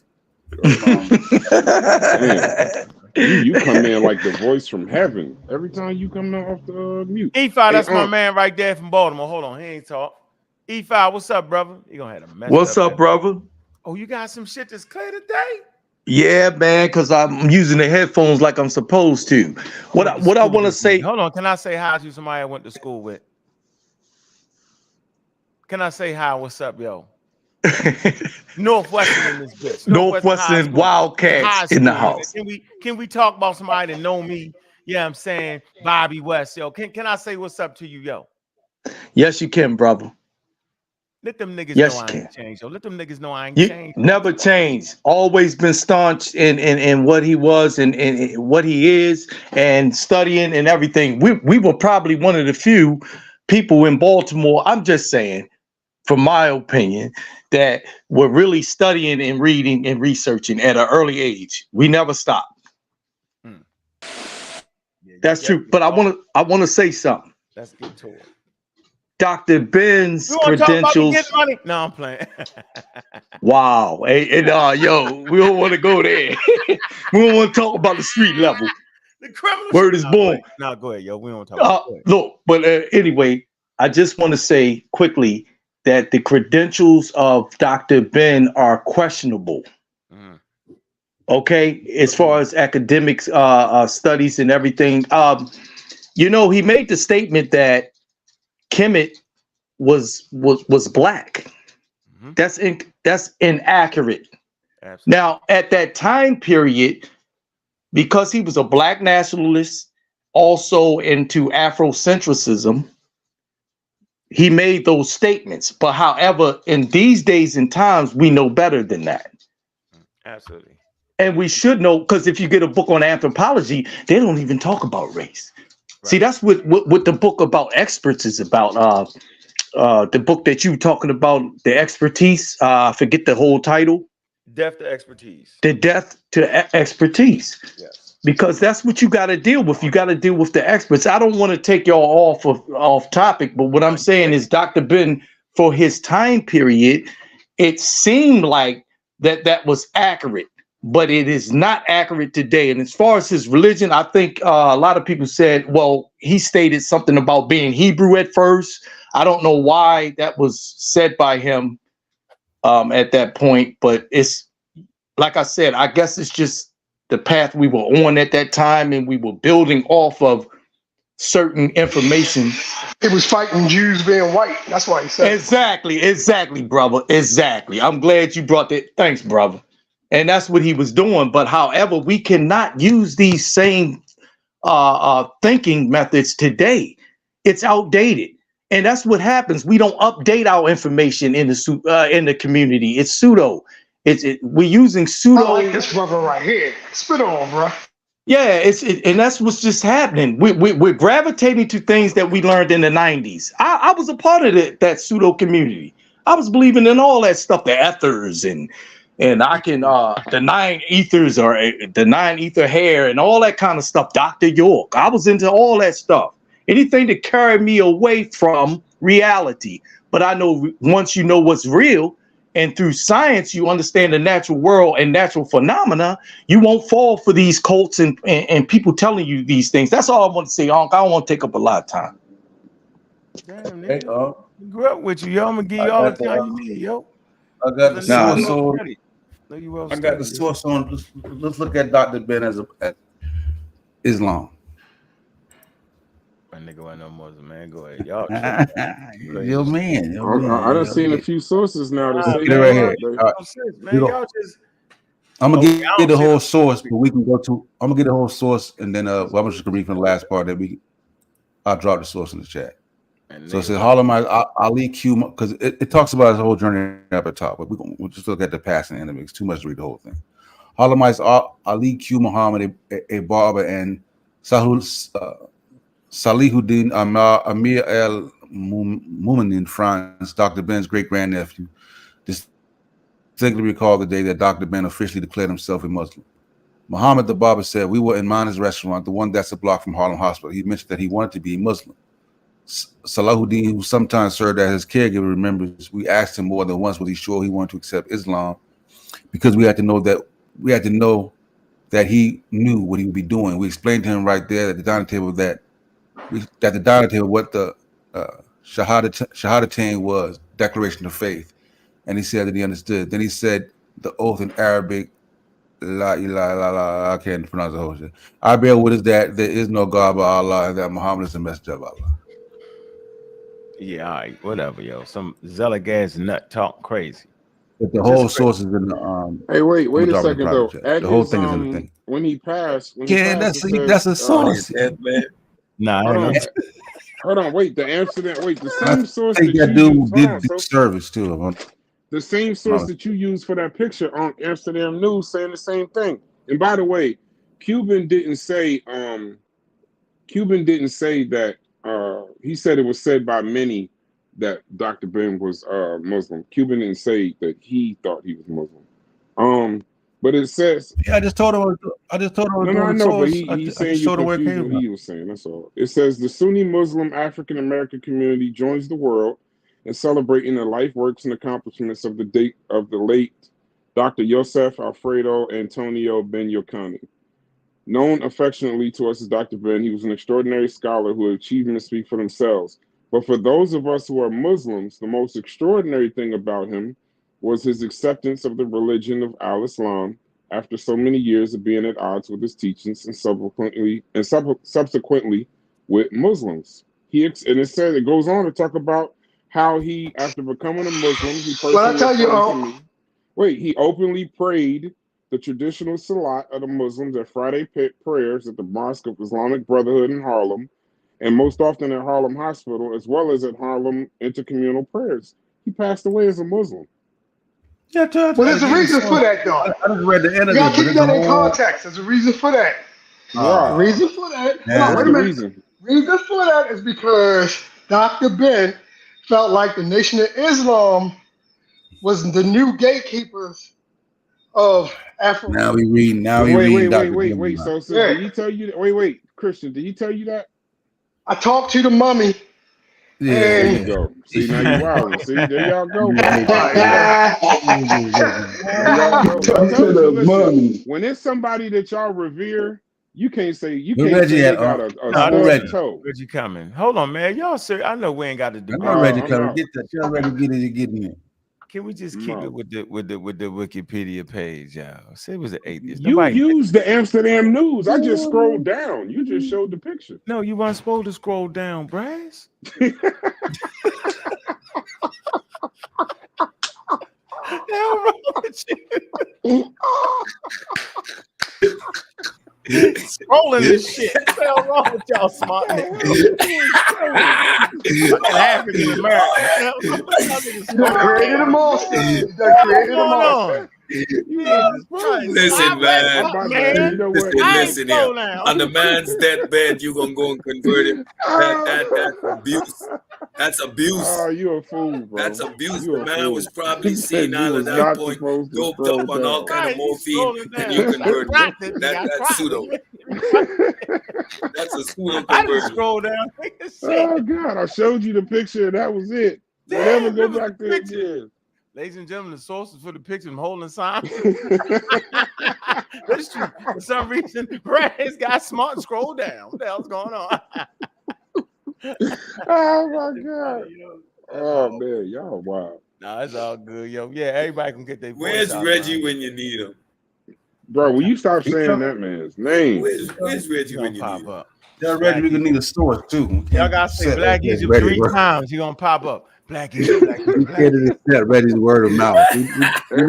Damn, you come in like the voice from heaven every time you come off the mute. E5, that's my man right there from Baltimore. Hold on, he ain't talk. E5, what's up, brother? You gonna have to mess What's up, brother? Oh, you got some shit that's clear today? Yeah, man, because I'm using the headphones like I'm supposed to. What I want to say. Hold on, can I say hi to somebody I went to school with? Can I say hi? What's up, yo? Northwestern in this bitch. Northwestern Wildcats in the house. Can we talk about somebody that know me? Yeah, I'm saying Bobby West, yo. Can I say what's up to you, yo? Yes, you can, brother. Let them niggas Yes, know you I ain't can. changed, yo. Let them niggas know I ain't You changed. never changed. Always been staunch in what he was and what he is, and studying and everything. We were probably one of the few people in Baltimore. I'm just saying, from my opinion, that were really studying and reading and researching at an early age. We never stopped. That's true. But I want to say something. Let's get to it. Dr. Ben's credentials. Talk about money? No, I'm playing. Wow. Hey, yo, we don't want to go there. We don't want to talk about the street level. The criminal Word is born. No, go ahead, yo. We don't talk about it. Look, but anyway, I just want to say quickly that the credentials of Dr. Ben are questionable. Okay, as far as academics studies and everything. He made the statement that Kemet was black. That's inaccurate. Absolutely. Now, at that time period, because he was a black nationalist, also into Afrocentrism, he made those statements. But however, in these days and times, we know better than that. Absolutely. And we should know, because if you get a book on anthropology, they don't even talk about race. Right. See, that's what the book about experts is about. The book that you talking about, the expertise. I forget the whole title. Death to expertise. The death to expertise. Yes. Because that's what you got to deal with. You got to deal with the experts. I don't want to take y'all off topic, but what I'm saying is Dr. Ben, for his time period, it seemed like that was accurate, but it is not accurate today. And as far as his religion, I think a lot of people said, well, he stated something about being Hebrew at first. I don't know why that was said by him at that point, but it's like I said, I guess it's just the path we were on at that time, and we were building off of certain information. It was fighting Jews being white. That's why he said exactly, brother. Exactly. I'm glad you brought that. Thanks, brother. And that's what he was doing. But however, we cannot use these same thinking methods today. It's outdated. And that's what happens. We don't update our information in the community. It's pseudo. We're using pseudo. I like this brother right here. Spit on, bro. Yeah, and that's what's just happening. We're gravitating to things that we learned in the 90s. I was a part of that pseudo community. I was believing in all that stuff, the ethers and I can the 9 ethers or the 9 ether hair and all that kind of stuff. Dr. York. I was into all that stuff. Anything to carry me away from reality. But I know once you know what's real, and through science, you understand the natural world and natural phenomena, you won't fall for these cults and people telling you these things. That's all I want to say, Unc. I don't want to take up a lot of time. Damn, nigga. Grew up with you, yo. I'm going to give you all the time you need, yo. I got the source on. I got the source on. Let's look at Dr. Ben as Islam. My nigga wasn't no Muslim, man. Go ahead, y'all. Your man. I done seen a few sources now that say right here. Man, y'all just. I'm gonna get the whole source, but we can go to. I'm gonna get the whole source, and then I'm just gonna read from the last part that we. I'll drop the source in the chat. So it says Harlemite Ali Q, because it talks about his whole journey up at top, but we'll just look at the past and end. It's too much to read the whole thing. Harlemites Ali Q Muhammad, a barber, and Salihuddin Amir El Moumin in France, Dr. Ben's great grandnephew, distinctly recalled the day that Dr. Ben officially declared himself a Muslim. Muhammad the barber said, "We were in Mana's restaurant, the one that's a block from Harlem Hospital. He mentioned that he wanted to be a Muslim. Salahuddin, who sometimes served as his caregiver, remembers we asked him more than once was he sure he wanted to accept Islam, because we had to know that he knew what he would be doing. We explained to him right there at the dining table what the Shahadatain was, declaration of faith, and he said that he understood. Then he said the oath in Arabic, La ilaha illallah. I can't pronounce the whole shit. I bear witness that there is no God but Allah, and that Muhammad is the messenger of Allah." Yeah, all right, whatever, yo. Some Zelagas nut talk crazy. But the whole source is in the Hey, wait a second though. The whole thing is in the thing. When he passed, that's a source. Nah, hold on, wait. The Amsterdam, the same source that that dude did do service too. The same source that you used for that picture on Amsterdam News saying the same thing. And by the way, Cuban didn't say that. He said it was said by many that Dr. Ben was Muslim. Cuban didn't say that he thought he was Muslim. But it says, yeah, I just told him. No, I know, but he's saying you confused what he was saying. That's all. It says the Sunni Muslim African American community joins the world in celebrating the life, works, and accomplishments of the late Dr. Yosef Alfredo Antonio Ben-Jochannan. Known affectionately to us as Dr. Ben, he was an extraordinary scholar whose achievements speak for themselves. But for those of us who are Muslims, the most extraordinary thing about him was his acceptance of the religion of Al-Islam after so many years of being at odds with his teachings and subsequently with Muslims. It goes on to talk about how he, after becoming a Muslim, he openly prayed the traditional salat of the Muslims at Friday prayers at the Mosque of Islamic Brotherhood in Harlem, and most often at Harlem Hospital, as well as at Harlem intercommunal prayers. He passed away as a Muslim. Yeah, well, there's a reason for that, though. I just read the end of it. You gotta keep that in context. There's a reason for that. The reason for that. Wait a minute. Reason for that is because Dr. Ben felt like the Nation of Islam was the new gatekeepers of Africa. Now we read. Wait. So did he tell you that? Wait, Christian, did he tell you that? I talked to the mummy. Yeah, there you go. See, now you wild. See, there y'all go. When it's somebody that y'all revere, you can't say Reggie got a toe. Reggie coming. Hold on, man. Y'all serious? I know we ain't got to do. Reggie coming. Get that. Tell Reggie get in. Can we just keep it with the Wikipedia page, y'all? Say it was an atheist. You used the Amsterdam News. I just scrolled down. You just showed the picture. No, you weren't supposed to scroll down, Brass. Scrolling this shit. What the hell wrong with y'all smart niggas? African American. Created a monster. Created a monster. Listen, man. Listen here. On the man's deathbed, you gonna go and convert him. That's abuse. That's abuse. Oh, you a fool, bro. That's abuse. The man was probably seen all at that point, doped up on all kind of morphine, and you convert him. That's pseudo. That's a pseudo I just conversion. scroll down. Oh God, I showed you the picture, and that was it. Don't ever go back there again. Ladies and gentlemen, the sources for the picture, I'm holding sign. That's true. For some reason, Brad's got smart and scroll down. What the hell's going on? Oh my God. Oh man, y'all wild. No, it's all good, yo. Yeah, everybody can get their voice Where's out, Reggie man. when you need him? Bro, will you stop saying that man's name? Where's Reggie when you pop need him? up? Tell Reggie we gonna need a source too. Y'all gotta say Black Egypt 3 times. He gonna pop up. Black Egypt, Black Egypt, Black Egypt. Reggie word of mouth. We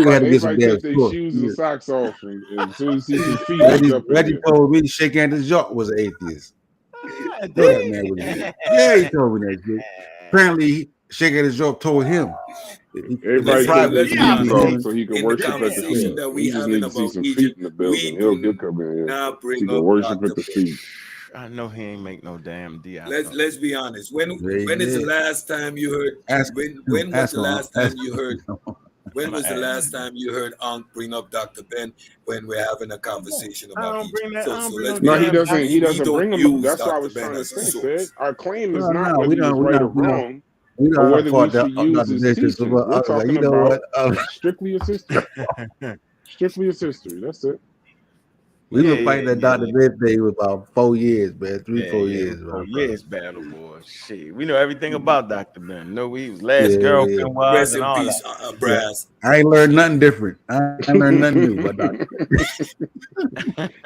had to get some damn their source. shoes and socks off, and as soon as he can feet Reggie up. told me Shake Anthony Jock was an atheist. know that man was good. Yeah, he told me that shit. Apparently, Shake at his job told him. Everybody says he's feet soft so he can in the worship at the conversation feet. that We we just having need to see about some Egypt, feet in the building. He'll come in here. now bring He can up worship Dr. at the Ben. feet. I know he ain't make no damn deal. Let's be honest. When They is the did. last time you heard? Ask When was ask the him. last time Ask you heard? When I'ma was the ask. last time you heard Unc bring up Dr. Ben when we're having a conversation I about don't Egypt? bring that. I don't So bring let's no be No, he damn. honest. doesn't. He We doesn't don't bring them. use That's what I Dr. was Ben trying to as a say, source. Sid. Our claim is No, not no, whether we he's don't. We right or don't. We don't. wrong, We or don't whether we fought should that. use his teachings. We're talking You know about what? strictly his history. Strictly his history. That's it. We been fighting that Dr. Ben thing for about 4 years, man. 4 years. 4 years battle, boy. Shit, we know everything about Dr. Ben. No, he was last Yeah, girlfriend was Rest and in all peace, that. Brass. I ain't learned nothing different. I ain't learned nothing new about Dr.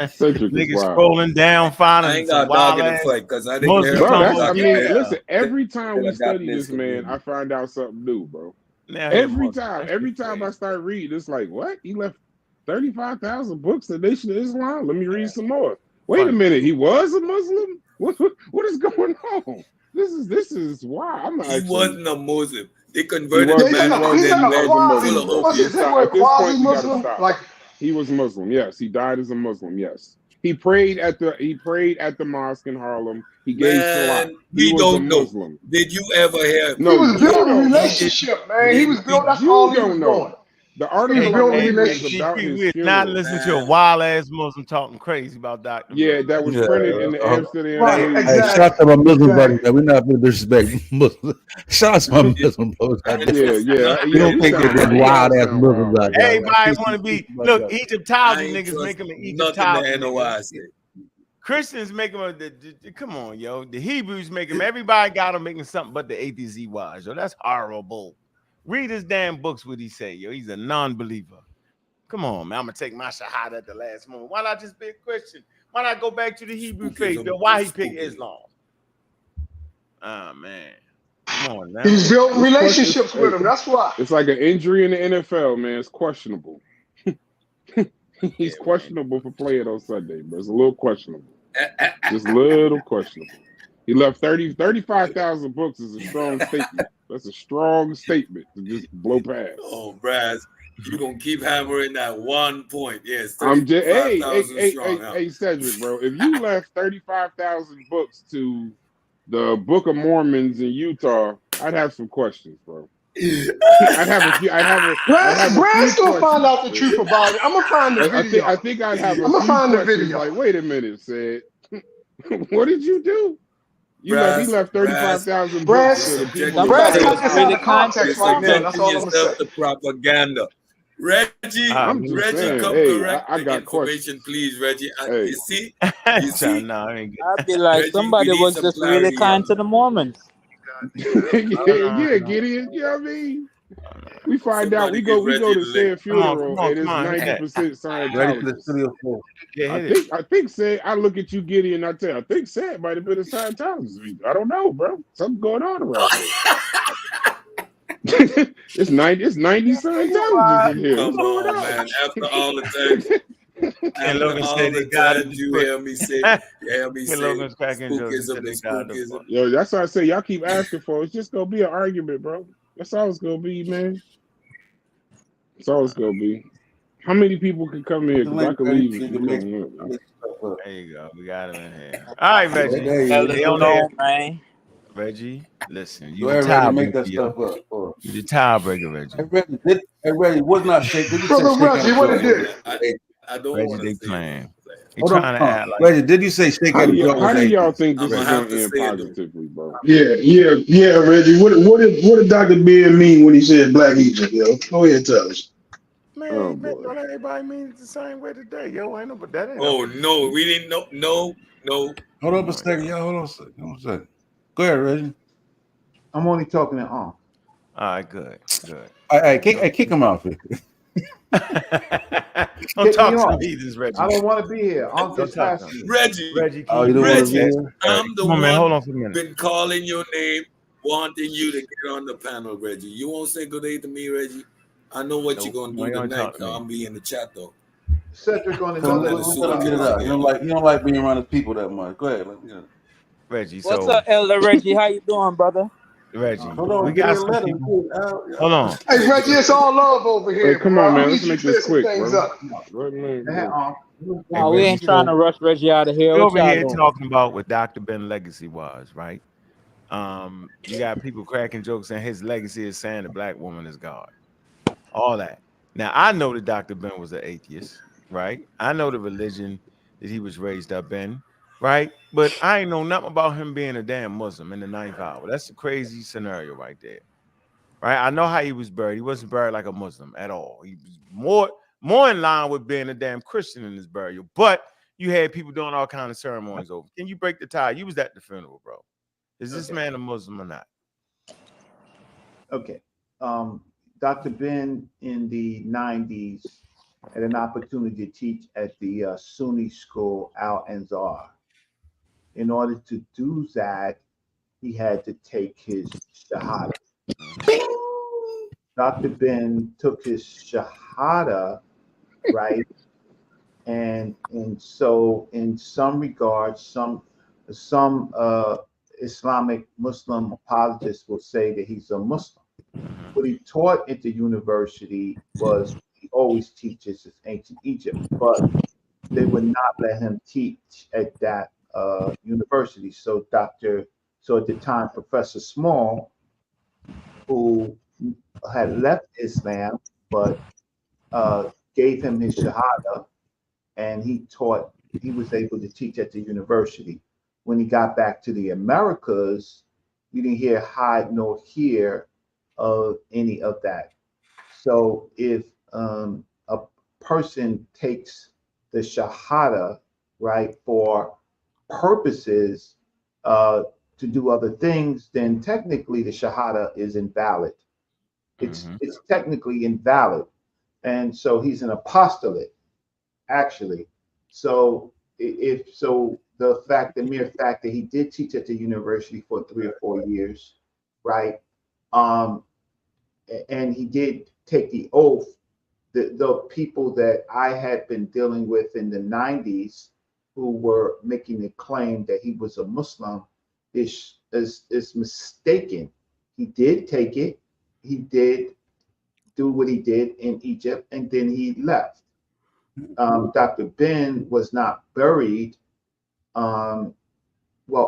Cedric is Niggas wild. scrolling down, I finding ain't some got dog wild in the ass fight because I didn't Muslim hear Bro, about that's talking I Dr. mean, Ben. listen, every time we I got study this this, man, community. I find out something new, bro. Now he a Every Muslim. time, That every shit time I crazy. start reading, it's like, what? He left 35,000 books to the Nation of Islam? Let me read some more. Wait a Funny. minute, he was a Muslim? What is going on? This is why I'm He actually wasn't a Muslim. They he converted was the man he and then was went a Muslim. full of what's opium. his name? At this point, Quasi we gotta Muslim? stop. Like, He was Muslim, yes. He died as a Muslim, yes. He prayed at the mosque in Harlem. He gave salat. Man, He we was a don't know. Muslim. Did you ever hear? he No, was you building a don't know. relationship, man. He was building. That's You all he was don't know. doing. The He was article I building a read was relationship. about his We not funeral. listening to a Man, wild ass Muslim talking crazy about Dr. Yeah, Ben. that was Yeah. printed in the Amsterdam Right, News. Hey, shout out exactly. to my Muslim buddies, Exactly. man. We're not going to disrespect Muslims. Shout out to my Muslim bros out there. We Yeah. don't You think they're sound them wild. wild You ass sound Muslims wild out right there. now. Everybody want to be look I Egyptology ain't niggas trust make them an nothing the Egyptology NOI niggas. said. Christians make them. Come on, yo. The Hebrews make them. Everybody got them making something but the A to Z wise. Yo, that's horrible. Read his damn books. What he say, yo? He's a non-believer. Come on, man. I'm gonna take my shahada at the last moment. Why not just be a Christian? Why not go back to the Hebrew faith? Yo, why he picked Islam? Ah, man. Come on now. He's building It's relationships with him. That's why. It's like an injury in the NFL, man. It's questionable. He's questionable for playing on Sunday, but it's a little questionable. Just a little questionable. He left 35,000 books is a strong statement. That's a strong statement to just blow past. Oh, Brad, you're gonna keep hammering that one point. Yes, I'm just hey, 35,000 strong. hey, Cedric, bro. If you left 35,000 books to the Book of Mormons in Utah, I'd have some questions, bro. I'd have a few. Brad's gonna find out the truth about it. I'm gonna find the video. I think I'd have. I'm gonna find the video. Like, wait a minute, said. What did you do? He left 35,000 books to the people. Brad's got this out of context right now. That's all I'm gonna say. Yourself the propaganda. Reggie, I'm just Reggie, saying, come hey, correct I the got information, please, Reggie. Hey. You see, I'd be like, Reggie, somebody we need was some just really clarity kind here. to the Mormons. yeah, Gideon. You know what I mean? We find out. We go to Said funeral, and it's 90% Scientologists. I think Said. I look at you, Gideon. I tell you, I think Said might have been a Scientologist. I don't know, bro. Something's going on around here. It's 90 Scientologists in here. Come on, man. After all the time, after Logan all said the they got times you hear me say, Logan's cracking jokes. spookism and spookism. Yo, that's why I say y'all keep asking for it. It's just gonna be an argument, bro. That's all it's gonna be, man. That's all it's gonna be. How many people can come here? Because I can leave if you come. There you go. We got him in here. All right, Reggie. Stay alone, man. Reggie, listen. You ain't ready to make that stuff up. You the tiebreaker, Reggie. Hey, Reggie, was not shake. Did you Brother say Reggie, what it did? I don't Reggie, want they to say playing. He Hold trying to on. act like Reggie, did you say shake at the joint? How do y'all think this I'm is gonna have gonna to end say it, positively, bro? Yeah, Reggie. What did Dr. Ben mean when he said Black Egypt, yo? Go ahead and tell us. Man, not everybody means the same way today, yo. I know, but that ain't. Oh no, we didn't know. No. Hold up a second, y'all. Hold on a second. Go ahead, Reggie. I'm only talking at All right, good. Hey, kick him out here. Don't talk to me, this Reggie. I don't want to be here. I'm Don't just talk to asking. me. Reggie, Oh, you don't want to be Reggie, here? I'm the Come on, one man. Hold on for a minute. been calling your name, wanting you to get on the panel, Reggie. You won't say good day to me, Reggie. I know what you're gonna do tonight. I'll be in the chat though. Cedric on Let him get it out. You don't like being around his people that much. Go ahead. Reggie. What's So up, Elder Reggie? How you doing, brother? Reggie, Hold we on, got Ben, some let him people. get out. Hold on. Hey, Reggie, it's all love over Hey, here, come bro. on, I man. need Let's you to make clear this some quick, things bro. up. Hey No, we Reggie. ain't trying So to rush Reggie out of here. we What over y'all here doing? talking about what Dr. Ben legacy was, right? You got people cracking jokes and his legacy is saying the black woman is God. All that. Now I know that Dr. Ben was an atheist, right? I know the religion that he was raised up in, right? But I ain't know nothing about him being a damn Muslim in the ninth hour. That's a crazy scenario right there. Right? I know how he was buried. He wasn't buried like a Muslim at all. He was more in line with being a damn Christian in his burial. But you had people doing all kind of ceremonies over. Can you break the tie? You was at the funeral, bro. Is this man a Muslim or not? Okay. Dr. Ben in the 90s had an opportunity to teach at the Sunni school Al Anzar. In order to do that, he had to take his Shahada. Dr. Ben took his Shahada, right? And so in some regards, some Islamic Muslim apologists will say that he's a Muslim. What he taught at the university was he always teaches is ancient Egypt, but they would not let him teach at that university. So at the time, Professor Small, who had left Islam, but gave him his Shahada, and he was able to teach at the university. When he got back to the Americas, you didn't hear hide nor hear of any of that. So if a person takes the Shahada, right, for purposes to do other things, then technically the Shahada is invalid. It's technically invalid. And so he's an apostolate, actually. So if so, the mere fact that he did teach at the university for 3 or 4 years, right? Um, and he did take the oath. The people that I had been dealing with in the 90s who were making the claim that he was a Muslim is mistaken. He did take it. He did do what he did in Egypt, and then he left. Dr. Ben was not buried. Well,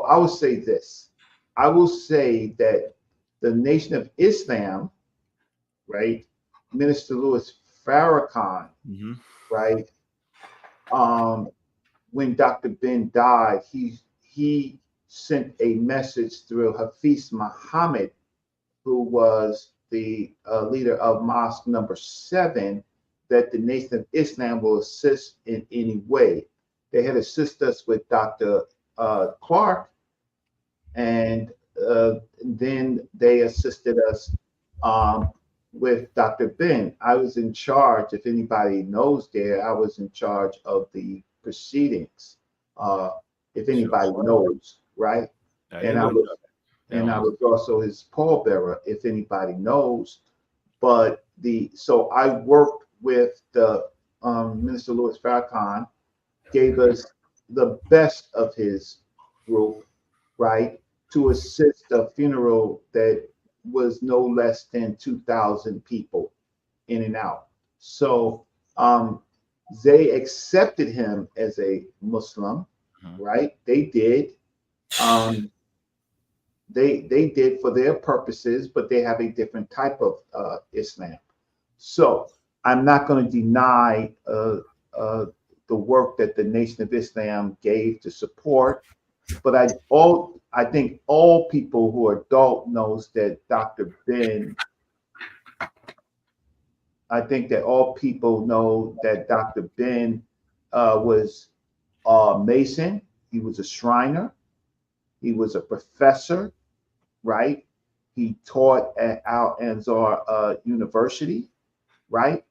I will say this. I will say that the Nation of Islam, right? Minister Louis Farrakhan, right? When Dr. Ben died, he sent a message through Hafiz Muhammad, who was the leader of Mosque number 7, that the Nation of Islam will assist in any way. They had assisted us with Dr. Clark, and then they assisted us with Dr. Ben. I was in charge, if anybody knows there, I was in charge of the proceedings, if anybody knows, right? And I was also his pallbearer, if anybody knows. But so I worked with the Minister Louis Farrakhan, gave us the best of his group, right, to assist a funeral that was no less than 2,000 people in and out. So they accepted him as a Muslim, right? They did. They did for their purposes, but they have a different type of Islam. So I'm not going to deny the work that the Nation of Islam gave to support, but I think all people who are adult knows that Dr. Ben. I think that all people know that Dr. Ben was a Mason. He was a Shriner. He was a professor, right? He taught at Al Anzar University, right?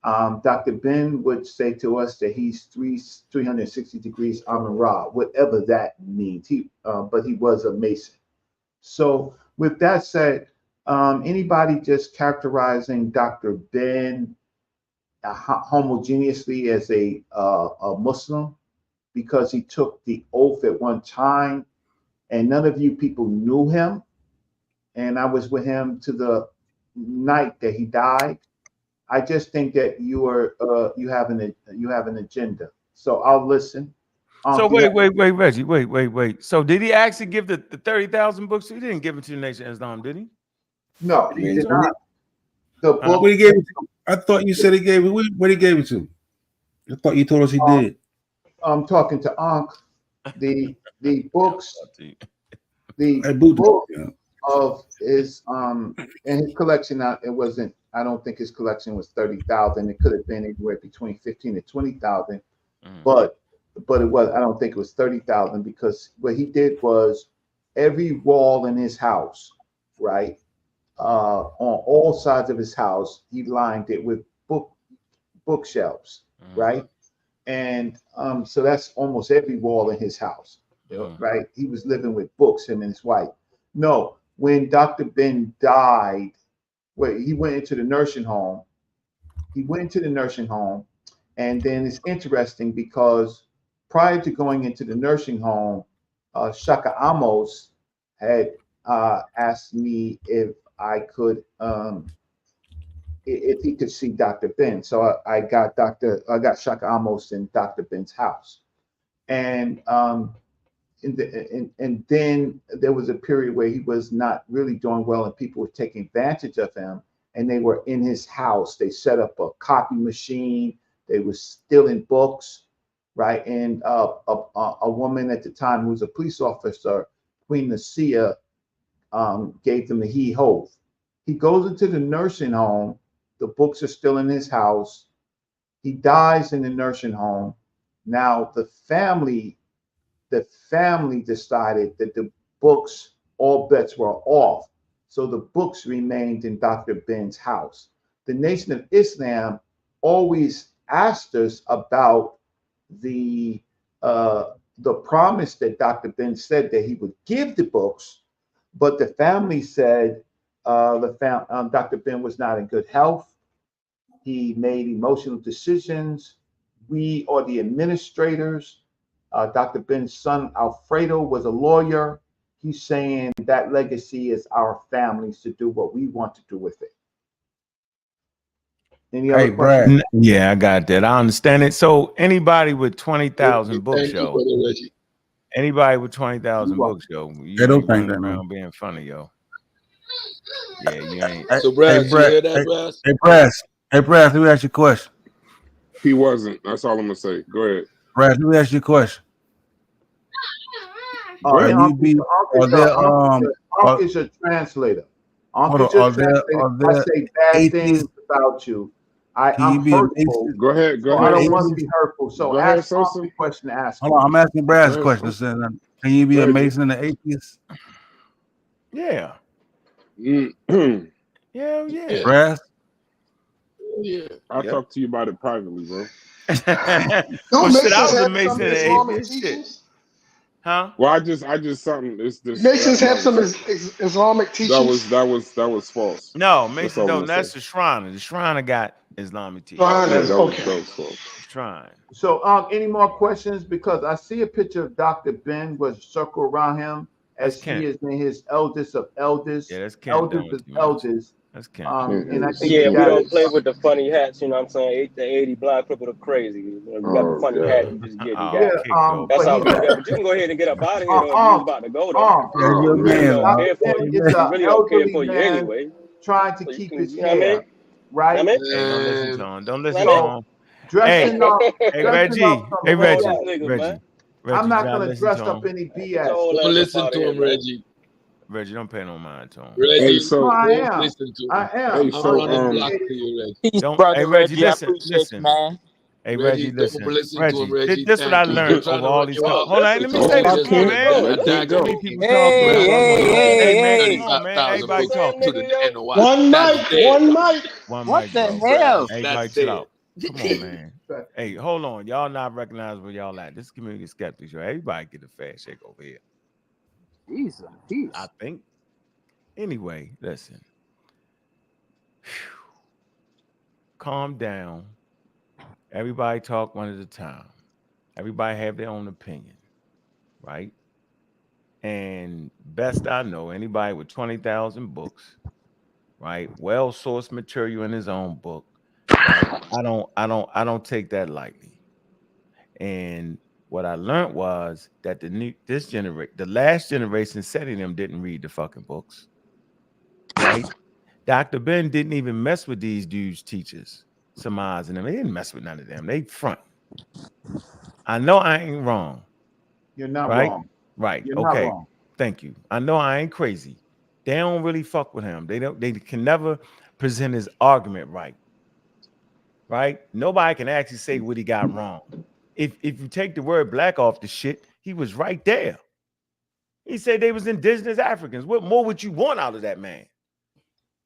Dr. Ben would say to us that he's 360 degrees Amun Ra, whatever that means. But he was a Mason. So with that said, anybody just characterizing Dr. Ben homogeneously as a Muslim because he took the oath at one time and none of you people knew him, and I was with him to the night that he died, I just think that you have an agenda. So I'll listen. So wait, Reggie, wait. So did he actually give the 30,000 books? He didn't give it to the Nation of Islam, did he? No, he did not. The book. What he gave it to? I thought you said he gave it. What he gave it to? I thought you told us he did. I'm talking to Ankh. The books, the Hey, Boo, book yeah. of his in his collection. It wasn't. I don't think his collection was 30,000. It could have been anywhere between 15 to 20,000, but it was. I don't think it was 30,000 because what he did was every wall in his house, right, on all sides of his house, he lined it with bookshelves, right, and so that's almost every wall in his house, right. He was living with books, him and his wife. No, when Dr. Ben died, he went into the nursing home. And then it's interesting because prior to going into the nursing home, Shaka Amos had asked me if I could, if he could see Dr. Ben. So I got Shaka Amos in Dr. Ben's house, and then there was a period where he was not really doing well, and people were taking advantage of him. And they were in his house. They set up a copy machine. They were stealing books, right? And a woman at the time who was a police officer, Queen Nasia, gave them the he-ho. He goes into the nursing home. The books are still in his house. He dies in the nursing home. Now the family decided that the books, all bets were off. So the books remained in Dr. Ben's house. The Nation of Islam always asked us about the promise that Dr. Ben said that he would give the books, but the family said Dr. Ben was not in good health. He made emotional decisions. We are the administrators. Dr. Ben's son, Alfredo, was a lawyer. He's saying that legacy is our families to do what we want to do with it. Any other questions? Yeah, I got that. I understand it. So anybody with 20,000 books, yo. Anybody with 20,000 books, yo. You ain't running around being funny, yo. Yeah, you ain't. So, Brass, you hear that, Brass? Hey, Brass, let me ask you a question. He wasn't. That's all I'm gonna say. Go ahead. Brass, let me ask you a question. Unc is a translator. Unc is a translator. I say bad things about you. I'm hurtful. Go ahead. Go I ahead. don't want to be hurtful. So ask Unc the question to ask. Hold on, I'm asking Brass a question. Can you be a Mason and an atheist? Yeah. Yeah. Brass? Yeah. I'll talk to you about it privately, bro. Well, shit, I was a Mason and atheist. Shit. Huh? Well, I just something. It's this. Masons have some Islamic teachings. That was false. No, Mason don't. That's the Shriner. The Shriner got Islamic teachings. That was false. Shrine. So, any more questions? Because I see a picture of Dr. Ben with a circle around him as he is in his eldest of eldest. Yeah, that's eldest of eldest. That's Ken. And I think we don't play with the funny hats, you know what I'm saying? The 80 block people are crazy. You got the funny hat, you just get that's how we do that. But you can go ahead and get up out of here though if you was about to go though. We really don't care for you. We really don't care for you anyway. Trying to keep his hair, right? Hey, don't listen to him. Don't listen to him. Hey, Reggie. I'm not gonna dress up any BS. Don't listen to him, Reggie. Reggie, don't pay no mind to him. Reggie, I am. Listen to him. I am. I'm running block to you, Reggie. Hey, Reggie, listen, man. Hey, Reggie, listen. Reggie, this is what I learned over all these. Hold on, let me say this, come on, man. Hey, come on, man. Everybody talk. One mic. What the hell? Everybody chill out. Come on, man. Hey, hold on. Y'all not recognize where y'all at. This community skeptics, right? Everybody get a fair shake over here. Jesus. I think. Anyway, listen. Calm down. Everybody talk one at a time. Everybody have their own opinion, right? And best I know, anybody with 20,000 books, right? Well-sourced material in his own book, right? I don't take that lightly. And what I learned was that the last generation setting them didn't read the fucking books, right? Dr. Ben didn't even mess with these dudes' teachers, Samaz and them. They didn't mess with none of them. They front. I know I ain't wrong, You're not right? wrong. Right. You're not Okay. wrong. Thank you. I know I ain't crazy. They don't really fuck with him. They can never present his argument right. Right? Nobody can actually say what he got wrong. If you take the word black off the shit, he was right there. He said they was indigenous Africans. What more would you want out of that man?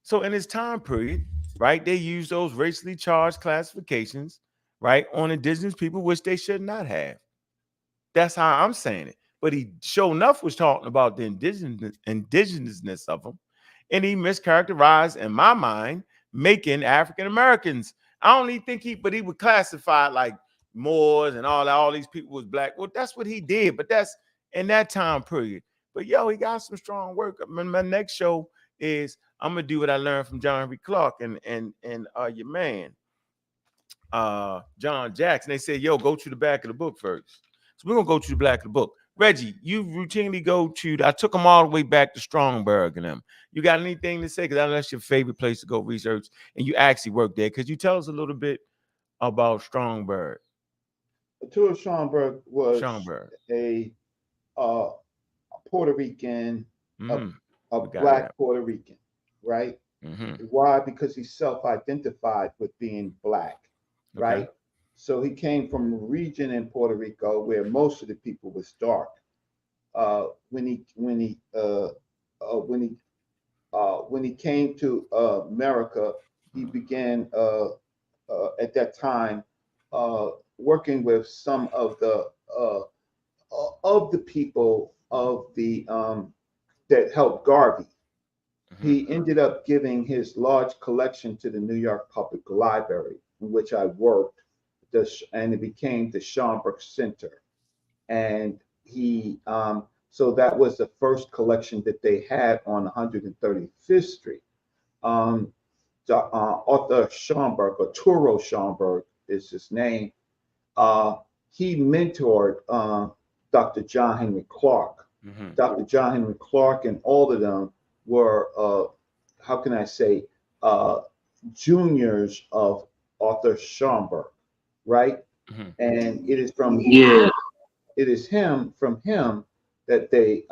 So in his time period, right, they used those racially charged classifications, right, on indigenous people, which they should not have. That's how I'm saying it. But he sure enough was talking about the indigenousness of them. And he mischaracterized, in my mind, making African Americans. I don't even think he would classify like Moors and all these people was black. Well, that's what he did, but that's in that time period. But yo, he got some strong work. My next show is I'm gonna do what I learned from John Henry Clark and your man John Jackson. They said, yo, go to the back of the book first. So we're gonna go to the back of the book. Reggie, you routinely go to. I took them all the way back to Strongberg and them. You got anything to say? Because I know that's your favorite place to go research, and you actually work there. Could you tell us a little bit about Strongberg? Arturo Schomburg was Strongberg, a Puerto Rican, mm-hmm. a black Puerto Rican, right? Mm-hmm. Why? Because he self-identified with being black, right? Okay. So he came from a region in Puerto Rico where most of the people was dark. When he came to America, he began at that time working with some of the people of the that helped Garvey. He ended up giving his large collection to the New York Public Library, in which I worked, and it became the Schomburg Center. And so that was the first collection that they had on 135th Street. Arthur Schomburg, or Arturo Schomburg is his name. He mentored Dr. John Henry Clark. Mm-hmm. Dr. John Henry Clark and all of them were, how can I say, juniors of Arthur Schomburg, right? Mm-hmm. And it is from him that they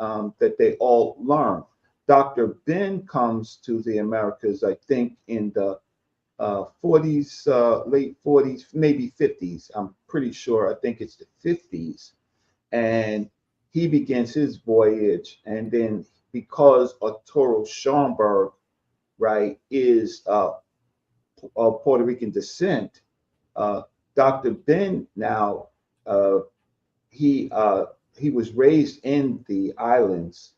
all learn. Dr. Ben comes to the Americas, I think, in the 40s, late 40s, maybe 50s. I'm pretty sure. I think it's the 50s, and he begins his voyage. And then because Arturo Schomburg, right, is of Puerto Rican descent, Dr. Ben now he was raised in the islands.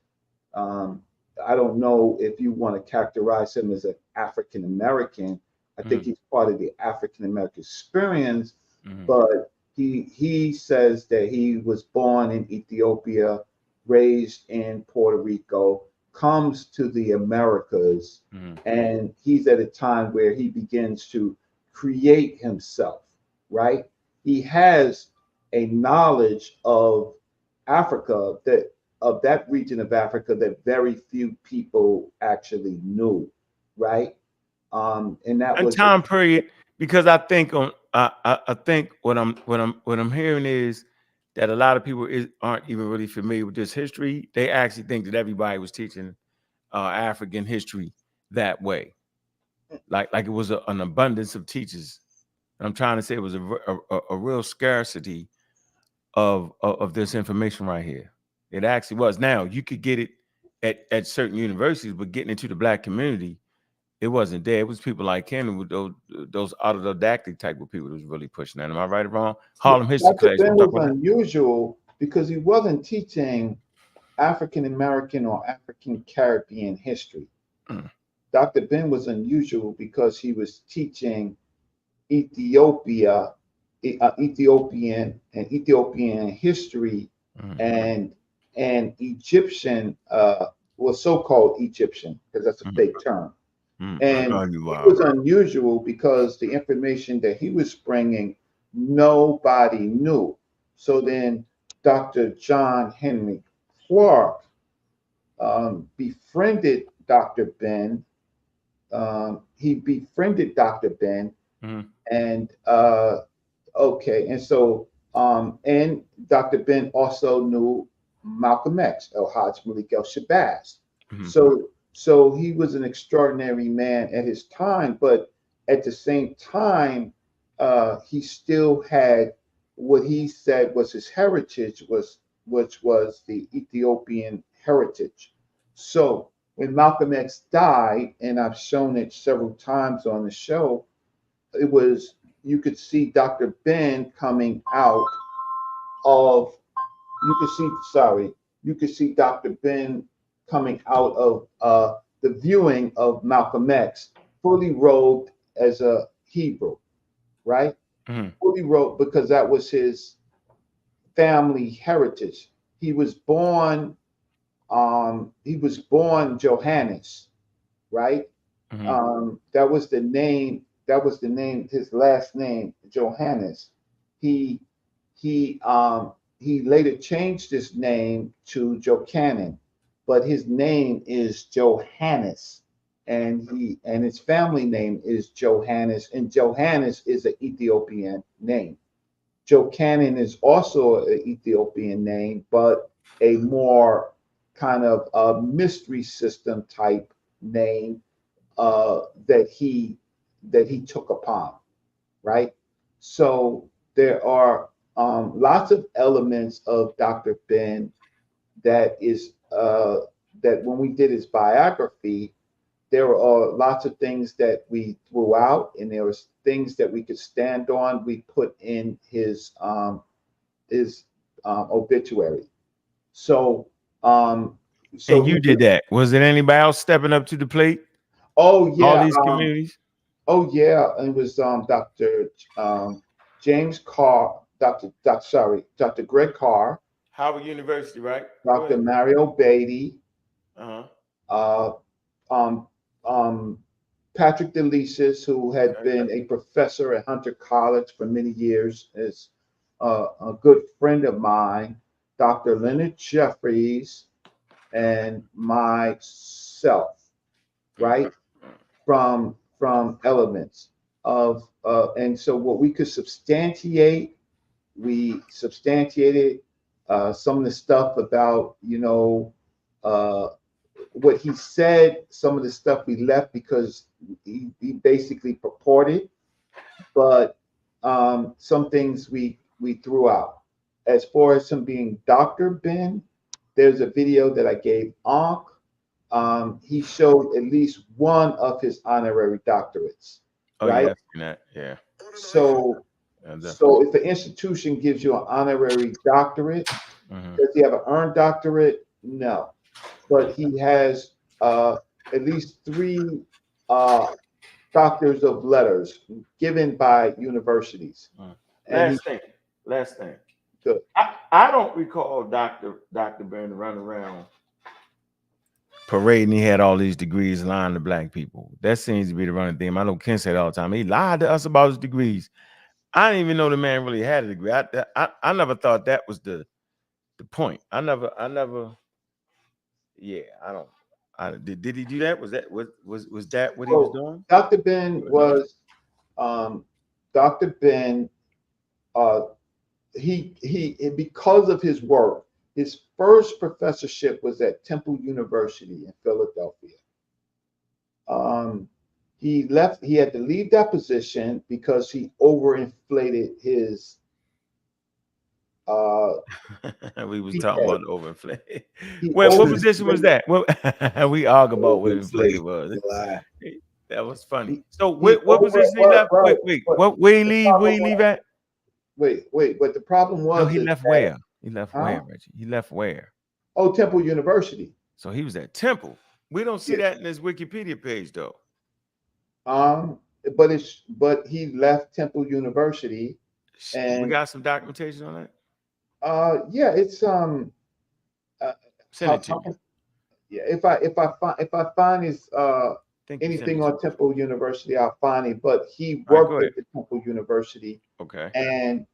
I don't know if you want to characterize him as an African American. I think he's part of the African American experience, but he says that he was born in Ethiopia, raised in Puerto Rico, comes to the Americas, and he's at a time where he begins to create himself, right? He has a knowledge of Africa, of that region of Africa, that very few people actually knew, right? And that was time period, because I think I think what I'm hearing is that a lot of people aren't even really familiar with this history. They actually think that everybody was teaching African history that way, like it was an abundance of teachers. And I'm trying to say it was a real scarcity of this information right here. It actually was. Now you could get it at certain universities, but getting into the black community, it wasn't there. It was people like him with those autodidactic type of people that was really pushing that. Am I right or wrong? Harlem history Dr. class. Ben was unusual because he wasn't teaching African American or African Caribbean history. Dr. Ben was unusual because he was teaching Ethiopian history and an Egyptian, was so-called Egyptian, because that's a fake term. And it was unusual because the information that he was bringing, nobody knew. So then Dr. John Henry Clark befriended Dr. Ben. He befriended Dr. Ben, and okay, and so and Dr. Ben also knew Malcolm X, El Hajj Malik El Shabazz. So he was an extraordinary man at his time, but at the same time, he still had what he said was his heritage, which was the Ethiopian heritage. So when Malcolm X died, and I've shown it several times on the show, it was, you could see Dr. Ben coming out of, you could see Dr. Ben coming out of the viewing of Malcolm X, fully robed as a Hebrew, right? Fully robed, because that was his family heritage. He was born Johannes, right? That was the name. That was the name. His last name, Johannes. He later changed his name to Jochannan, but his name is Johannes, and his family name is Johannes, and Johannes is an Ethiopian name. Jochannan is also an Ethiopian name, but a more kind of a mystery system type name that he took upon, right? So there are lots of elements of Dr. Ben that when we did his biography, there are lots of things that we threw out, and there was things that we could stand on. We put in his obituary. So, and you did that. Was it anybody else stepping up to the plate? Oh yeah, all these communities. Oh yeah, it was Dr. James Carr, Dr. Greg Carr, Howard University, right? Dr. Mario Beatty, Patrick DeLisis, who had been a professor at Hunter College for many years, is a good friend of mine, Dr. Leonard Jeffries, and myself, right? From elements of and so what we could substantiate, we substantiated some of the stuff about, what he said. Some of the stuff we left because he basically purported, but some things we threw out. As far as him being Dr. Ben, there's a video that I gave Ankh. He showed at least one of his honorary doctorates. Right? Yeah. So if an institution gives you an honorary doctorate, does he have an earned doctorate? No. But he has at least 3 doctors of letters given by universities. Last thing. Good. I don't recall Dr. Ben running around parading. He had all these degrees lying to black people. That seems to be the running theme. I know Ken said all the time. He lied to us about his degrees. I didn't even know the man really had a degree. I never thought that was the point. I never. Yeah, I don't. Did he do that? Was that what he was doing? Dr. Ben was Dr. Ben. He because of his work, his first professorship was at Temple University in Philadelphia. He left. He had to leave that position because he overinflated his. We was talking about overinflated. What position was that? We argue about what inflated was. That was funny. So what position he left? Wait. Where he leave? Where he leave at? Wait. But the problem was, no, he left where? He left where, Reggie? He left where? Oh, Temple University. So he was at Temple. We don't see that in his Wikipedia page, though. But he left Temple University, and we got some documentation on that. Yeah, it's Send it to me. Yeah, if I find his anything on Temple University, I'll find it. But he worked at the Temple University. Okay. And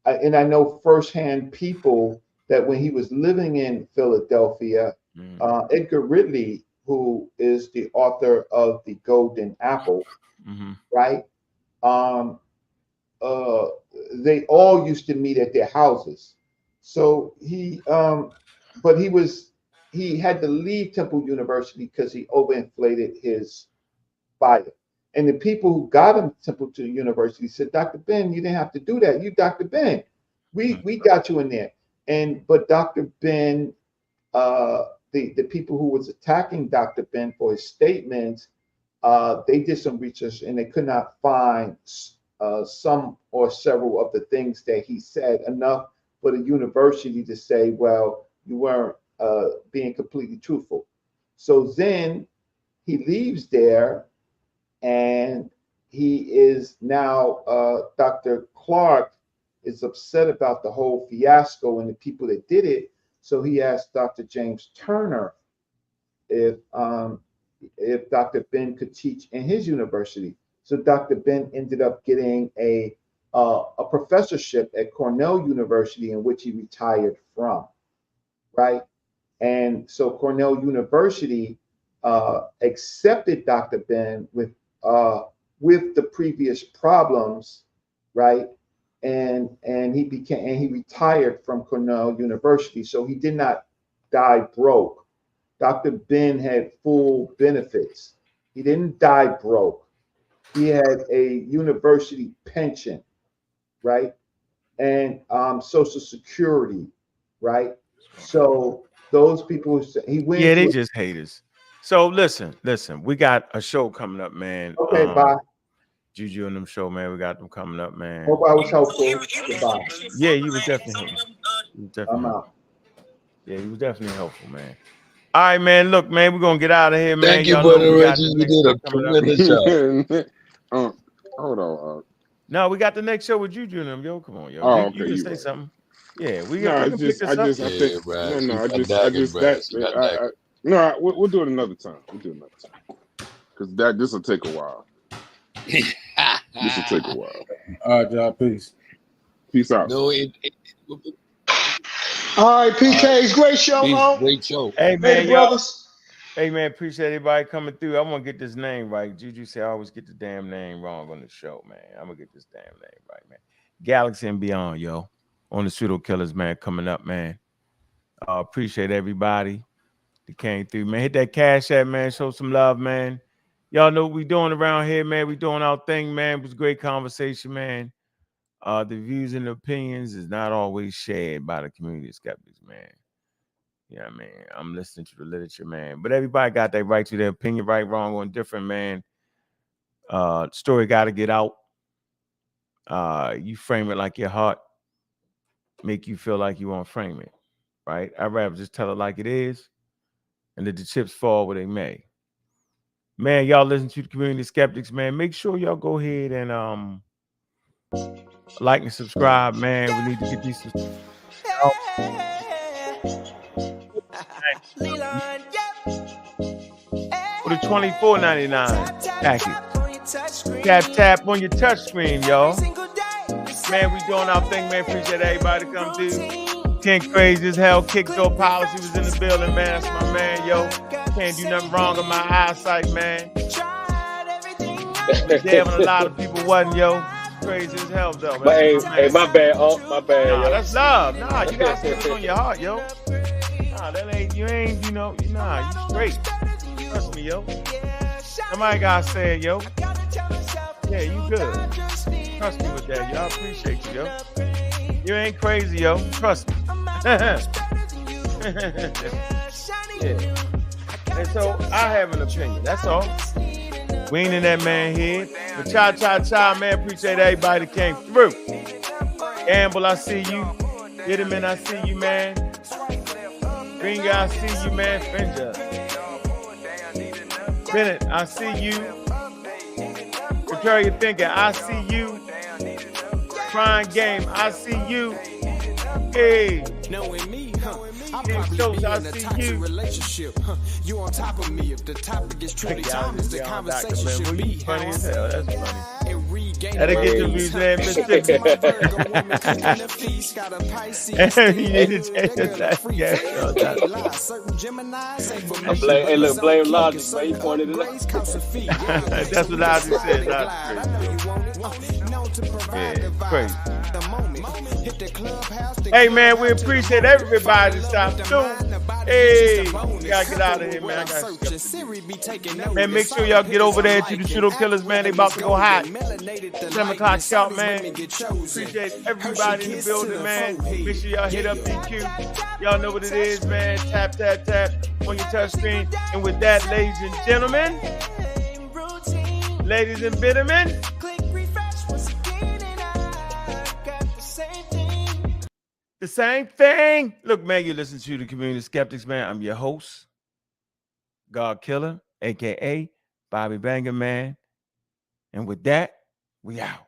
and I know firsthand people that when he was living in Philadelphia, Edgar Ridley, who is the author of The Golden Apple, right? They all used to meet at their houses. So he had to leave Temple University because he overinflated his bio. And the people who got him Temple to University said, Dr. Ben, you didn't have to do that. You, Dr. Ben, we got you in there. But Dr. Ben, the people who was attacking Dr. Ben for his statements, they did some research and they could not find some or several of the things that he said enough for the university to say, well, you weren't being completely truthful. So then he leaves there, and he is now, Dr. Clark is upset about the whole fiasco and the people that did it. So he asked Dr. James Turner if Dr. Ben could teach in his university. So Dr. Ben ended up getting a professorship at Cornell University, in which he retired from, right? And so Cornell University accepted Dr. Ben with the previous problems, right? And he retired from Cornell University. So he did not die broke. Dr. Ben had full benefits. He didn't die broke. He had a university pension, right? And Social Security, right? So those people, he went. Yeah, they just haters. So listen, we got a show coming up, man. Okay, bye. Juju and them show, man. We got them coming up, man. Hope I was helpful. Goodbye. Yeah, you was definitely helpful. I'm out. Yeah, you was definitely helpful, man. All right, man. Look, man, we're gonna get out of here, man. Thank you, brother Reggie. You did a tremendous job. Hold on. No, we got the next show with Juju and them, yo. Come on, yo. Oh, you okay, can say something. Yeah, we got. We'll do it another time. Because this will take a while. This will take a while. All right, y'all. Peace. Peace out. No, all right, PK's great show, great show. Hey, man, brothers. Hey, man, appreciate everybody coming through. I want to get this name right. Juju said I always get the damn name wrong on the show, man. I'm going to get this damn name right, man. Galaxy and Beyond, yo. On the Pseudo Killers, man, coming up, man. Appreciate everybody that came through, man. Hit that Cash App, man. Show some love, man. Y'all know what we doing around here, man. We doing our thing, man. It was a great conversation, man. The views and opinions is not always shared by the community skeptics, man. You know what I mean? I'm listening to the literature, man. But everybody got their right to their opinion, right, wrong, or indifferent, man. Story got to get out. You frame it like your heart make you feel like you want to frame it, right? I'd rather just tell it like it is and let the chips fall where they may. Man, y'all listen to the community skeptics, man. Make sure y'all go ahead and like and subscribe, man. We need to get these for the $24.99 package. Tap on your touch screen, y'all. Man, we doing our thing, man. Appreciate everybody to come through. King Crazy as Hell, Kick Door Policy was in the building, man. That's my man, yo. Can't do nothing wrong with my eyesight, man. There when a lot of people wasn't, yo. Crazy as hell, though, man. Hey, my bad, my bad. Nah, that's love. Nah, you got something on your heart, yo. Nah, that ain't, you straight. Trust me, yo. Somebody gotta say it, yo. Yeah, you good. Trust me with that, yo. I appreciate you, yo. You ain't crazy, yo. Trust me. Yeah. And so I have an opinion. That's all. We ain't in that man head. But cha, man. Appreciate everybody that came through. Amble, I see you. Gitterman, I see you, man. Green guy, I see you, man. Finja. Bennett, I see you. Prepare your thinking. I see you. Crying Game, I see you. Hey. Knowing me, I'll Big probably Shows, be I in a see toxic you. relationship. You on top of me. If the topic is truly timeless, the conversation should be funny as hell. That's funny. and regain That'll get the views there, Mississippi. You need to change that. Hey, look, blame Logic, man. He pointed it out. That's what Logic said. Yeah, crazy. Hey, man, we appreciate everybody stopping through. Hey, we gotta get out of here, man. Man, make sure y'all get over there to the Pseudo Killers, man. They about to go hot. 7 o'clock sharp, man. Appreciate everybody in the building, man. Make sure y'all hit up DQ. Y'all know what it is, man. Tap, tap, tap on your touch screen. And with that, ladies and gentlemen, ladies and bittermen, the same thing. Look, man, you listen to the Community Skeptics, man. I'm your host, God Killer, a.k.a. Bobby Banger, man. And with that, we out.